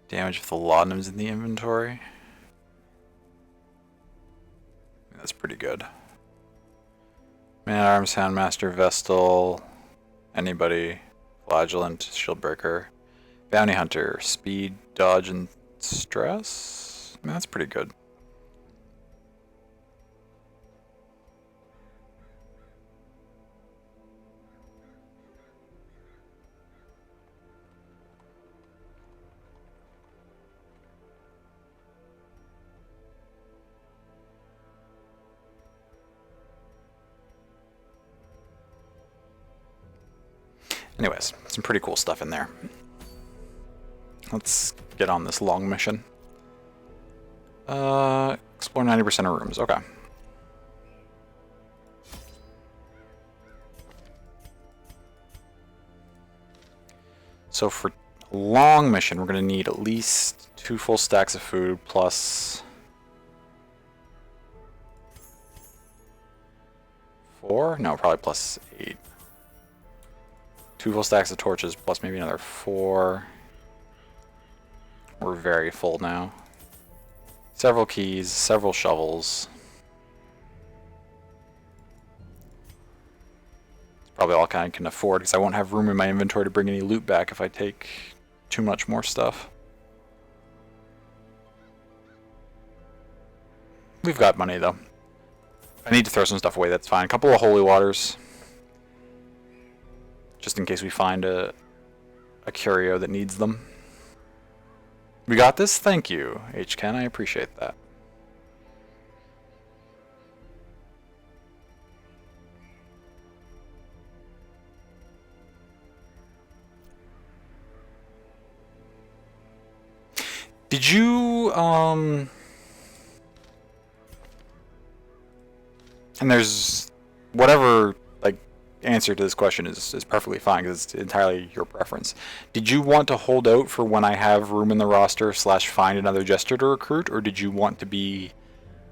Damage if the laudanum's in the inventory. That's pretty good. Man-at-Arms, Houndmaster, Vestal, anybody, Flagellant, Shieldbreaker, Bounty Hunter, Speed, Dodge, and Stress? I mean, that's pretty good. Anyways, some pretty cool stuff in there. Let's get on this long mission. Explore 90% of rooms. Okay. So for a long mission, we're going to need at least 2 full stacks of food plus 4? No, probably plus 8. 2 full stacks of torches plus maybe another 4. We're very full now. Several keys, several shovels. It's probably all I can afford because I won't have room in my inventory to bring any loot back if I take too much more stuff. We've got money though. If I need to throw some stuff away, that's fine. A couple of holy waters. Just in case we find a curio that needs them. We got this? Thank you, H-Ken. I appreciate that. Did you and there's whatever like answer to this question is perfectly fine because it's entirely your preference. Did you want to hold out for when I have room in the roster slash find another jester to recruit, or did you want to be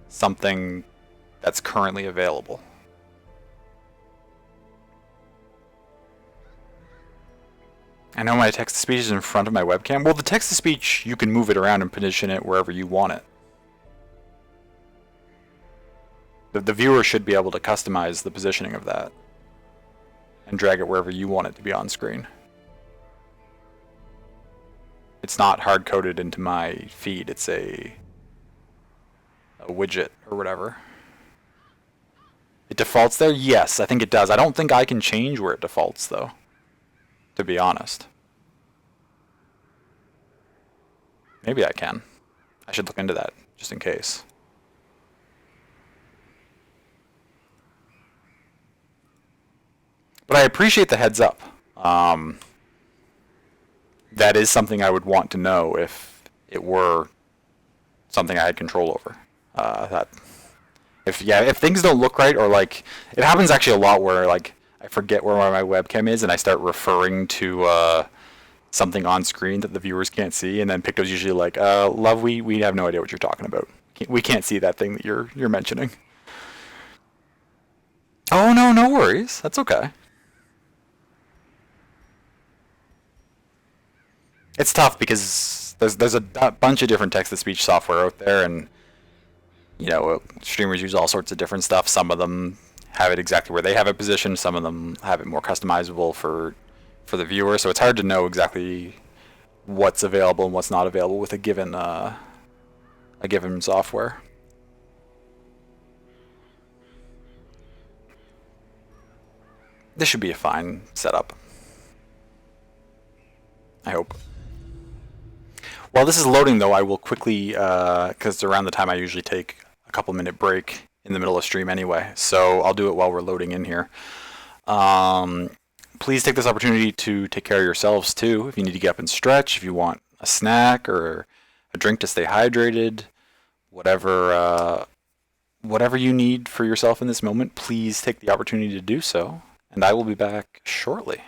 something that's currently available? I know my text to speech is in front of my webcam. Well, the text to speech, you can move it around and position it wherever you want it. The viewer should be able to customize the positioning of that and drag it wherever you want it to be on screen. It's not hard coded into my feed. It's a widget or whatever. It defaults there? Yes, I think it does. I don't think I can change where it defaults though, to be honest. Maybe I can. I should look into that just in case. But I appreciate the heads up. That is something I would want to know if it were something I had control over. That if things don't look right, or like it happens actually a lot where like I forget where my webcam is and I start referring to something on screen that the viewers can't see, and then Picto's usually like, "Love, we have no idea what you're talking about. We can't see that thing that you're mentioning." Oh no, no worries. That's okay. It's tough because there's a bunch of different text to speech software out there, and streamers use all sorts of different stuff. Some of them have it exactly where they have it positioned. Some of them have it more customizable for the viewer. So it's hard to know exactly what's available and what's not available with a given software. This should be a fine setup, I hope. While this is loading, though, I will quickly, because it's around the time I usually take a couple-minute break in the middle of stream anyway, so I'll do it while we're loading in here. Please take this opportunity to take care of yourselves, too. If you need to get up and stretch, if you want a snack or a drink to stay hydrated, whatever you need for yourself in this moment, please take the opportunity to do so, and I will be back shortly.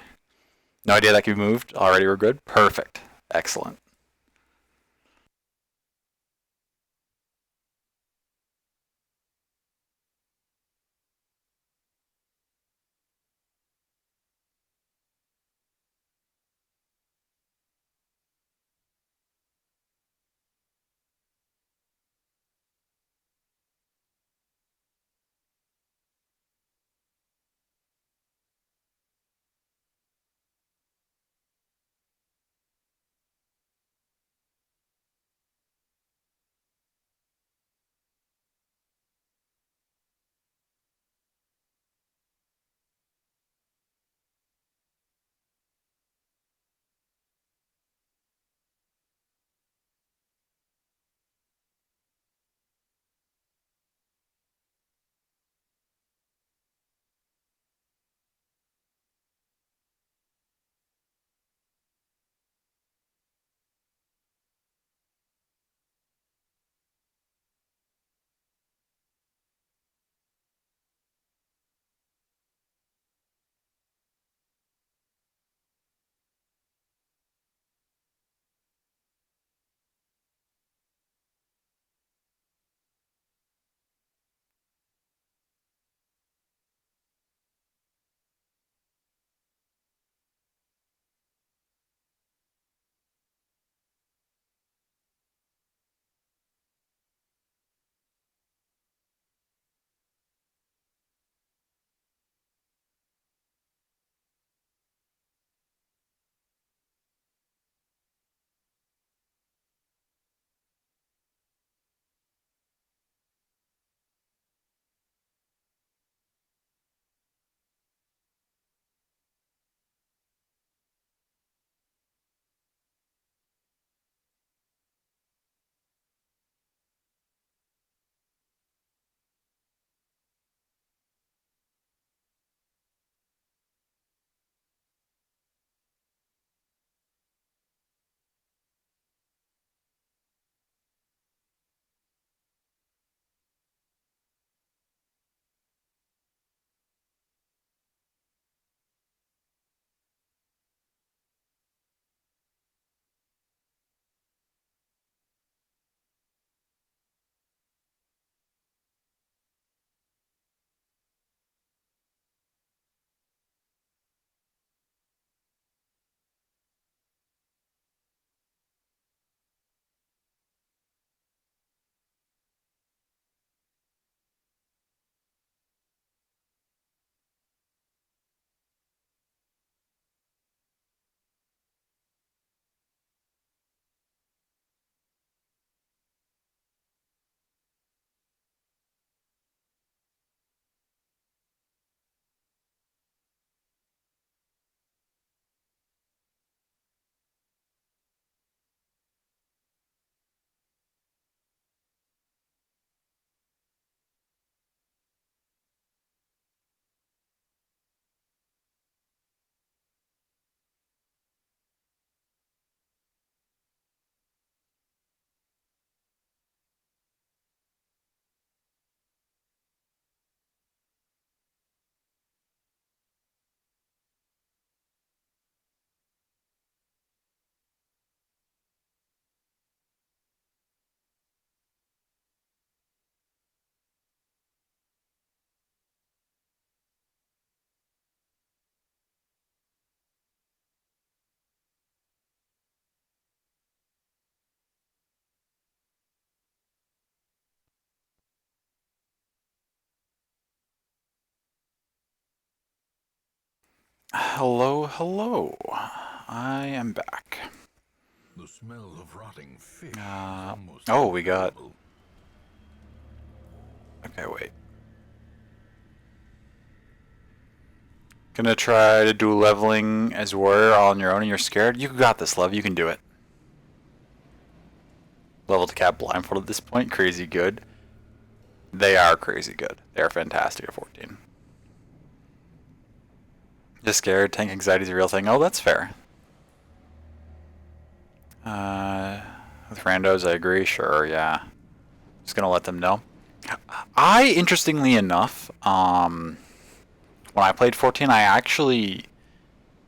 No idea that can be moved? Already we're good? Perfect. Excellent. Hello, hello. I am back. The smell of rotting fish is Uh, almost oh, we got... unbearable. Okay, wait. Gonna try to do leveling as warrior all on your own and you're scared? You got this, love. You can do it. Leveled cap blindfold at this point. Crazy good. They are crazy good. They are fantastic at 14. Just scared. Tank anxiety is a real thing. Oh, that's fair. With randos, I agree. Sure, yeah. Just gonna let them know. Interestingly enough, when I played 14, I actually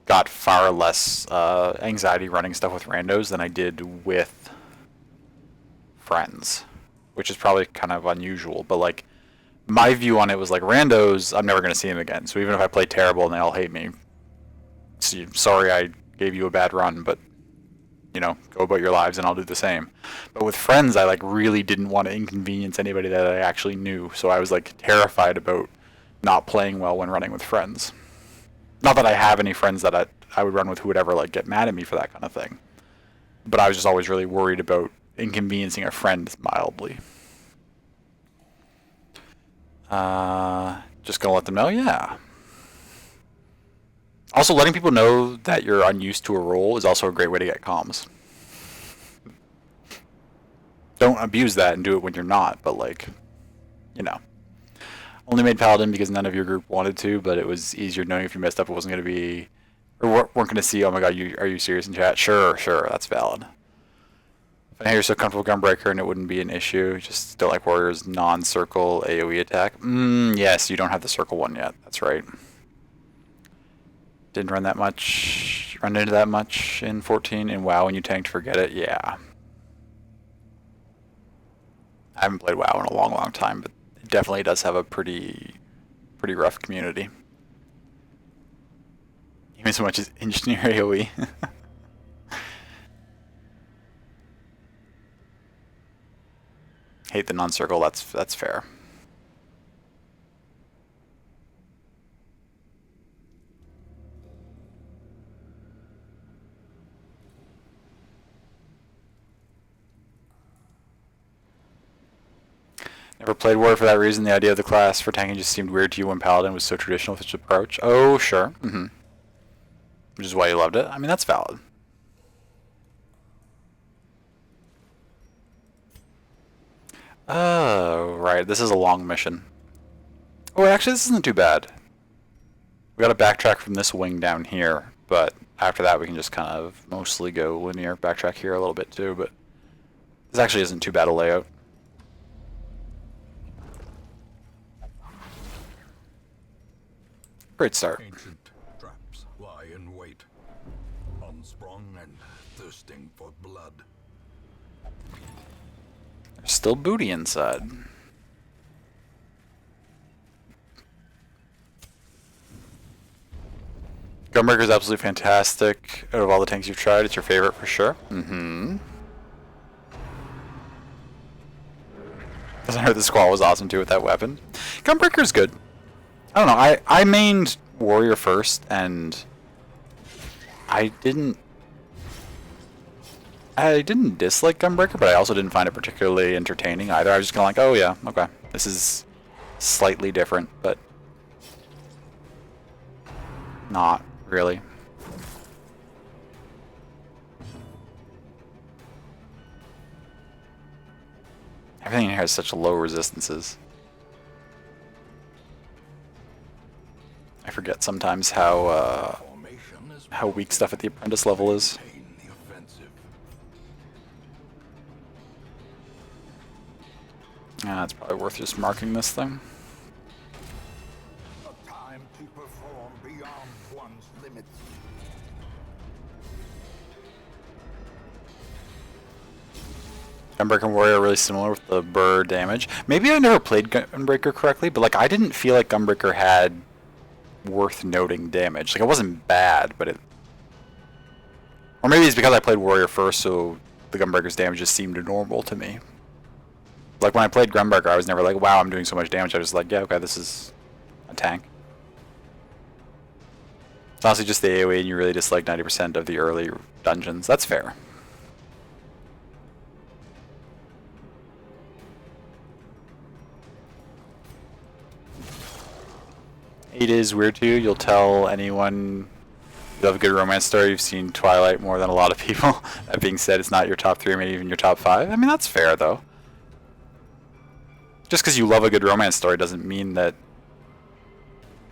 got far less anxiety running stuff with randos than I did with friends, which is probably kind of unusual. But like, my view on it was like randos, I'm never gonna see them again. So even if I play terrible and they all hate me, sorry I gave you a bad run, but you know, go about your lives and I'll do the same. But with friends, I like really didn't want to inconvenience anybody that I actually knew. So I was like terrified about not playing well when running with friends. Not that I have any friends that I would run with who would ever like get mad at me for that kind of thing. But I was just always really worried about inconveniencing a friend mildly. Just gonna let them know, yeah. Also, letting people know that you're unused to a role is also a great way to get comms. Don't abuse that and do it when you're not, but like, you know. Only made Paladin because none of your group wanted to, but it was easier knowing if you messed up it wasn't going to be, or weren't going to see, oh my god, are you serious in chat? Sure, that's valid. If I hear you're so comfortable Gunbreaker and it wouldn't be an issue, just don't like Warrior's non-circle AoE attack. Yes, you don't have the circle one yet, that's right. Didn't run into that much in 14, and WoW when you tanked, forget it, yeah. I haven't played WoW in a long, long time, but it definitely does have a pretty rough community. Even so much as engineer AoE. Hate the non-circle, that's fair. Never played Warrior for that reason. The idea of the class for tanking just seemed weird to you when Paladin was so traditional with its approach. Oh, sure. Which is why you loved it. I mean, that's valid. Oh, right. This is a long mission. Oh, actually, this isn't too bad. We gotta backtrack from this wing down here, but after that we can just kind of mostly go linear. Backtrack here a little bit too, but this actually isn't too bad a layout. Great start. Ancient traps lie in wait, unsprung and thirsting for blood. There's still booty inside. Gunbreaker is absolutely fantastic. Out of all the tanks you've tried, it's your favorite for sure. Doesn't hurt the Squall was awesome too with that weapon. Gunbreaker's good. I don't know, I mained Warrior first, and I didn't dislike Gunbreaker, but I also didn't find it particularly entertaining either. I was just kind of like, oh yeah, okay, this is slightly different, but not really. Everything in here has such low resistances. I forget sometimes how weak stuff at the apprentice level is. Yeah, it's probably worth just marking this thing. A time to perform beyond one's limits. Gunbreaker and Warrior are really similar with the burr damage. Maybe I never played Gunbreaker correctly, but like I didn't feel like Gunbreaker had worth noting damage. Like it wasn't bad, but it... Or maybe it's because I played Warrior first, so the Gunbreaker's damage just seemed normal to me. Like when I played Gunbreaker, I was never like, wow, I'm doing so much damage. I was just like, yeah, okay, this is a tank. It's honestly just the AoE and you really dislike 90% of the early dungeons. That's fair. It is weird too. You'll tell anyone you have a good romance story, you've seen Twilight more than a lot of people. That being said, it's not your top 3, maybe even your top 5. I mean, that's fair though. Just because you love a good romance story doesn't mean that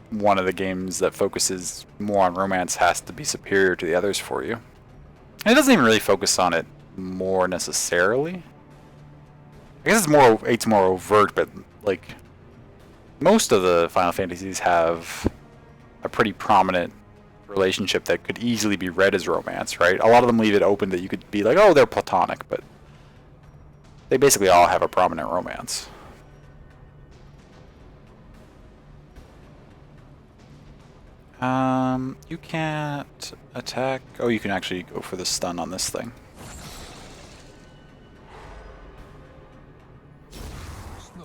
one of the games that focuses more on romance has to be superior to the others for you. And it doesn't even really focus on it more necessarily. I guess it's more overt, but like most of the Final Fantasies have a pretty prominent relationship that could easily be read as romance, right? A lot of them leave it open that you could be like, oh, they're platonic, but they basically all have a prominent romance. You can't attack. Oh, you can actually go for the stun on this thing.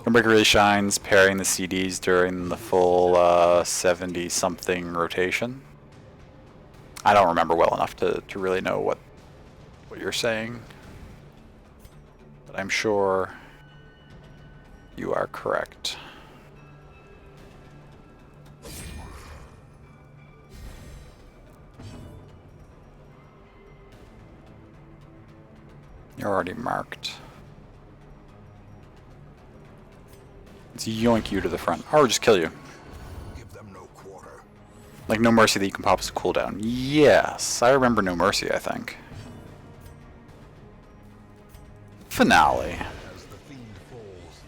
Gunbreaker really shines pairing the CDs during the full 70-something rotation. I don't remember well enough to really know what you're saying, but I'm sure you are correct. You're already marked. Let's yoink you to the front, or just kill you. Give them no quarter. Like No Mercy that you can pop as a cooldown. Yes, I remember No Mercy, I think. Finale. As the fiend falls,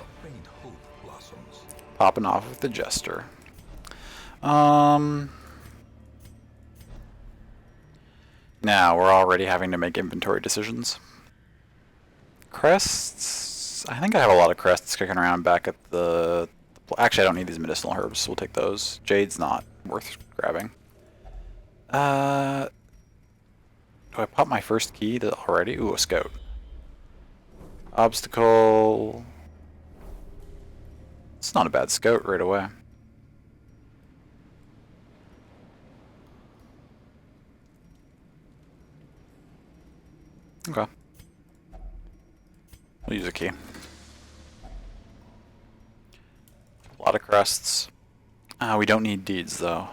a faint hope blossoms. Popping off with the Jester. Now we're already having to make inventory decisions. Crests. I think I have a lot of crests kicking around back at the... Actually, I don't need these medicinal herbs, so we'll take those. Jade's not worth grabbing. Do I pop my first key already? Ooh, a scout. Obstacle. It's not a bad scout right away. Okay. We'll use a key. A lot of crests. We don't need deeds though.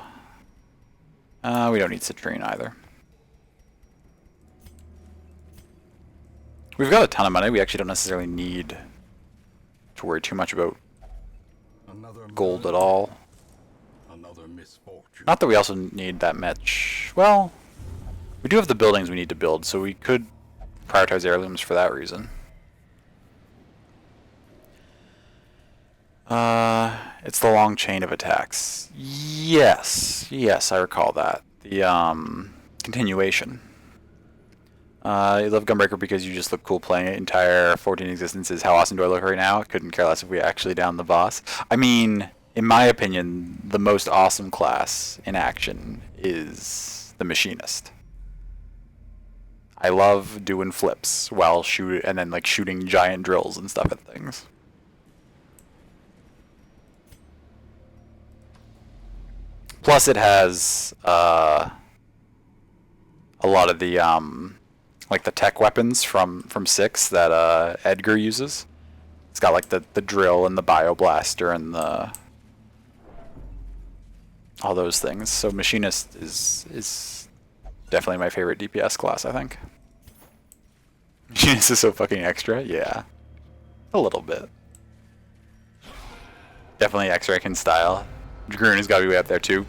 We don't need citrine either. We've got a ton of money. We actually don't necessarily need to worry too much about gold at all. Another misfortune. Not that we also need that much. Well, we do have the buildings we need to build, so we could prioritize heirlooms for that reason. It's the long chain of attacks. Yes, I recall that. The continuation. I love Gunbreaker because you just look cool playing it. Entire 14 existences. How awesome do I look right now? I couldn't care less if we actually downed the boss. I mean, in my opinion, the most awesome class in action is the Machinist. I love doing flips while and then like shooting giant drills and stuff at things. Plus, it has a lot of the like the tech weapons from 6 that Edgar uses. It's got like the drill and the bioblaster and all those things. So Machinist is definitely my favorite DPS class, I think. Machinist is so fucking extra, yeah. A little bit. Definitely X-Rank style. Dragoon has got to be way up there too.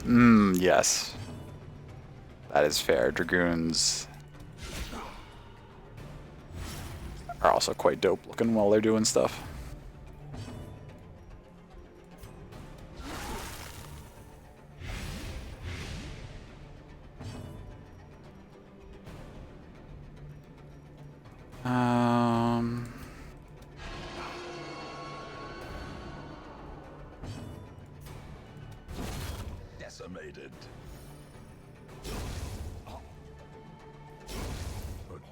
Yes. That is fair. Dragoons are also quite dope looking while they're doing stuff. Decimated. A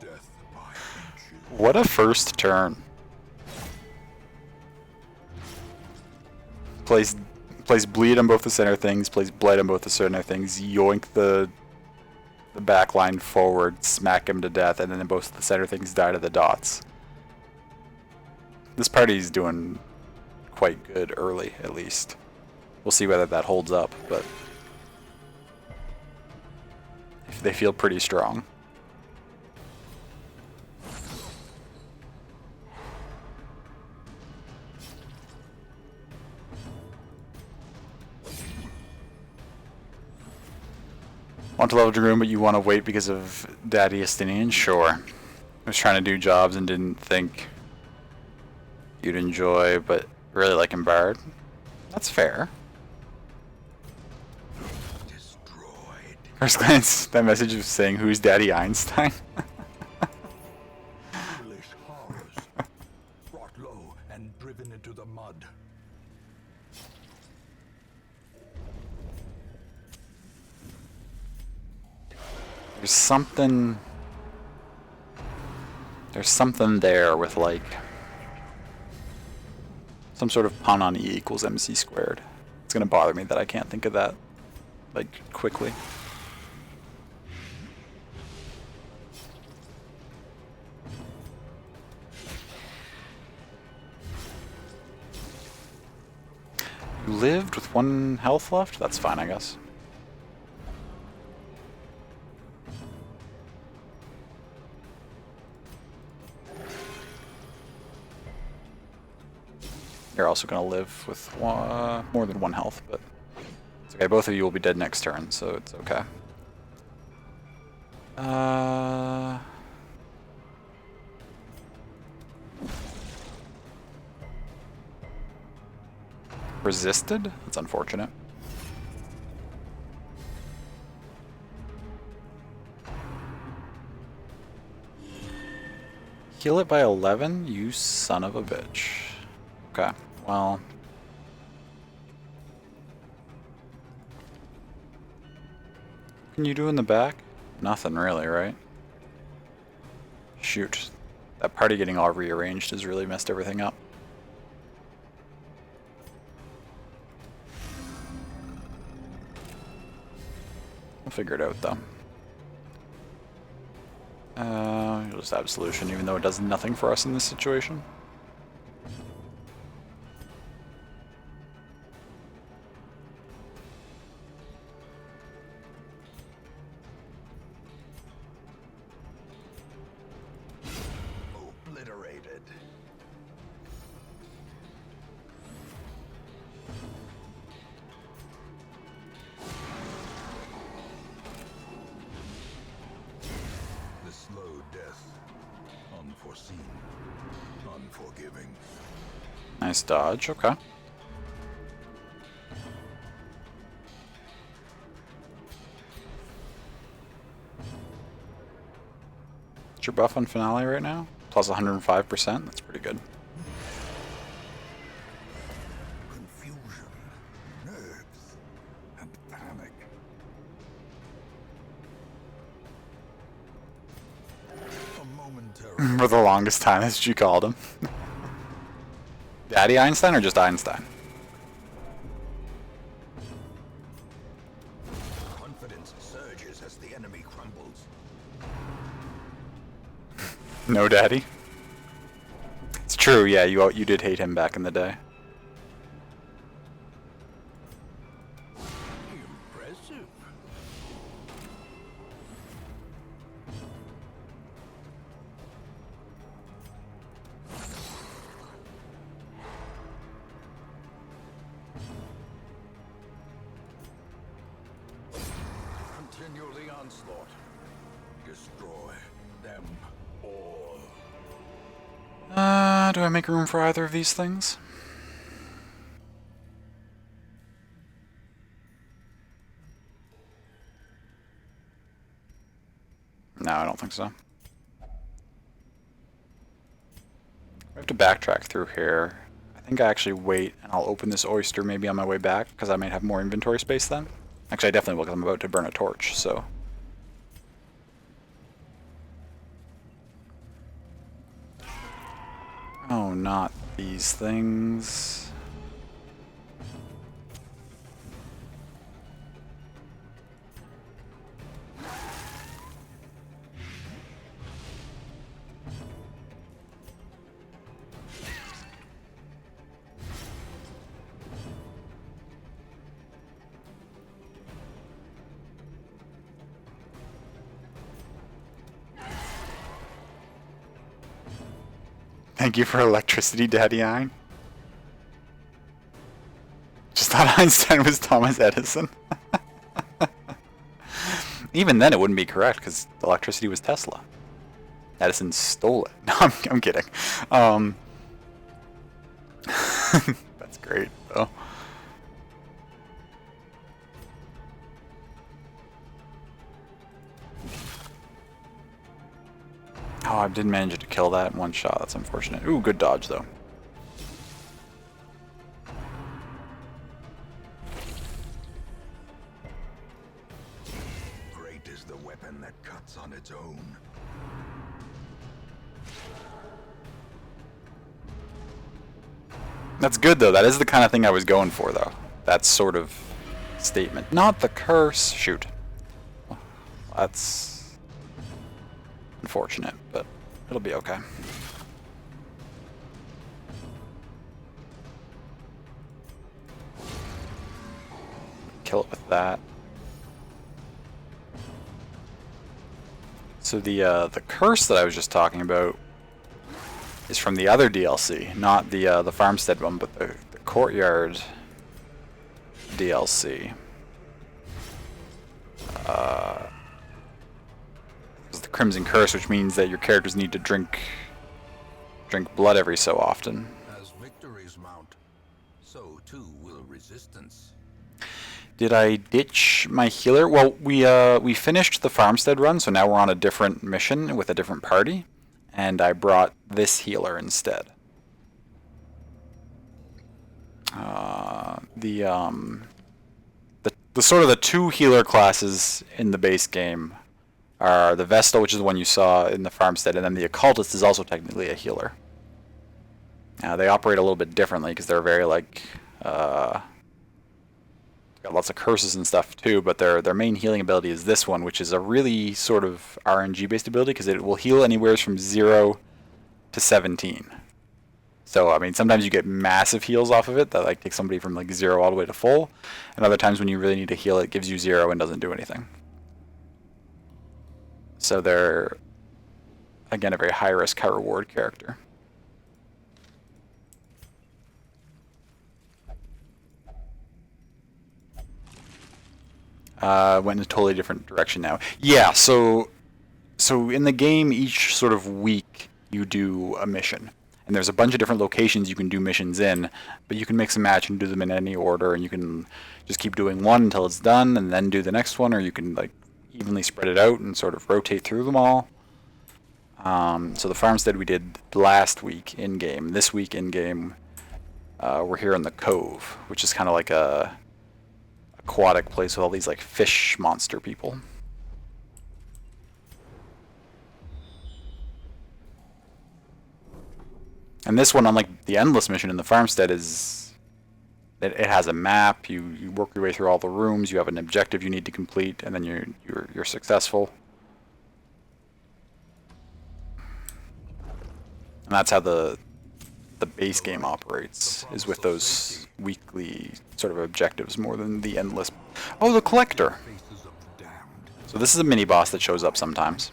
death by ancient. What a first turn. Plays Place bleed on both the center things, place blight on both the center things, yoink the back line forward, smack him to death, and then both the center things die to the dots. This party's doing quite good early, at least. We'll see whether that holds up, but they feel pretty strong. Want to level Dragoon, but you want to wait because of Daddy Estinian? Sure. I was trying to do jobs and didn't think you'd enjoy, but really like Bard. That's fair. Destroyed. First glance, that message was saying, "Who's Daddy Einstein?" Foolish horrors. Brought low and driven into the mud. There's something there with like some sort of pun on E equals MC squared. It's gonna bother me that I can't think of that like quickly. You lived with 1 health left? That's fine, I guess. You're also going to live with more than 1 health, but it's okay. Both of you will be dead next turn, so it's okay. Resisted? That's unfortunate. Heal it by 11? You son of a bitch. Okay, well... What can you do in the back? Nothing really, right? Shoot. That party getting all rearranged has really messed everything up. We'll figure it out, though. You'll just Absolution, even though it does nothing for us in this situation. Obliterated. The slow death. Unforeseen. Unforgiving. Nice dodge, okay. What's your buff on Finale right now? Plus 105%? That's pretty good. Confusion. Nerves. And panic. A momentary. For the longest time, as you called him. Daddy Einstein or just Einstein? Confidence surges as the enemy crumbles. No daddy? It's true, yeah, you did hate him back in the day. Impressive. Continue the onslaught. Destroy them all. Do I make room for either of these things? No, I don't think so. I have to backtrack through here. I think I actually wait and I'll open this oyster maybe on my way back because I might have more inventory space then. Actually, I definitely will because I'm about to burn a torch, so... Oh, not these things. Thank you for electricity, Daddy-ine. Just thought Einstein was Thomas Edison. Even then, it wouldn't be correct because electricity was Tesla. Edison stole it. No, I'm kidding. That's great, though. Oh, I did manage to kill that in one shot. That's unfortunate. Ooh, good dodge, though. Great is the weapon that cuts on its own. That's good, though. That is the kind of thing I was going for, though. That sort of statement. Not the curse. Shoot. That's unfortunate, but it'll be okay. Kill it with that. So the curse that I was just talking about is from the other DLC, not the farmstead one, but the courtyard DLC. It's the Crimson Curse, which means that your characters need to drink blood every so often. As victories mount, so too will resistance. Did I ditch my healer? Well, we finished the farmstead run, so now we're on a different mission with a different party, and I brought this healer instead. The sort of the two healer classes in the base game are the Vestal, which is the one you saw in the farmstead, and then the Occultist is also technically a healer. They operate a little bit differently because they're very like got lots of curses and stuff too, but their main healing ability is this one, which is a really sort of RNG based ability because it will heal anywhere from 0 to 17. So I mean, sometimes you get massive heals off of it that like take somebody from like 0 all the way to full, and other times when you really need to heal, it gives you 0 and doesn't do anything. So they're again a very high risk, high reward character. Went in a totally different direction now. Yeah, so in the game, each sort of week you do a mission. And there's a bunch of different locations you can do missions in, but you can mix and match and do them in any order, and you can just keep doing one until it's done, and then do the next one, or you can like evenly spread it out and sort of rotate through them all. So the farmstead we did last week in-game. This week in-game, we're here in the Cove, which is kind of like a aquatic place with all these like fish monster people. And this one, unlike the endless mission in the farmstead, is it has a map. You work your way through all the rooms. You have an objective you need to complete, and then you're successful. And that's how the base game operates, is with those weekly sort of objectives more than the endless. Oh, the collector. So this is a mini boss that shows up sometimes.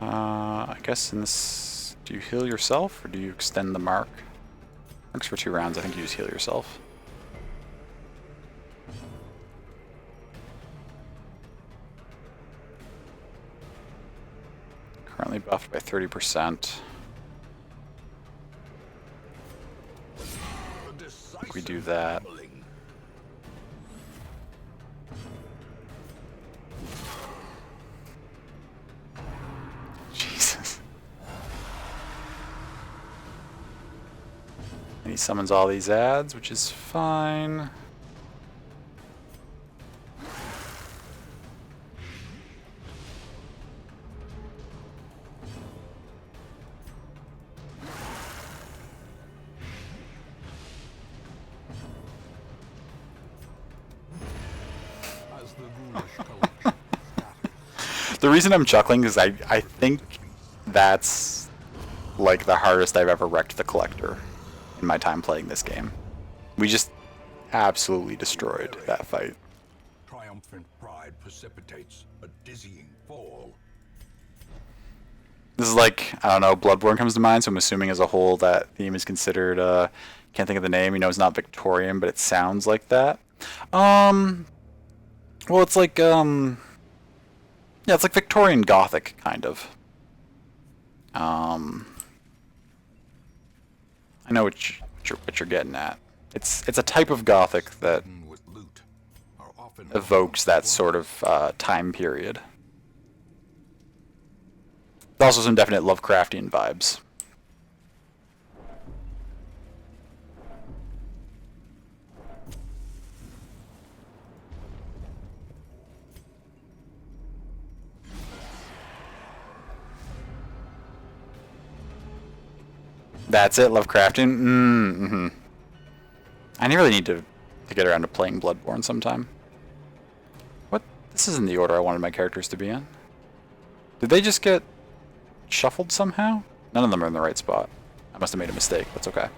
I guess in this, do you heal yourself or do you extend the mark? Works for 2 rounds. I think you just heal yourself. Currently buffed by 30%. I think we do that. Jesus. And he summons all these ads, which is fine. The reason I'm chuckling is I think that's like the hardest I've ever wrecked the Collector in my time playing this game. We just absolutely destroyed that fight. Triumphant pride precipitates a dizzying fall. This is like, I don't know, Bloodborne comes to mind, so I'm assuming as a whole that theme is considered, can't think of the name, you know, it's not Victorian, but it sounds like that. Well, it's like, yeah, it's like Victorian Gothic, kind of. I know what you're getting at. It's a type of Gothic that With loot are often evokes that sort of time period. There's also some definite Lovecraftian vibes. That's it, Lovecraftian? Mm-hmm. I really need to get around to playing Bloodborne sometime. What? This isn't the order I wanted my characters to be in. Did they just get shuffled somehow? None of them are in the right spot. I must have made a mistake. That's okay.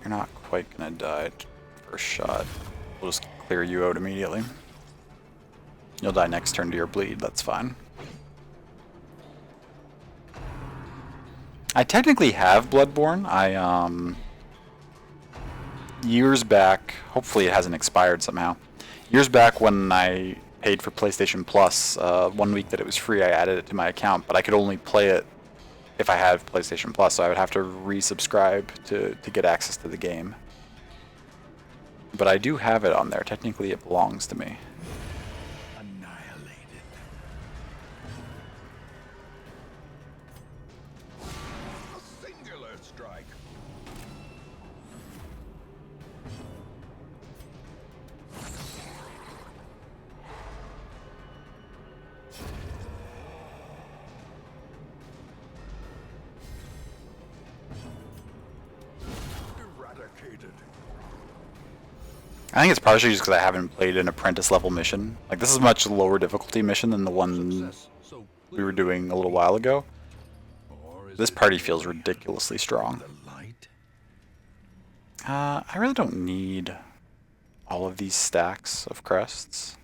You're not quite gonna die first shot. We'll just clear you out immediately. You'll die next turn to your bleed, that's fine. I technically have Bloodborne. Years back, hopefully it hasn't expired somehow. Years back when I paid for PlayStation Plus, 1 week that it was free, I added it to my account, but I could only play it if I had PlayStation Plus, so I would have to resubscribe to get access to the game. But I do have it on there. Technically, it belongs to me. annihilated. A singular strike. Eradicated. I think it's partially just because I haven't played an apprentice level mission. Like, this is a much lower difficulty mission than the one So we were doing a little while ago. or is This it party feels ridiculously strong. the light? I really don't need all of these stacks of crests.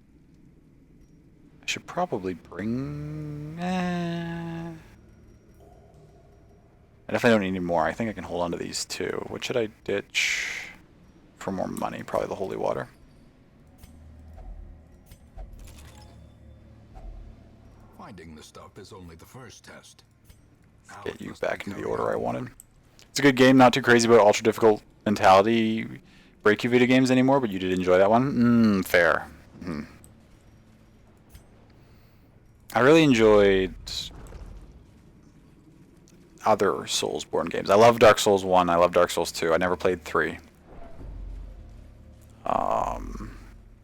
I should probably bring... I definitely don't need any more. I think I can hold on to these too. What should I ditch for more money? Probably the holy water. Finding the stuff is only the first test. Now Get it you must back be into the carried order I on. wanted. It's a good game, not too crazy about ultra difficult mentality break you video games anymore, but you did enjoy that one? Fair. I really enjoyed other Soulsborne games. I love Dark Souls 1, I love Dark Souls 2. I never played 3.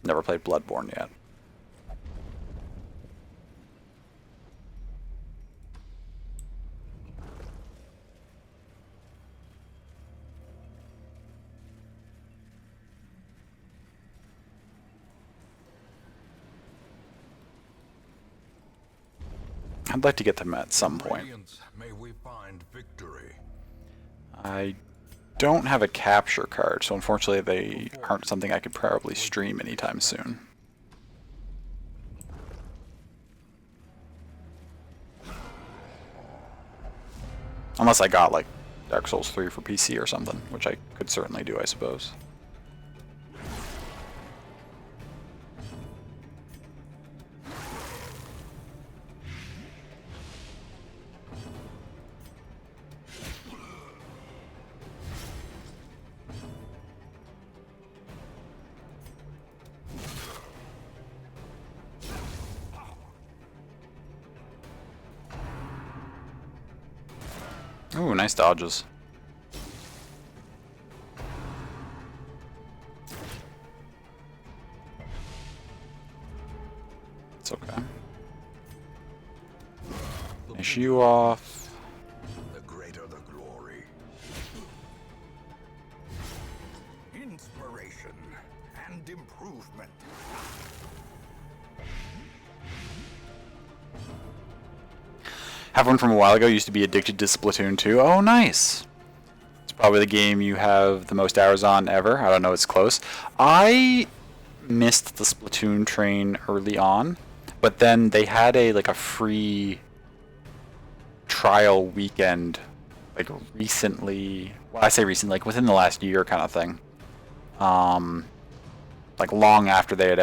Never played Bloodborne yet. I'd like to get them at some point. Radiance, may we find victory. I don't have a capture card, so unfortunately they aren't something I could probably stream anytime soon. Unless I got like Dark Souls 3 for PC or something, which I could certainly do, I suppose. Ooh, nice dodges. It's okay. you off. The greater the glory. Inspiration and improvement. Have one from a while ago. Used to be addicted to Splatoon 2. Oh, nice. It's probably the game you have the most hours on ever. I don't know. It's close. I missed the Splatoon train early on, but then they had a free trial weekend, like recently. Well, I say recently, like within the last year, kind of thing. Like long after they had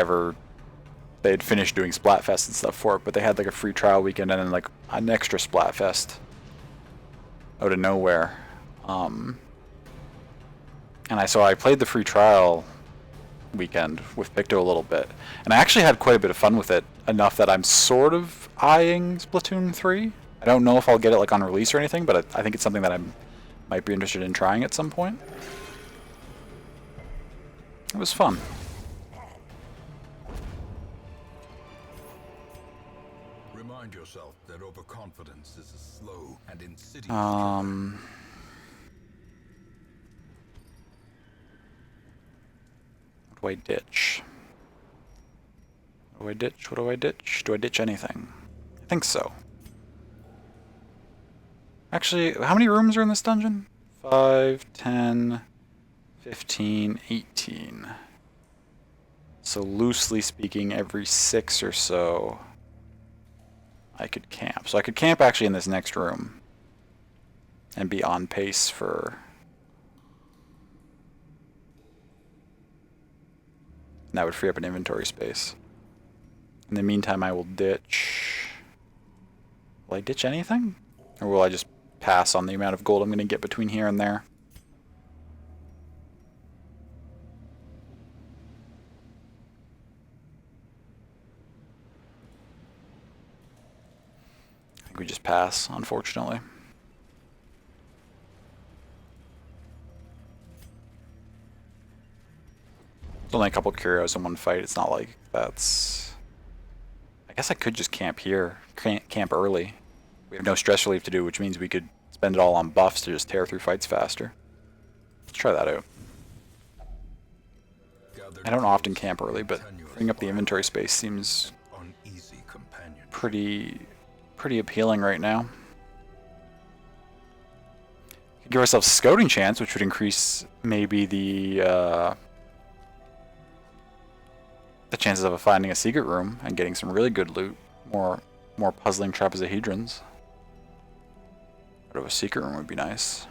finished doing Splatfest and stuff for it, but they had like a free trial weekend and then like an extra Splatfest out of nowhere. And I played the free trial weekend with Picto a little bit, and I actually had quite a bit of fun with it, enough that I'm sort of eyeing Splatoon 3. I don't know if I'll get it like on release or anything, but I think it's something that I might be interested in trying at some point. It was fun. Remind yourself that overconfidence is a slow and insidious What do I ditch? What do I ditch? What do I ditch? Do I ditch anything? I think so. Actually, how many rooms are in this dungeon? 5, 10, 15, 18. So loosely speaking, every 6 or so I could camp. So I could camp actually in this next room and be on pace for... And that would free up an inventory space. In the meantime, I will ditch... Will I ditch anything? Or will I just pass on the amount of gold I'm going to get between here and there? I think we just pass, unfortunately. It's only a couple curios in one fight. It's not like that's... I guess I could just camp here. Camp early. We have no stress relief to do, which means we could spend it all on buffs to just tear through fights faster. Let's try that out. I don't often camp early, but freeing up the inventory space seems pretty appealing right now. Could give ourselves a scouting chance, which would increase maybe the chances of finding a secret room and getting some really good loot. More puzzling trapezohedrons. Out of a secret room would be nice.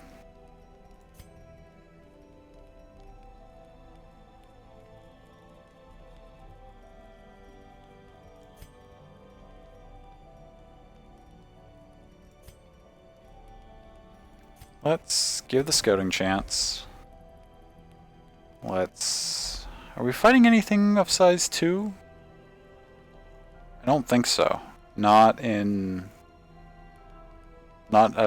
Let's give the scouting chance. Are we fighting anything of size 2? I don't think so. Not at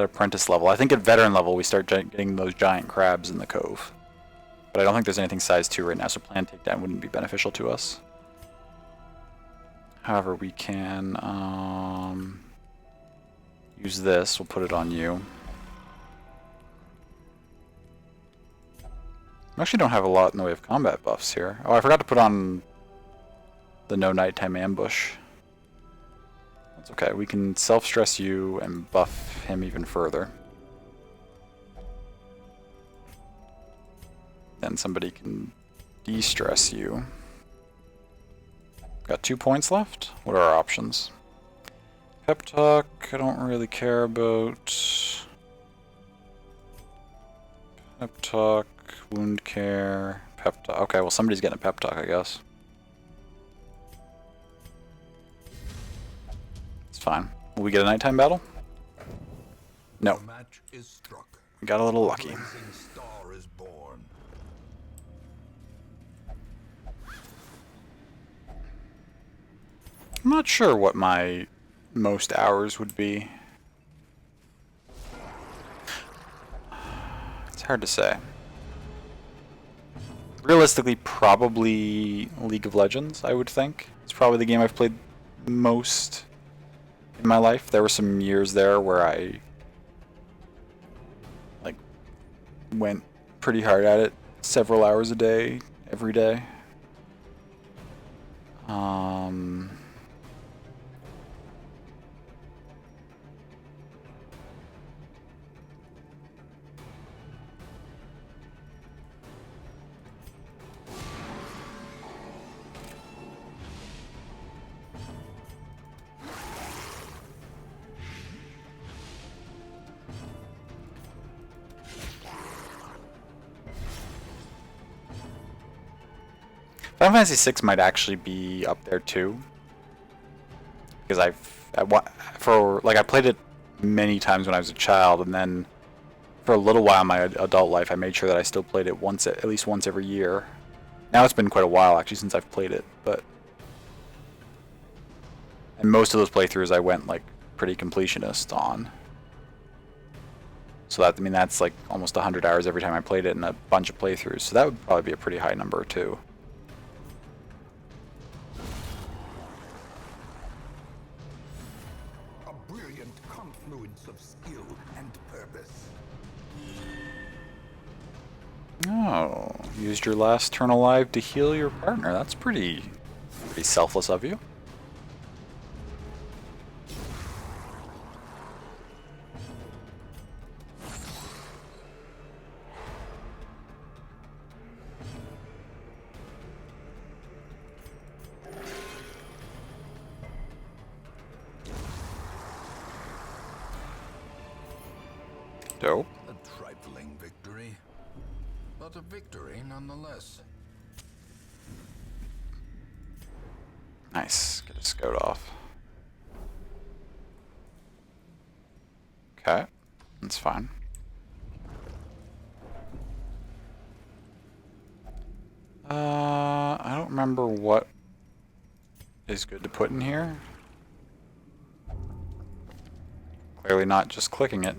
apprentice level. I think at veteran level we start getting those giant crabs in the cove. But I don't think there's anything size 2 right now, so planned takedown wouldn't be beneficial to us. However, we can use this. We'll put it on you. I actually don't have a lot in the way of combat buffs here. Oh, I forgot to put on the no nighttime ambush. That's okay. We can self-stress you and buff him even further. Then somebody can de-stress you. Got 2 points left. What are our options? Pep talk, I don't really care about. Pep talk, wound care, pep talk. Okay, well somebody's getting a pep talk, I guess. It's fine. Will we get a nighttime battle? No. We got a little lucky. I'm not sure what my most hours would be. It's hard to say. Realistically, probably League of Legends, I would think. It's probably the game I've played most in my life. There were some years there where I like went pretty hard at it, several hours a day, every day. Final Fantasy VI might actually be up there too, because I played it many times when I was a child, and then for a little while in my adult life I made sure that I still played it at least once every year. Now it's been quite a while actually since I've played it, and most of those playthroughs I went like pretty completionist on. So that's like almost 100 hours every time I played it in a bunch of playthroughs. So that would probably be a pretty high number too. Of skill and purpose. Oh, used your last turn alive to heal your partner. That's pretty selfless of you. Dope. A trifling victory, but a victory nonetheless. Nice. Get a scout off. Okay. That's fine. I don't remember what is good to put in here. Clearly not just clicking it.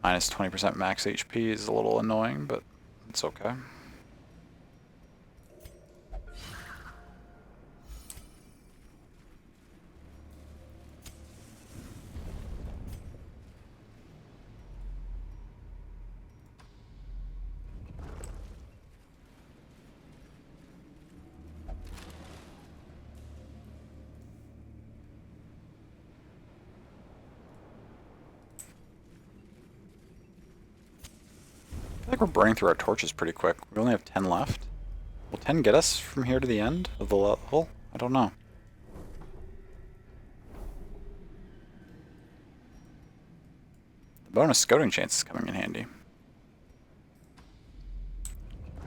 Minus 20% max HP is a little annoying, but it's okay. I think we're burning through our torches pretty quick. We only have 10 left. Will 10 get us from here to the end of the level? I don't know. The bonus scouting chance is coming in handy.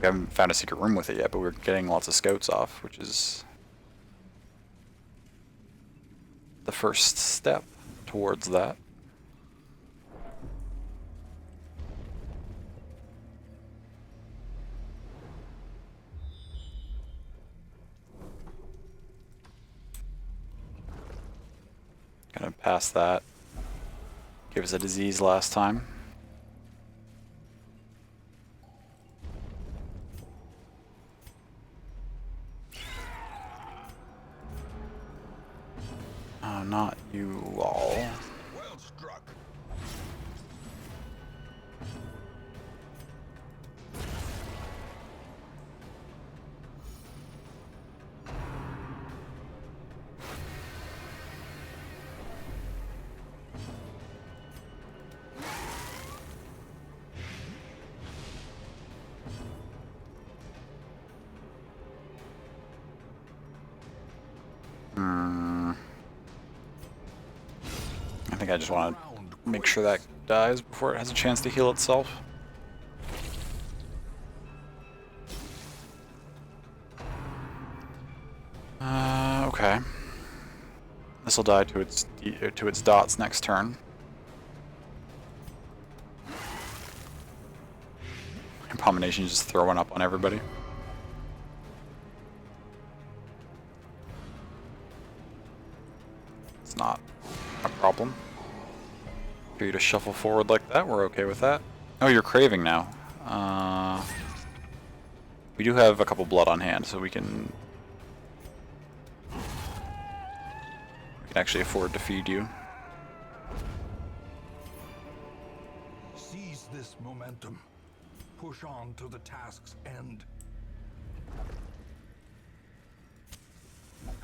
We haven't found a secret room with it yet, but we're getting lots of scouts off, which is the first step towards that. Gonna pass that. Gave us a disease last time. Oh, not you all. Well struck. I think I just want to make sure that dies before it has a chance to heal itself. Okay. This will die to its dots next turn. Abomination just throwing up on everybody. It's not a problem. For you to shuffle forward like that, we're okay with that. Oh, you're craving now. We do have a couple blood on hand, so we can can actually afford to feed you. Seize this momentum. Push on to the task's end.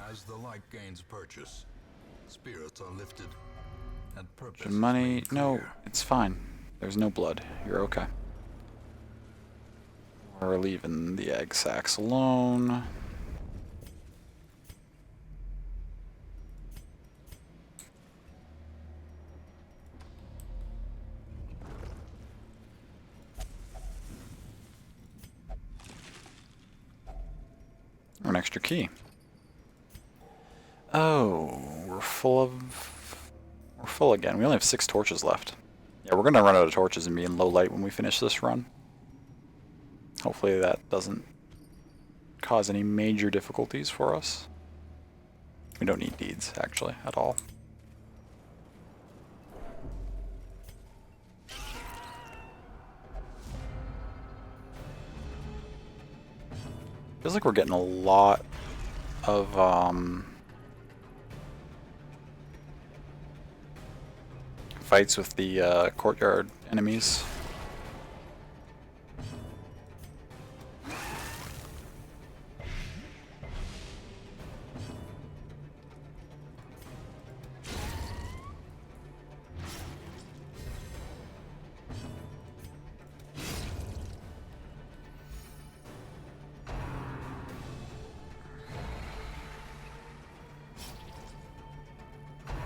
As the light gains purchase, spirits are lifted, and purpose is Money? made No, clear. it's fine. There's no blood. You're okay. We're leaving the egg sacs alone. An extra key. Oh, we're full again. We only have 6 torches left. Yeah, we're gonna run out of torches and be in low light when we finish this run. Hopefully that doesn't cause any major difficulties for us. We don't need deeds, actually, at all. Feels like we're getting a lot of fights with the courtyard enemies.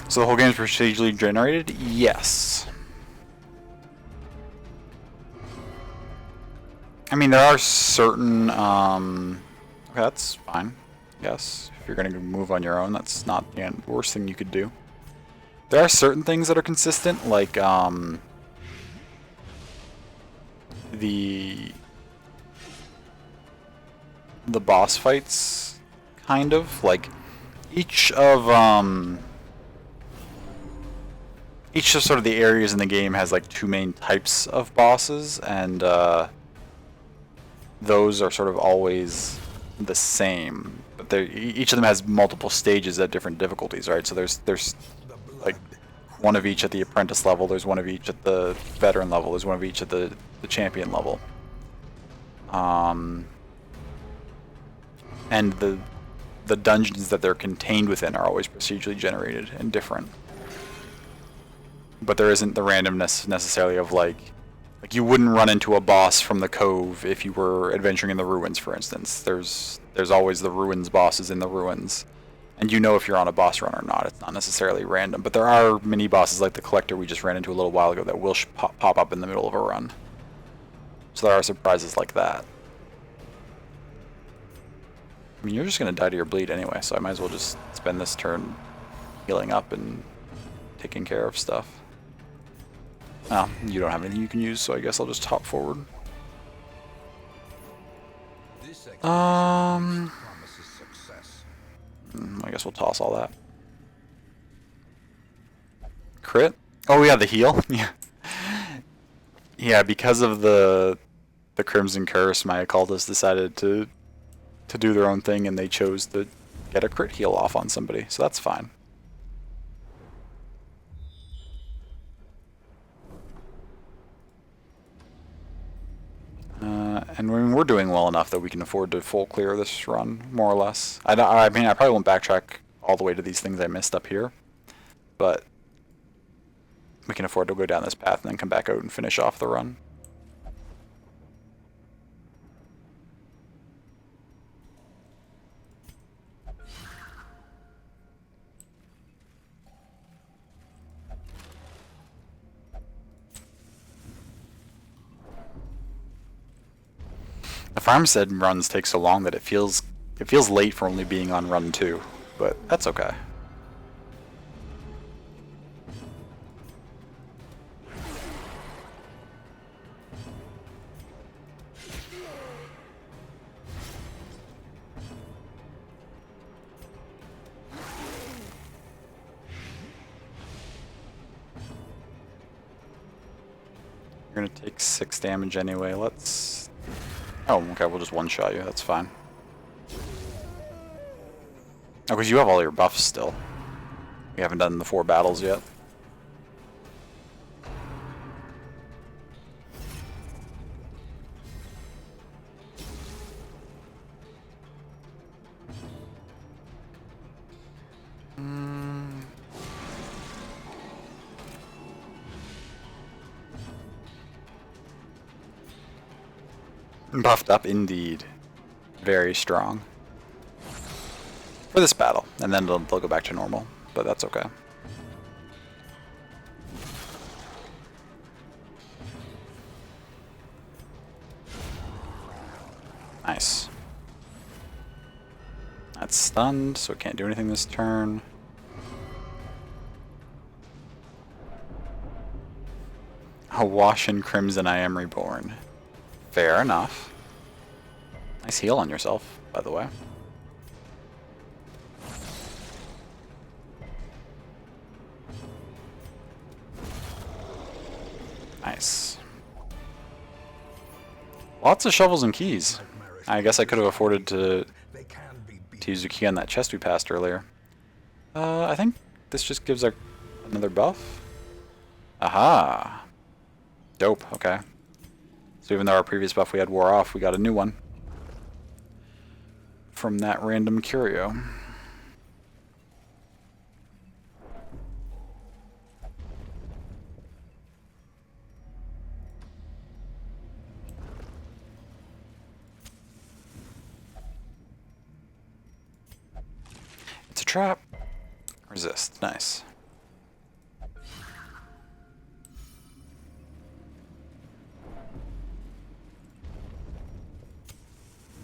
So the whole game is procedurally generated? Yes. I mean, there are certain, okay, that's fine. Yes, if you're going to move on your own, that's not the worst thing you could do. There are certain things that are consistent, like, the boss fights, kind of. Like, each of sort of the areas in the game has like 2 main types of bosses, and those are sort of always the same. But each of them has multiple stages at different difficulties, right? So there's like one of each at the apprentice level, there's one of each at the veteran level, there's one of each at the champion level. And the dungeons that they're contained within are always procedurally generated and different. But there isn't the randomness necessarily of like you wouldn't run into a boss from the cove if you were adventuring in the ruins, for instance. There's always the ruins bosses in the ruins, and you know if you're on a boss run or not. It's not necessarily random, but there are mini bosses like the collector we just ran into a little while ago that will pop up in the middle of a run. So there are surprises like that. I mean, you're just gonna die to your bleed anyway, so I might as well just spend this turn healing up and taking care of stuff. Oh, you don't have anything you can use, so I guess I'll just hop forward. I guess we'll toss all that. Crit? Oh yeah, the heal? Yeah. Yeah, because of the Crimson Curse, my occultists decided to do their own thing, and they chose to get a crit heal off on somebody, so that's fine. And we're doing well enough that we can afford to full clear this run, more or less. I mean, I probably won't backtrack all the way to these things I missed up here, but we can afford to go down this path and then come back out and finish off the run. The farmstead runs take so long that it feels late for only being on run 2, but that's okay. You're gonna take 6 damage anyway. Let's. Oh, okay, we'll just one-shot you, that's fine. Oh, because you have all your buffs still. We haven't done the 4 battles yet. Buffed up indeed. Very strong. For this battle. And then they'll go back to normal. But that's okay. Nice. That's stunned, so it can't do anything this turn. Awash in crimson, I am reborn. Fair enough. Nice heal on yourself, by the way. Nice. Lots of shovels and keys. I guess I could have afforded to use a key on that chest we passed earlier. I think this just gives another buff. Aha! Dope, okay. So even though our previous buff we had wore off, we got a new one. From that random curio. It's a trap. Resist, nice.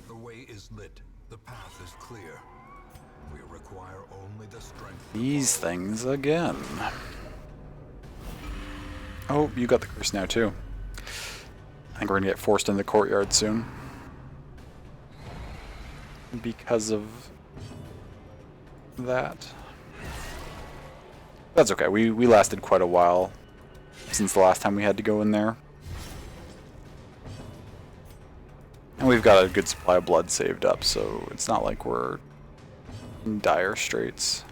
The way is lit. The path is clear. We require only the strength. These things again. Oh, you got the curse now too. I think we're gonna get forced in the courtyard soon. Because of that. That's okay. We lasted quite a while since the last time we had to go in there. And we've got a good supply of blood saved up, so it's not like we're in dire straits.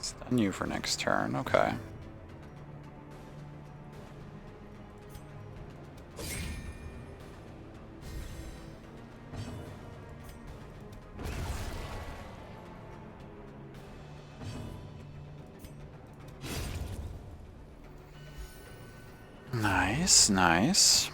Stun you for next turn, okay. Nice, nice.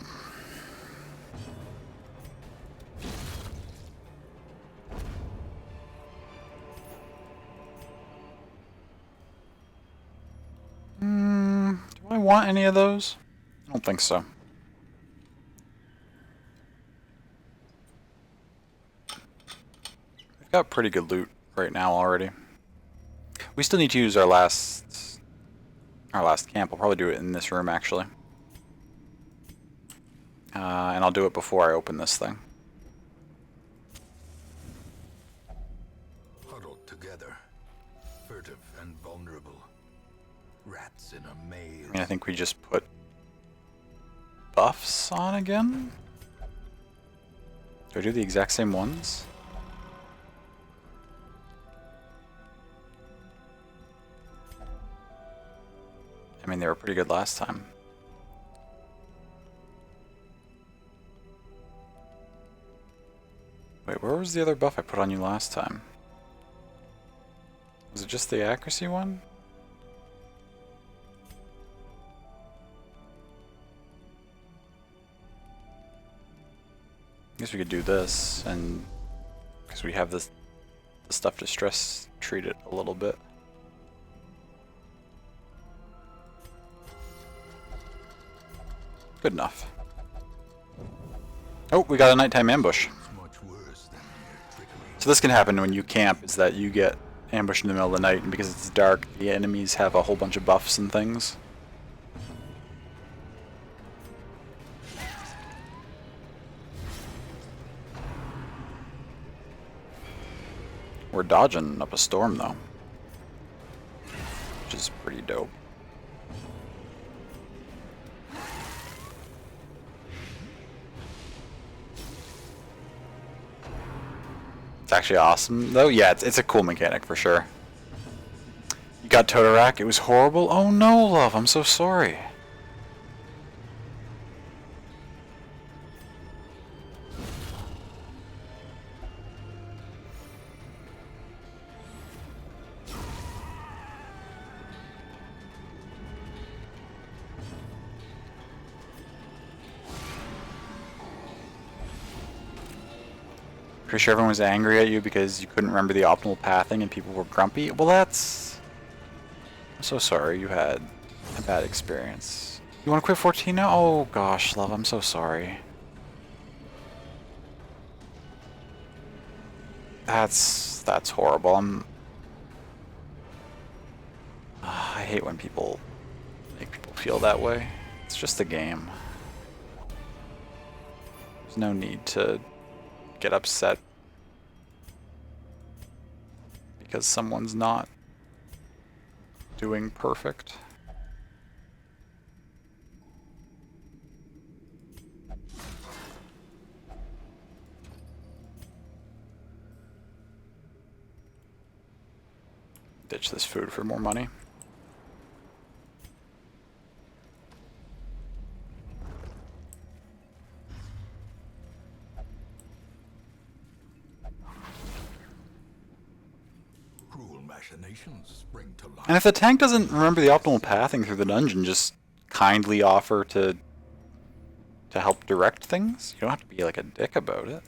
Do I want any of those? I don't think so. We've got pretty good loot right now already. We still need to use our last camp. I'll probably do it in this room actually. And I'll do it before I open this thing. Huddled together, furtive and vulnerable. Rats in a maze. I mean, I think we just put buffs on again? Do I do the exact same ones? I mean, they were pretty good last time. Wait, where was the other buff I put on you last time? Was it just the accuracy one? I guess we could do this, and because we have this the stuff to stress treat it a little bit. Good enough. Oh, we got a nighttime ambush. So this can happen when you camp, is that you get ambushed in the middle of the night, and because it's dark, the enemies have a whole bunch of buffs and things. We're dodging up a storm though, which is pretty dope. It's actually awesome though. Yeah, it's a cool mechanic for sure. You got Totorak. It was horrible. Oh no, love. I'm so sorry. Pretty sure everyone was angry at you because you couldn't remember the optimal pathing and people were grumpy. Well, that's... I'm so sorry you had a bad experience. You want to quit 14 now? Oh gosh, love, I'm so sorry. That's horrible. I hate when people make people feel that way. It's just a game. There's no need to get upset because someone's not doing perfect. Ditch this food for more money. Spring to life. And if the tank doesn't remember the optimal pathing through the dungeon, just kindly offer to help direct things. You don't have to be like a dick about it.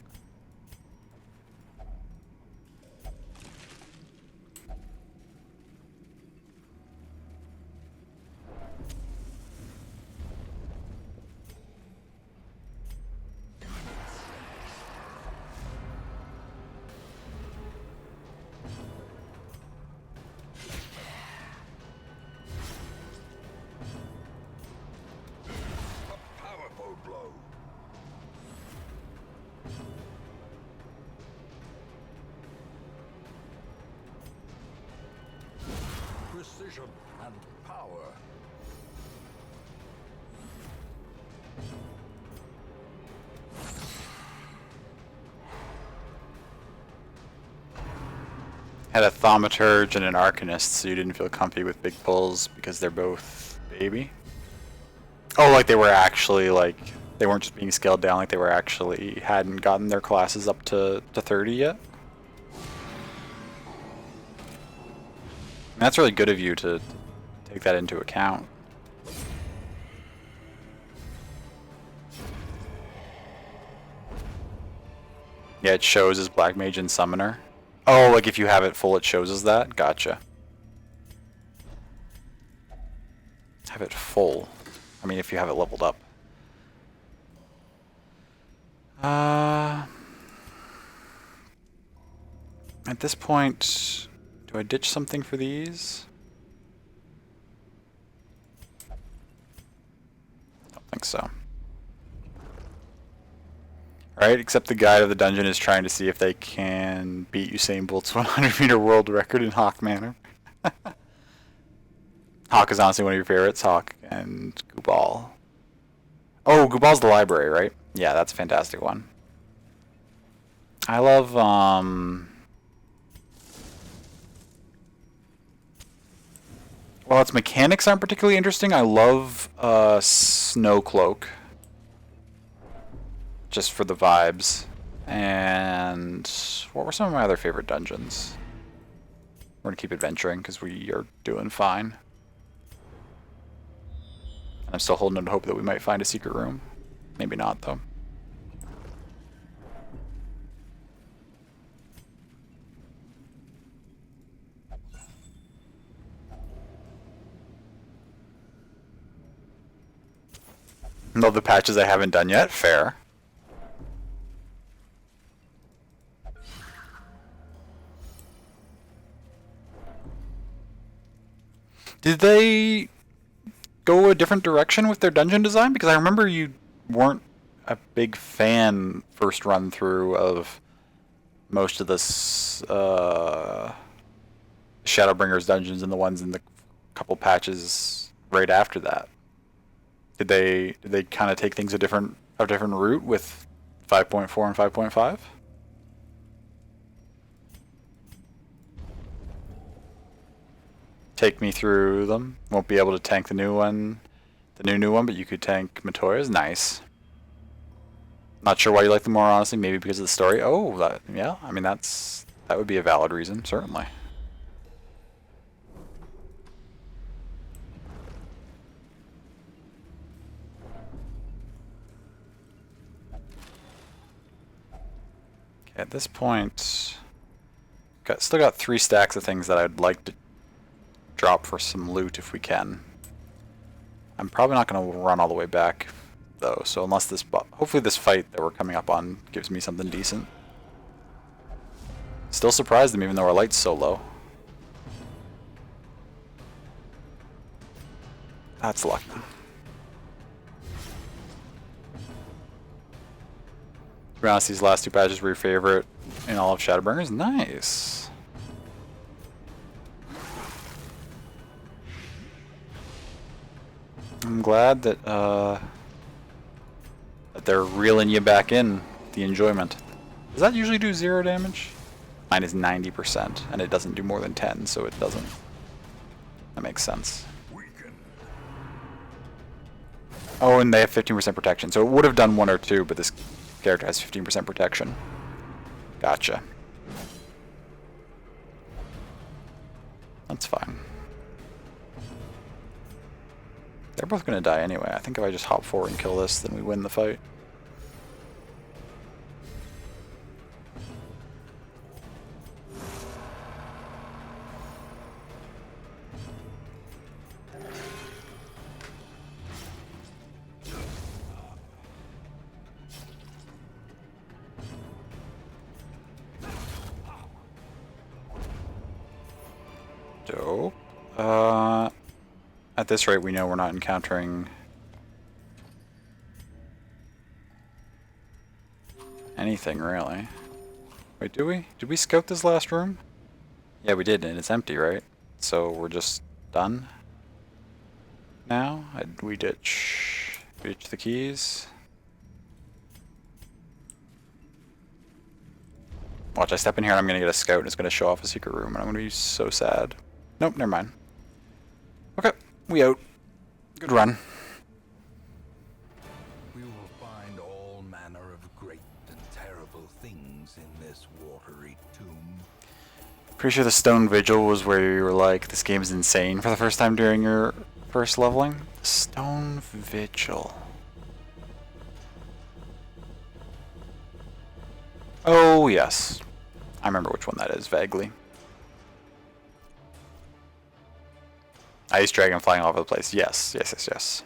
Precision and power. Had a Thaumaturge and an Arcanist, so you didn't feel comfy with big pulls because they're both baby? Oh, like they were actually, like, they weren't just being scaled down, like they were actually, hadn't gotten their classes up to 30 yet? And that's really good of you to take that into account. Yeah, it shows as Black Mage and Summoner. Oh, like if you have it full, it shows as that? Gotcha. Have it full. I mean, if you have it leveled up. At this point, do I ditch something for these? Don't think so. Alright, except the guide of the dungeon is trying to see if they can beat Usain Bolt's 100-meter world record in Hawk manner. Hawk is honestly one of your favorites, Hawk and Gooball. Oh, Gooball's the library, right? Yeah, that's a fantastic one. I love, while its mechanics aren't particularly interesting, I love, Snowcloak. Just for the vibes. And what were some of my other favorite dungeons? We're gonna keep adventuring because we are doing fine. And I'm still holding out hope that we might find a secret room. Maybe not, though. Love the patches I haven't done yet. Fair. Did they go a different direction with their dungeon design? Because I remember you weren't a big fan first run through of most of this Shadowbringers dungeons and the ones in the couple patches right after that. Did they kind of take things a different route with 5.4 and 5.5? Take me through them. Won't be able to tank the new one, the new one, but you could tank Matoya's. Nice. Not sure why you like them more, honestly. Maybe because of the story. Oh, that, yeah. I mean, that would be a valid reason, certainly. Okay, at this point, still got 3 stacks of things that I'd like to drop for some loot if we can. I'm probably not going to run all the way back though, so unless this, hopefully this fight that we're coming up on gives me something decent. Still surprised them even though our light's so low. That's lucky. To be honest, these last 2 patches were your favorite in all of Shadowbringers. Nice. I'm glad that that they're reeling you back in the enjoyment. Does that usually do 0 damage? Mine is 90%, and it doesn't do more than 10, so it doesn't. That makes sense. Oh, and they have 15% protection, so it would have done 1 or 2, but this character has 15% protection. Gotcha. That's fine. They're both gonna die anyway. I think if I just hop forward and kill this, then we win the fight. Dope. At this rate, we know we're not encountering anything, really. Wait, do we? Did we scout this last room? Yeah, we did, and it's empty, right? So we're just done now? We ditch the keys. Watch, I step in here and I'm gonna get a scout and it's gonna show off a secret room and I'm gonna be so sad. Nope, never mind. Okay, we out. Good run. We will find all manner of great and terrible things in this watery tomb. Pretty sure the Stone Vigil was where you were like, this game is insane for the first time during your first leveling. Stone Vigil. Oh, yes. I remember which one that is, vaguely. Ice Dragon flying all over the place. Yes, yes, yes, yes.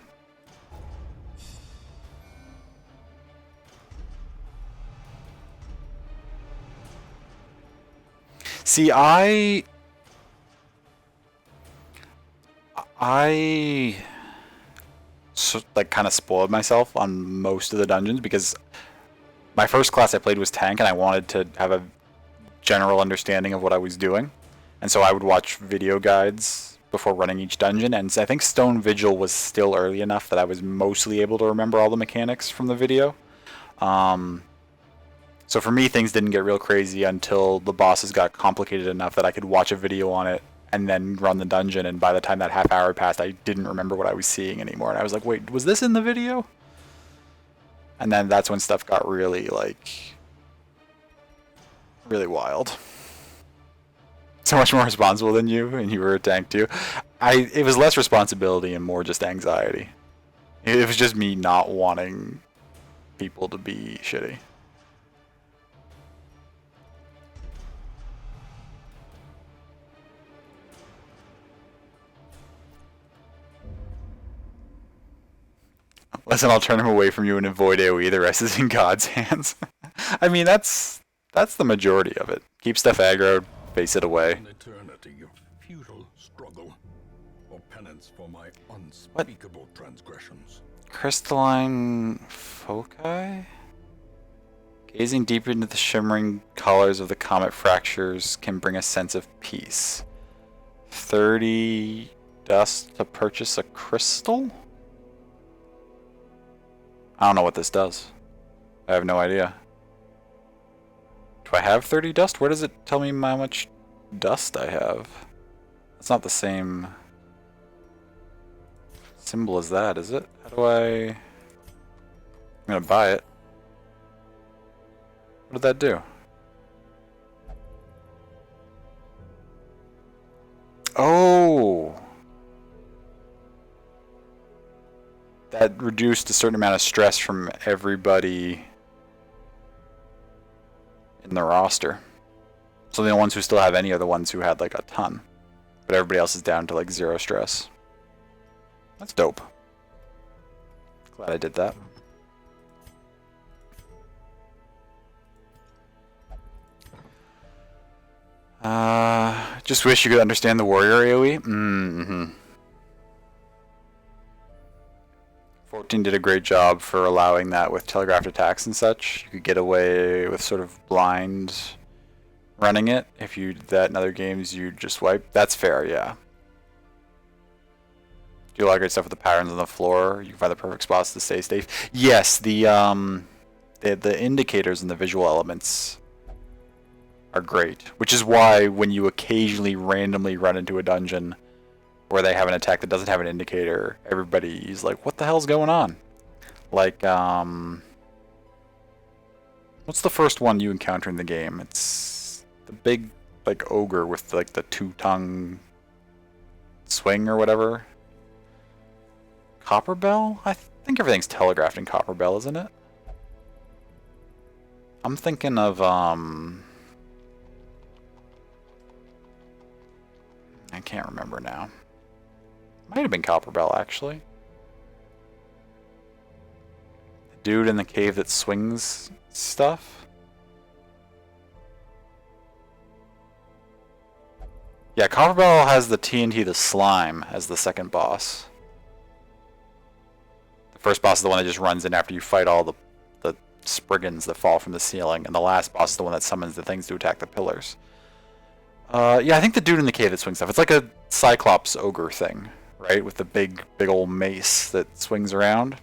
See, I like kind of spoiled myself on most of the dungeons because my first class I played was tank and I wanted to have a general understanding of what I was doing. And so I would watch video guides before running each dungeon, and I think Stone Vigil was still early enough that I was mostly able to remember all the mechanics from the video. So for me, things didn't get real crazy until the bosses got complicated enough that I could watch a video on it and then run the dungeon, and by the time that half hour passed, I didn't remember what I was seeing anymore. And I was like, wait, was this in the video? And then that's when stuff got really, like, really wild. So much more responsible than you, and you were a tank too. It was less responsibility and more just anxiety. It was just me not wanting people to be shitty. Listen, I'll turn him away from you and avoid AoE. The rest is in God's hands. I mean, that's the majority of it. Keep stuff aggroed, face it away. An eternity of futile struggle, or penance for my unspeakable transgressions. Crystalline foci? Gazing deep into the shimmering colors of the comet fractures can bring a sense of peace. 30 dust to purchase a crystal? I don't know what this does. I have no idea. Do I have 30 dust? Where does it tell me how much dust I have? It's not the same symbol as that, is it? How do I... I'm gonna buy it. What did that do? Oh! That reduced a certain amount of stress from everybody in the roster. So the ones who still have any are the ones who had like a ton. But everybody else is down to like 0 stress. That's dope. Glad I did that. Just wish you could understand the warrior AoE. Mm-hmm. 14 did a great job for allowing that with telegraphed attacks and such. You could get away with sort of blind running it. If you did that in other games, you just wipe. That's fair, yeah. Do a lot of great stuff with the patterns on the floor. You can find the perfect spots to stay safe. Yes, the indicators and the visual elements are great, which is why when you occasionally randomly run into a dungeon where they have an attack that doesn't have an indicator, everybody's like, what the hell's going on? Like, what's the first one you encounter in the game? It's the big, like, ogre with, like, the two-tongue swing or whatever. Copperbell? I think everything's telegraphed in Copperbell, isn't it? I'm thinking of, I can't remember now. Might have been Copperbell, actually. The dude in the cave that swings stuff? Yeah, Copperbell has the TNT, the slime, as the second boss. The first boss is the one that just runs in after you fight all the spriggans that fall from the ceiling, and the last boss is the one that summons the things to attack the pillars. Yeah, I think the dude in the cave that swings stuff. It's like a Cyclops ogre thing, right? With the big old mace that swings around.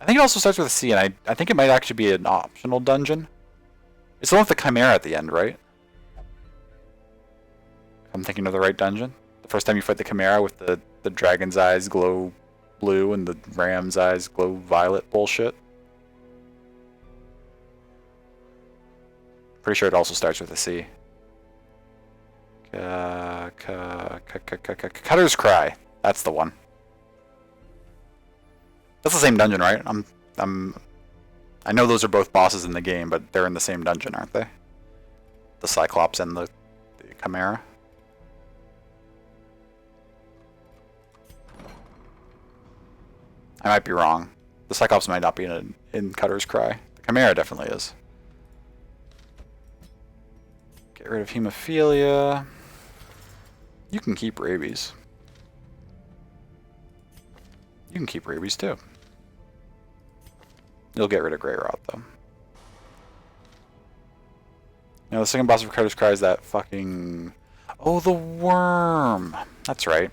I think it also starts with a C, and I think it might actually be an optional dungeon. It's the one with the Chimera at the end, right? I'm thinking of the right dungeon. The first time you fight the Chimera with the dragon's eyes glow blue and the ram's eyes glow violet bullshit. Pretty sure it also starts with a C. Cutter's Cry. That's the one. That's the same dungeon, right? I know those are both bosses in the game, but they're in the same dungeon, aren't they? The Cyclops and the Chimera. I might be wrong. The Cyclops might not be in Cutter's Cry. The Chimera definitely is. Get rid of hemophilia. You can keep rabies. You can keep rabies too. You'll get rid of Grey Rot though. Now the second boss of Cutter's Cry is that fucking... Oh, the worm! That's right.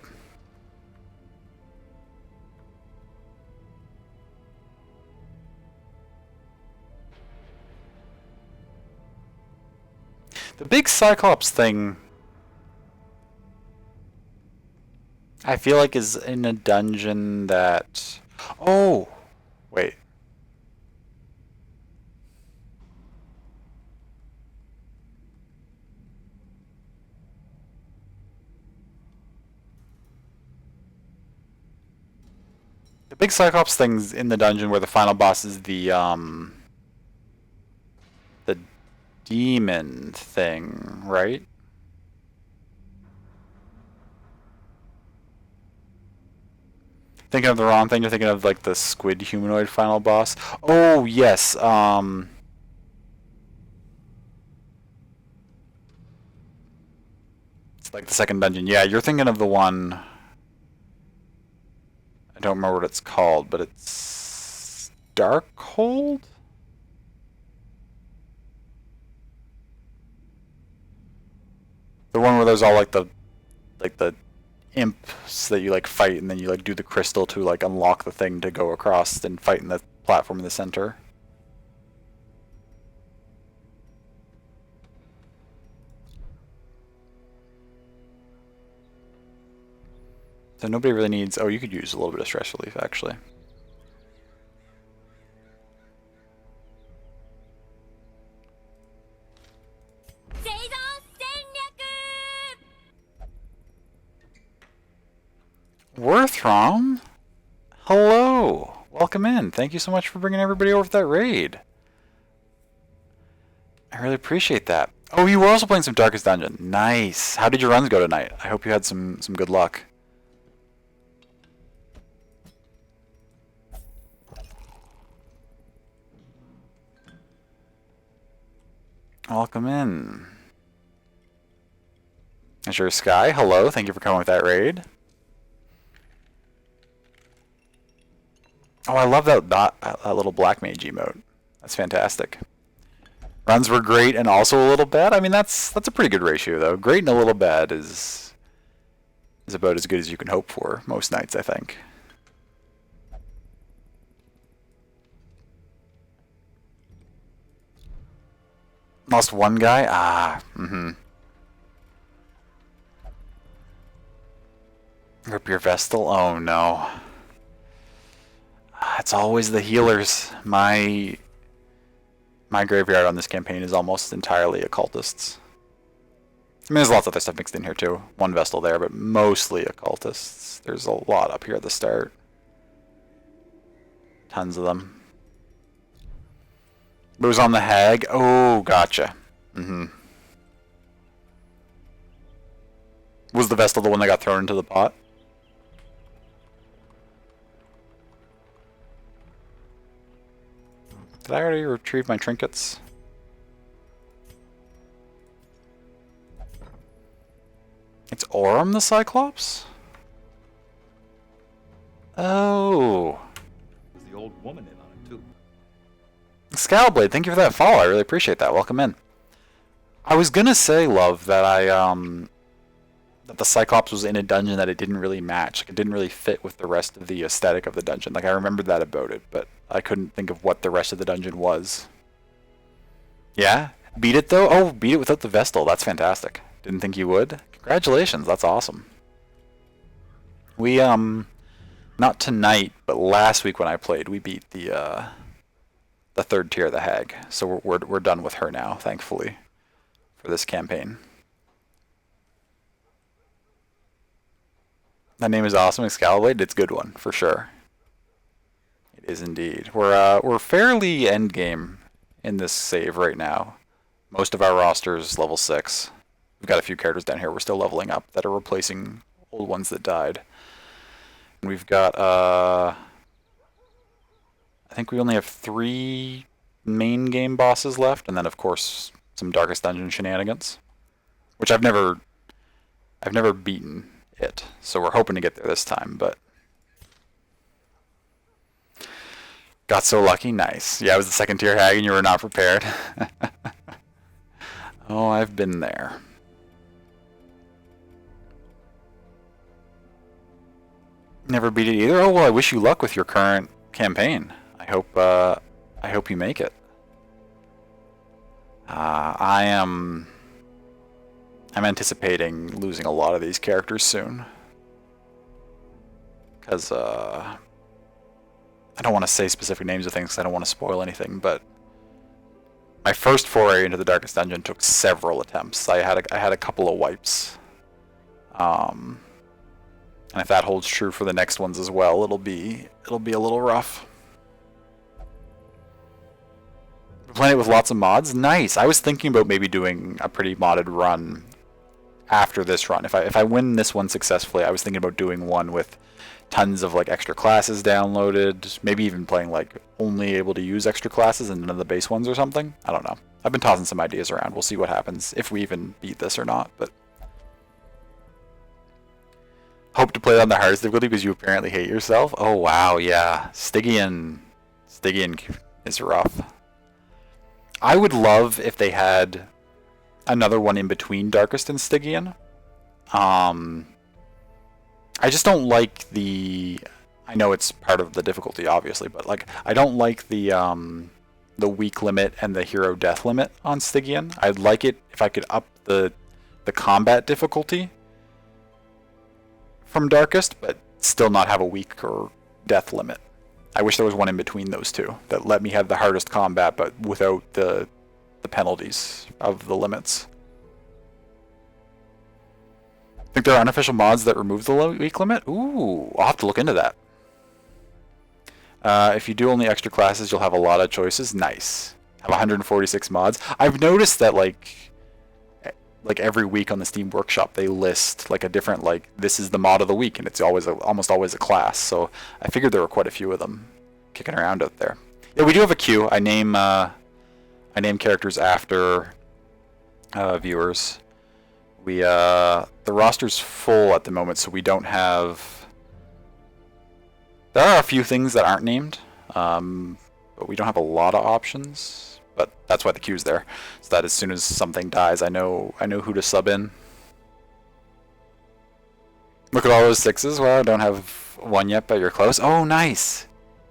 The big Cyclops thing, I feel like is in a dungeon that... Oh! Wait. The big Cyclops thing's in the dungeon where the final boss is the demon thing, right? Thinking of the wrong thing, you're thinking of like the squid humanoid final boss. Oh yes, it's like the second dungeon. Yeah, you're thinking of the one, I don't remember what it's called, but it's Darkhold? The one where there's all like the imps that you like fight, and then you like do the crystal to like unlock the thing to go across and fight in the platform in the center. So nobody really needs... Oh, you could use a little bit of stress relief, actually. Worthrom? Hello! Welcome in. Thank you so much for bringing everybody over for that raid. I really appreciate that. Oh, you were also playing some Darkest Dungeon. Nice. How did your runs go tonight? I hope you had some good luck. Welcome in. Azure Sky, hello. Thank you for coming with that raid. Oh, I love that little black mage emote. That's fantastic. Runs were great and also a little bad. I mean, that's a pretty good ratio, though. Great and a little bad is about as good as you can hope for most nights, I think. Lost one guy? Ah, Rip your Vestal? Oh, no. It's always the healers. My graveyard on this campaign is almost entirely occultists. I mean, there's lots of other stuff mixed in here too. One Vestal there, but mostly occultists. There's a lot up here at the start. Tons of them. It was on the Hag. Oh, gotcha. Was the Vestal the one that got thrown into the pot? Did I already retrieve my trinkets? It's Aurum the Cyclops? Oh. There's the old woman in on it too. Scalblade, thank you for that follow. I really appreciate that. Welcome in. I was gonna say, love, that that the Cyclops was in a dungeon that it didn't really match. Like, it didn't really fit with the rest of the aesthetic of the dungeon. Like, I remembered that about it, but I couldn't think of what the rest of the dungeon was. Yeah? Beat it, though? Oh, beat it without the Vestal. That's fantastic. Didn't think you would. Congratulations. That's awesome. We, not tonight, but last week when I played, we beat the third tier of the Hag. So we're done with her now, thankfully, for this campaign. That name is awesome, Excalibur. It's a good one, for sure. It is indeed. We're fairly endgame in this save right now. Most of our roster is level 6. We've got a few characters down here we're still leveling up that are replacing old ones that died. And we've got, I think we only have 3 main game bosses left, and then of course some Darkest Dungeon shenanigans, which I've never beaten it, so we're hoping to get there this time, but got so lucky. Nice. Yeah, it was the second tier Hag and you were not prepared. Oh, I've been there. Never beat it either. Oh well, I wish you luck with your current campaign. I hope you make it. I'm anticipating losing a lot of these characters soon. Because, I don't want to say specific names of things because I don't want to spoil anything, but my first foray into the Darkest Dungeon took several attempts. I had a couple of wipes. And if that holds true for the next ones as well, it'll be a little rough. We're playing it with lots of mods. Nice. I was thinking about maybe doing a pretty modded run after this run. If I win this one successfully, I was thinking about doing one with tons of like extra classes downloaded, maybe even playing like only able to use extra classes and none of the base ones or something. I don't know. I've been tossing some ideas around. We'll see what happens if we even beat this or not, but hope to play it on the hardest difficulty because you apparently hate yourself. Oh wow, yeah. Stygian is rough. I would love if they had another one in between Darkest and Stygian. I just don't like the... I know it's part of the difficulty, obviously, but like I don't like the weak limit and the hero death limit on Stygian. I'd like it if I could up the combat difficulty from Darkest, but still not have a weak or death limit. I wish there was one in between those two that let me have the hardest combat, but without the penalties of the limits. I think there are unofficial mods that remove the weak limit? Ooh, I'll have to look into that. If you do only extra classes, you'll have a lot of choices. Nice. Have 146 mods. I've noticed that like every week on the Steam Workshop they list like a different like this is the mod of the week, and it's always almost always a class. So I figured there were quite a few of them kicking around out there. Yeah, we do have a queue. I name characters after viewers. We the roster's full at the moment, so we don't have. There are a few things that aren't named, but we don't have a lot of options. But that's why the queue's there, so that as soon as something dies, I know who to sub in. Look at all those sixes. Well, I don't have one yet, but you're close. Oh, nice.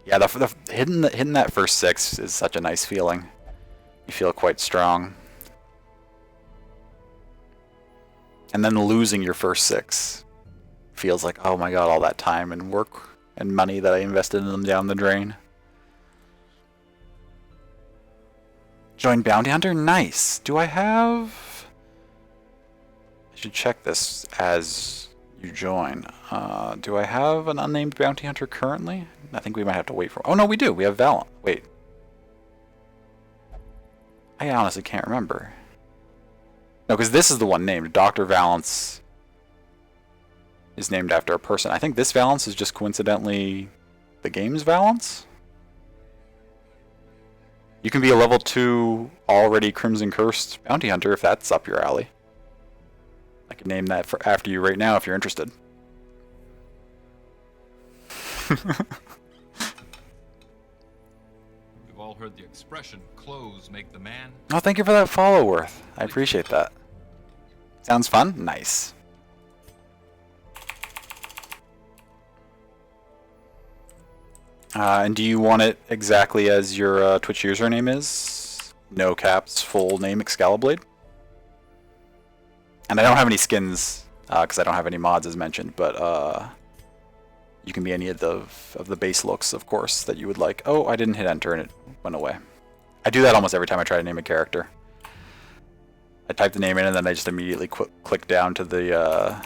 Yeah, the hitting that first six is such a nice feeling. You feel quite strong. And then losing your first six feels like, oh my god, all that time and work and money that I invested in them down the drain. Join Bounty Hunter? Nice. Do I have... I should check this as you join. Do I have an unnamed Bounty Hunter currently? I think we might have to wait for... Oh no, we do. We have Valiant. Wait. I honestly can't remember. No, because this is the one named. Dr. Valance is named after a person. I think this Valance is just coincidentally the game's Valance. You can be a level 2 already Crimson Cursed Bounty Hunter if that's up your alley. I can name that after you right now if you're interested. We've all heard the expression, clothes make the man. Oh, thank you for that follow, Worth. I appreciate that. Sounds fun? Nice. And do you want it exactly as your Twitch username is? No caps, full name Excaliblade? And I don't have any skins, because I don't have any mods as mentioned, but you can be any of the base looks, of course, that you would like. Oh, I didn't hit enter and it went away. I do that almost every time I try to name a character. I type the name in and then I just immediately click down to the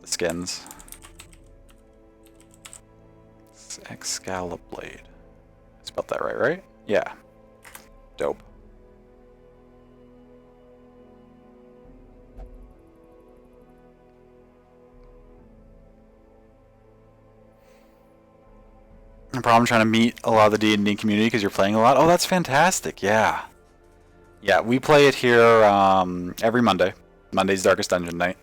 skins. Excaliblade. Spelled that right? Yeah. Dope. No problem trying to meet a lot of the D&D community because you're playing a lot. Oh, that's fantastic. Yeah. Yeah, we play it here every Monday. Monday's Darkest Dungeon night.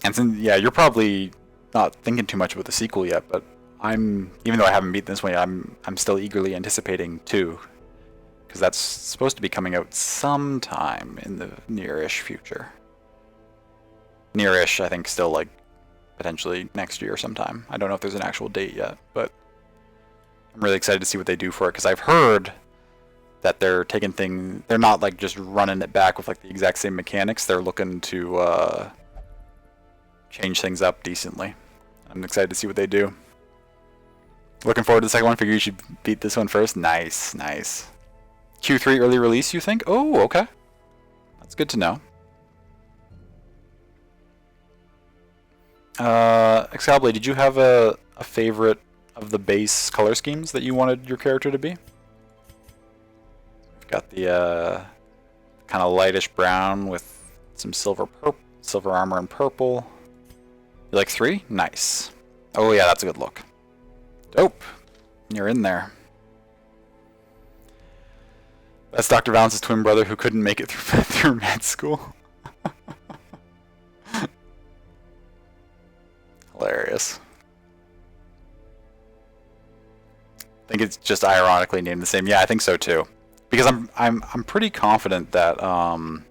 And since, yeah, you're probably not thinking too much about the sequel yet, but even though I haven't beaten this one yet, I'm still eagerly anticipating 2, because that's supposed to be coming out sometime in the near-ish future. Near-ish, I think, still like potentially next year sometime. I don't know if there's an actual date yet, but I'm really excited to see what they do for it, because I've heard that they're they're not like just running it back with like the exact same mechanics. They're looking to change things up decently. I'm excited to see what they do. Looking forward to the second one. Figure you should beat this one first. Nice, nice. Q3 early release, you think? Oh, okay. That's good to know. Excalibur, did you have a favorite of the base color schemes that you wanted your character to be? Got the kind of lightish brown with some silver armor and purple. You like 3? Nice. Oh yeah, that's a good look. Dope. You're in there. That's Dr. Valence's twin brother who couldn't make it through med school. Hilarious. think it's just ironically named the same. Yeah, I think so too. Because I'm pretty confident that the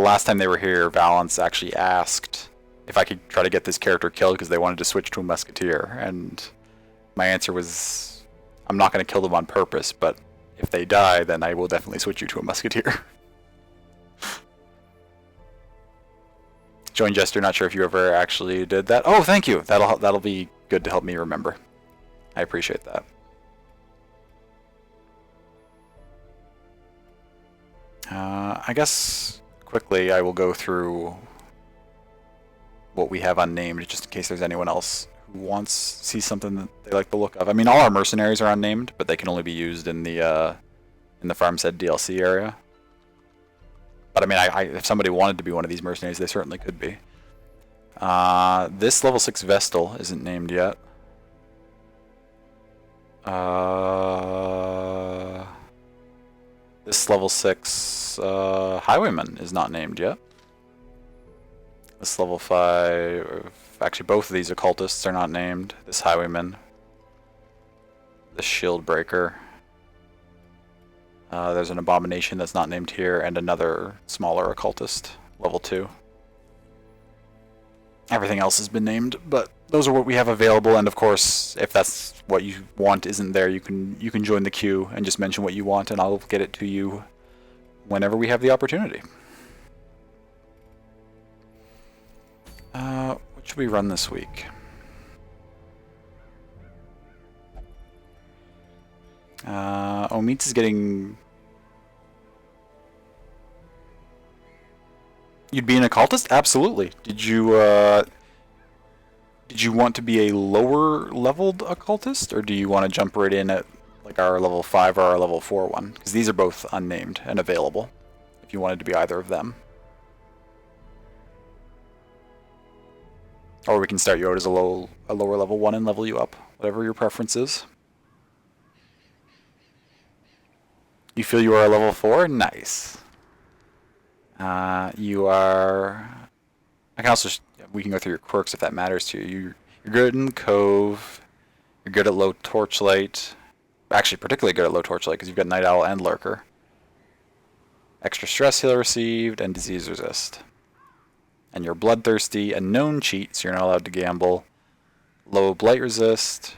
last time they were here, Valance actually asked if I could try to get this character killed because they wanted to switch to a musketeer, and my answer was, I'm not going to kill them on purpose, but if they die, then I will definitely switch you to a musketeer. Join Jester, not sure if you ever actually did that. Oh, thank you. That'll be good to help me remember. I appreciate that. I guess quickly I will go through what we have unnamed, just in case there's anyone else who see something that they like the look of. I mean, all our mercenaries are unnamed, but they can only be used in the Farmstead DLC area. But I mean, if somebody wanted to be one of these mercenaries, they certainly could be. This level 6 Vestal isn't named yet. This level 6 Highwayman is not named yet. This level 5... Actually, both of these occultists are not named. This Highwayman. This Shield Breaker. There's an Abomination that's not named here, and another smaller occultist, level 2. Everything else has been named, but those are what we have available, and of course, if that's what you want isn't there, you can join the queue and just mention what you want, and I'll get it to you whenever we have the opportunity. What should we run this week? Meats is getting... You'd be an occultist? Absolutely. Did you want to be a lower leveled occultist, or do you want to jump right in at like our level 5 or our level 4 one? Because these are both unnamed and available, if you wanted to be either of them. Or we can start you out as a lower level 1 and level you up, whatever your preference is. You feel you are a level 4? Nice. You are... I can also... We can go through your quirks if that matters to you. You're good in the Cove. You're good at low torchlight. Actually, particularly good at low torchlight because you've got Night Owl and Lurker. Extra stress heal received and disease resist. And you're bloodthirsty, a known cheat, so you're not allowed to gamble. Low blight resist.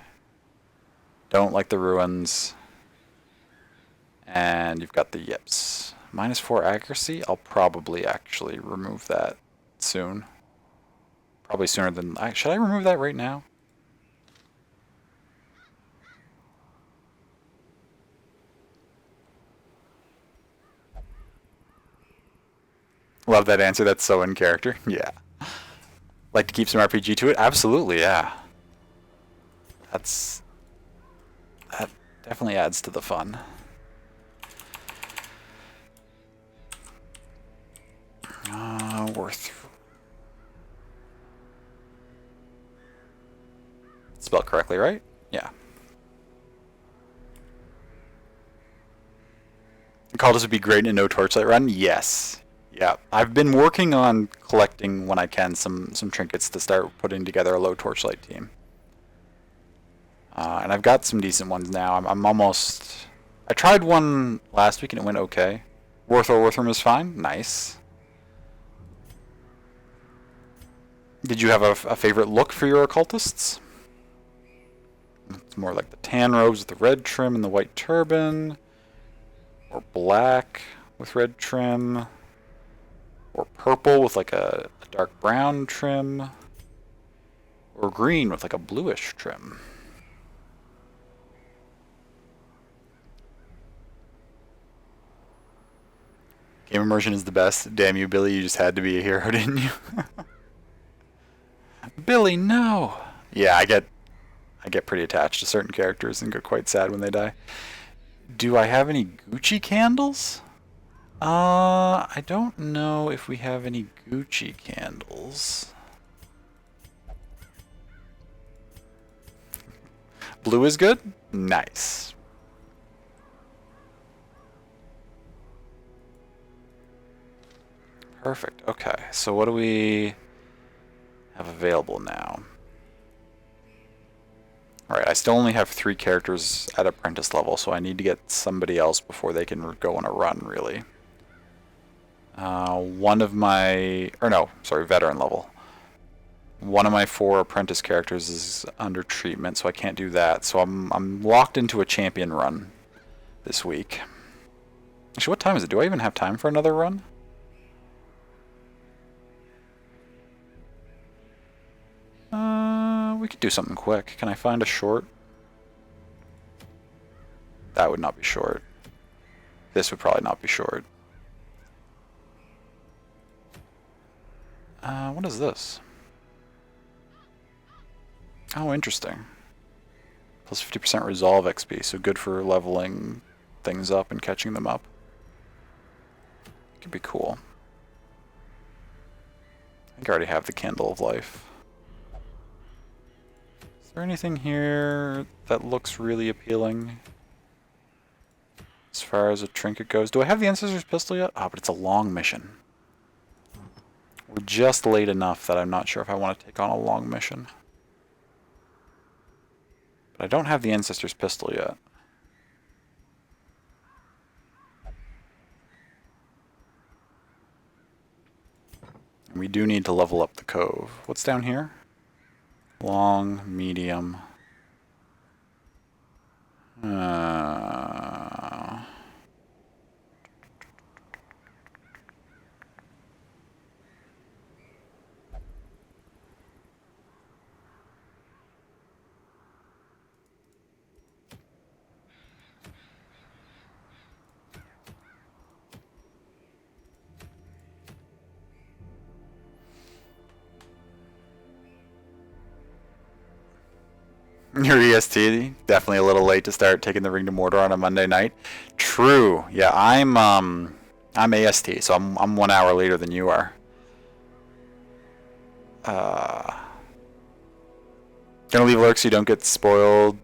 Don't like the ruins. And you've got the yips. -4 accuracy. I'll probably actually remove that soon. Probably sooner than... Should I remove that right now? Love that answer. That's so in character. Yeah. Like to keep some RPG to it? Absolutely, yeah. That definitely adds to the fun. Worth. Spelled correctly, right? Yeah. Cultists would be great in a no torchlight run? Yes. Yeah. I've been working on collecting, when I can, some trinkets to start putting together a low torchlight team. And I've got some decent ones now. I'm almost... I tried one last week and it went okay. Wortham is fine. Nice. Did you have a favorite look for your occultists? It's more like the tan robes with the red trim and the white turban. Or black with red trim. Or purple with like a dark brown trim. Or green with like a bluish trim. Game immersion is the best. Damn you, Billy, you just had to be a hero, didn't you? Billy, no! Yeah, I get pretty attached to certain characters and get quite sad when they die. Do I have any Gucci candles? I don't know if we have any Gucci candles. Blue is good? Nice. Perfect. Okay, so what do we have available now? Alright, I still only have 3 characters at apprentice level, so I need to get somebody else before they can go on a run, really. One of my... or no, sorry, veteran level. One of my 4 apprentice characters is under treatment, so I can't do that. So I'm locked into a champion run this week. Actually, what time is it? Do I even have time for another run? We could do something quick. Can I find a short? That would not be short. This would probably not be short. What is this? Oh, interesting. Plus 50% resolve XP, so good for leveling things up and catching them up. Could be cool. I think I already have the Candle of Life. Is there anything here that looks really appealing? As far as a trinket goes. Do I have the Ancestor's Pistol yet? Oh, but it's a long mission. We're just late enough that I'm not sure if I want to take on a long mission. But I don't have the Ancestor's Pistol yet. And we do need to level up the cove. What's down here? Long, medium. Your EST, definitely a little late to start taking the Ring to Mordor on a Monday night. True. Yeah, I'm AST, so I'm 1 hour later than you are. Gonna leave lurk so you don't get spoiled.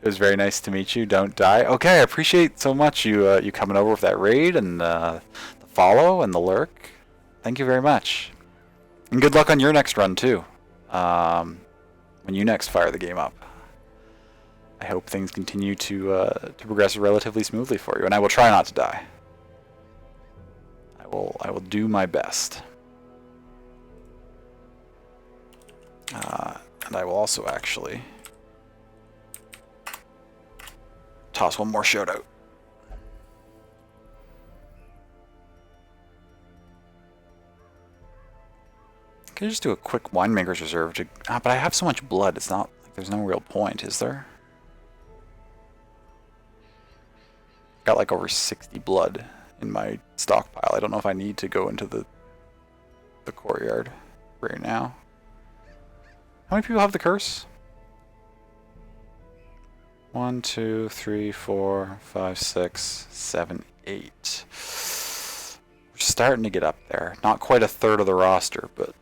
It was very nice to meet you. Don't die. Okay, I appreciate so much you coming over with that raid and the follow and the lurk. Thank you very much. And good luck on your next run too. When you next fire the game up. I hope things continue to progress relatively smoothly for you, and I will try not to die. I will do my best. And I will also actually toss one more shout out. Can I just do a quick winemaker's reserve to... but I have so much blood, it's not like there's no real point, is there? Got like over 60 blood in my stockpile. I don't know if I need to go into the courtyard right now. How many people have the curse? 1, 2, 3, 4, 5, 6, 7, 8. We're starting to get up there. Not quite a third of the roster, but...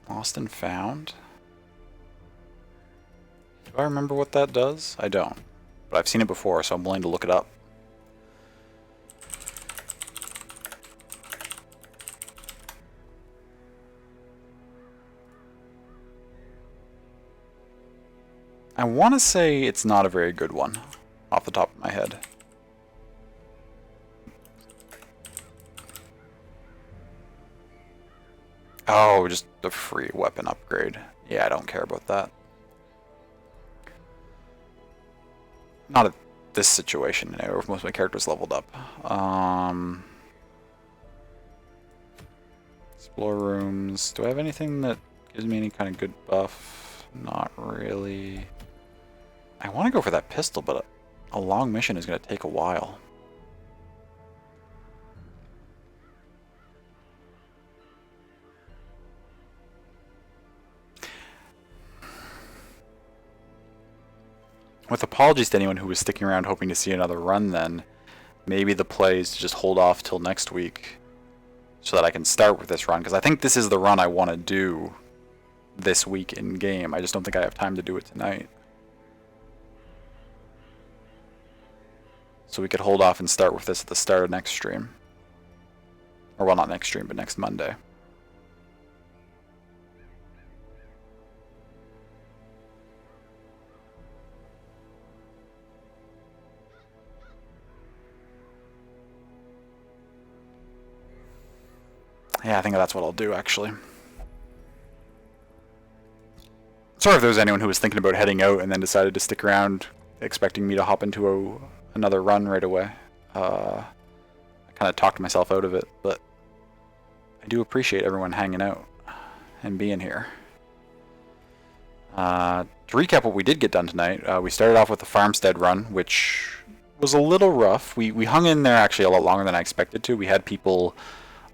Lost and found? Do I remember what that does? I don't. But I've seen it before, so I'm willing to look it up. I want to say it's not a very good one, off the top of my head. Oh, just a free weapon upgrade. Yeah, I don't care about that. Not at this situation, anyway, where most of my characters leveled up. Explore rooms. Do I have anything that gives me any kind of good buff? Not really. I want to go for that pistol, but a long mission is going to take a while. With apologies to anyone who was sticking around hoping to see another run then, maybe the play is to just hold off till next week so that I can start with this run, because I think this is the run I want to do this week in game. I just don't think I have time to do it tonight. So we could hold off and start with this at the start of next stream. Or well, not next stream, but next Monday. Yeah, I think that's what I'll do, actually. Sorry if there was anyone who was thinking about heading out and then decided to stick around expecting me to hop into another run right away. I kind of talked myself out of it, but I do appreciate everyone hanging out and being here. To recap what we did get done tonight, we started off with the Farmstead run, which was a little rough. We hung in there actually a lot longer than I expected to. We had people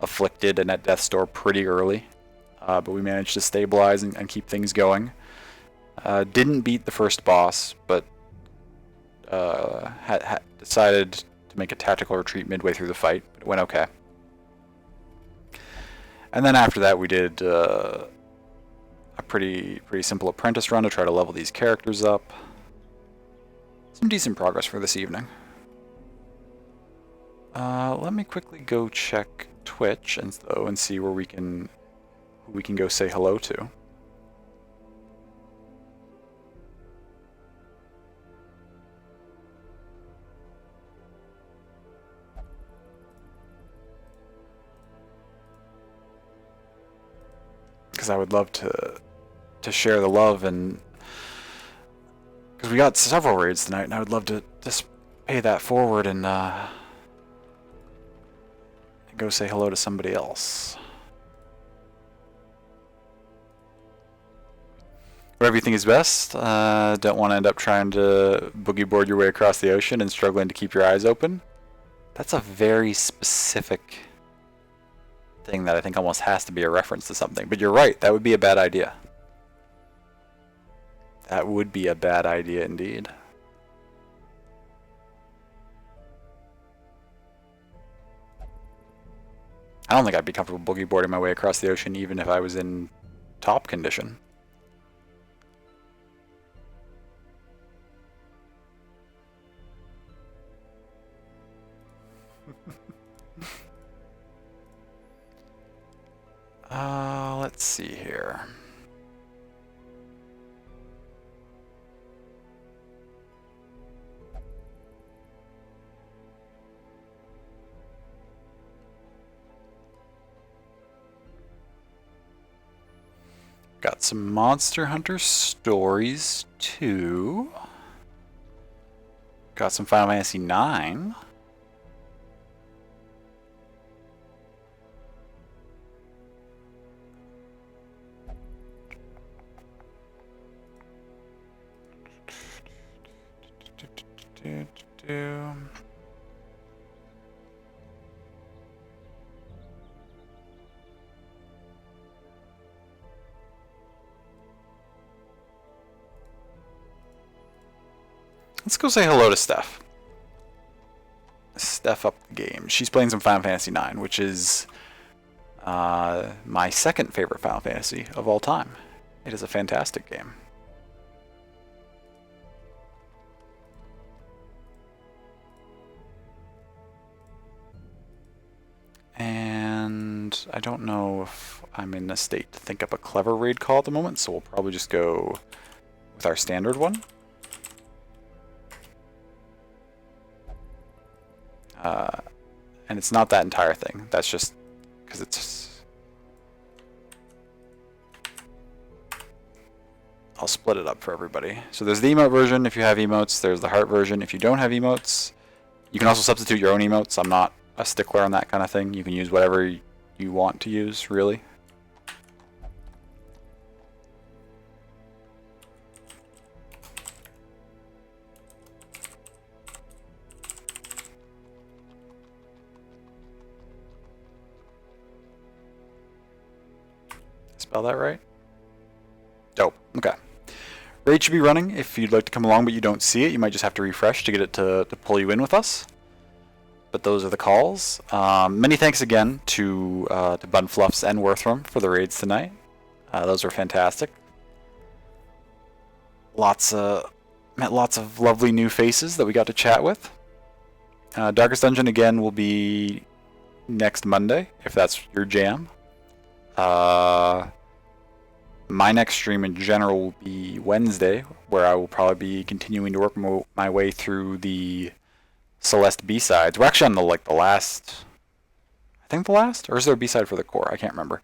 afflicted and at death's door pretty early, but we managed to stabilize and keep things going. Didn't beat the first boss, but had decided to make a tactical retreat midway through the fight, but it went okay. And then after that we did a pretty simple apprentice run to try to level these characters up. Some decent progress for this evening. Let me quickly go check Twitch and see who we can go say hello to. Because I would love to share the love, and because we got several raids tonight, and I would love to just pay that forward and go say hello to somebody else. Whatever you think is best. Don't want to end up trying to boogie board your way across the ocean and struggling to keep your eyes open. That's a very specific thing that I think almost has to be a reference to something. But you're right, that would be a bad idea. That would be a bad idea indeed. I don't think I'd be comfortable boogie boarding my way across the ocean even if I was in top condition. Let's see here. Got some Monster Hunter stories too. Got some Final Fantasy IX. Let's go say hello to Steph. Steph up the game. She's playing some Final Fantasy IX, which is my second favorite Final Fantasy of all time. It is a fantastic game. And I don't know if I'm in a state to think up a clever raid call at the moment, so we'll probably just go with our standard one. And it's not that entire thing. That's just because it's... I'll split it up for everybody. So there's the emote version if you have emotes. There's the heart version if you don't have emotes. You can also substitute your own emotes. I'm not a stickler on that kind of thing. You can use whatever you want to use, really. Spell that right? Dope. Okay. Raid should be running. If you'd like to come along but you don't see it, you might just have to refresh to get it to pull you in with us. but those are the calls. Many thanks again to Bunfluffs and Worthram for the raids tonight. Those were fantastic. Met lots of lovely new faces that we got to chat with. Darkest Dungeon again will be next Monday, if that's your jam. My next stream in general will be Wednesday, where I will probably be continuing to work my way through the Celeste B-sides. We're actually on the last, I think the last, or is there a B-side for the core? I can't remember.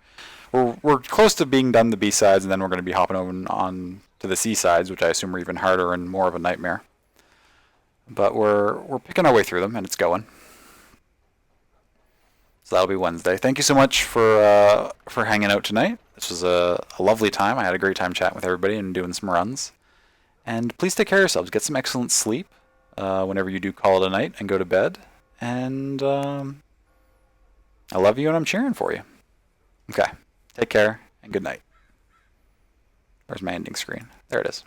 We're close to being done the B-sides, and then we're going to be hopping over on to the C-sides, which I assume are even harder and more of a nightmare. But we're picking our way through them, and it's going. So that'll be Wednesday. Thank you so much for hanging out tonight. This was a lovely time. I had a great time chatting with everybody and doing some runs. And please take care of yourselves. Get some excellent sleep whenever you do call it a night and go to bed. And I love you and I'm cheering for you. Okay. Take care and good night. Where's my ending screen? There it is.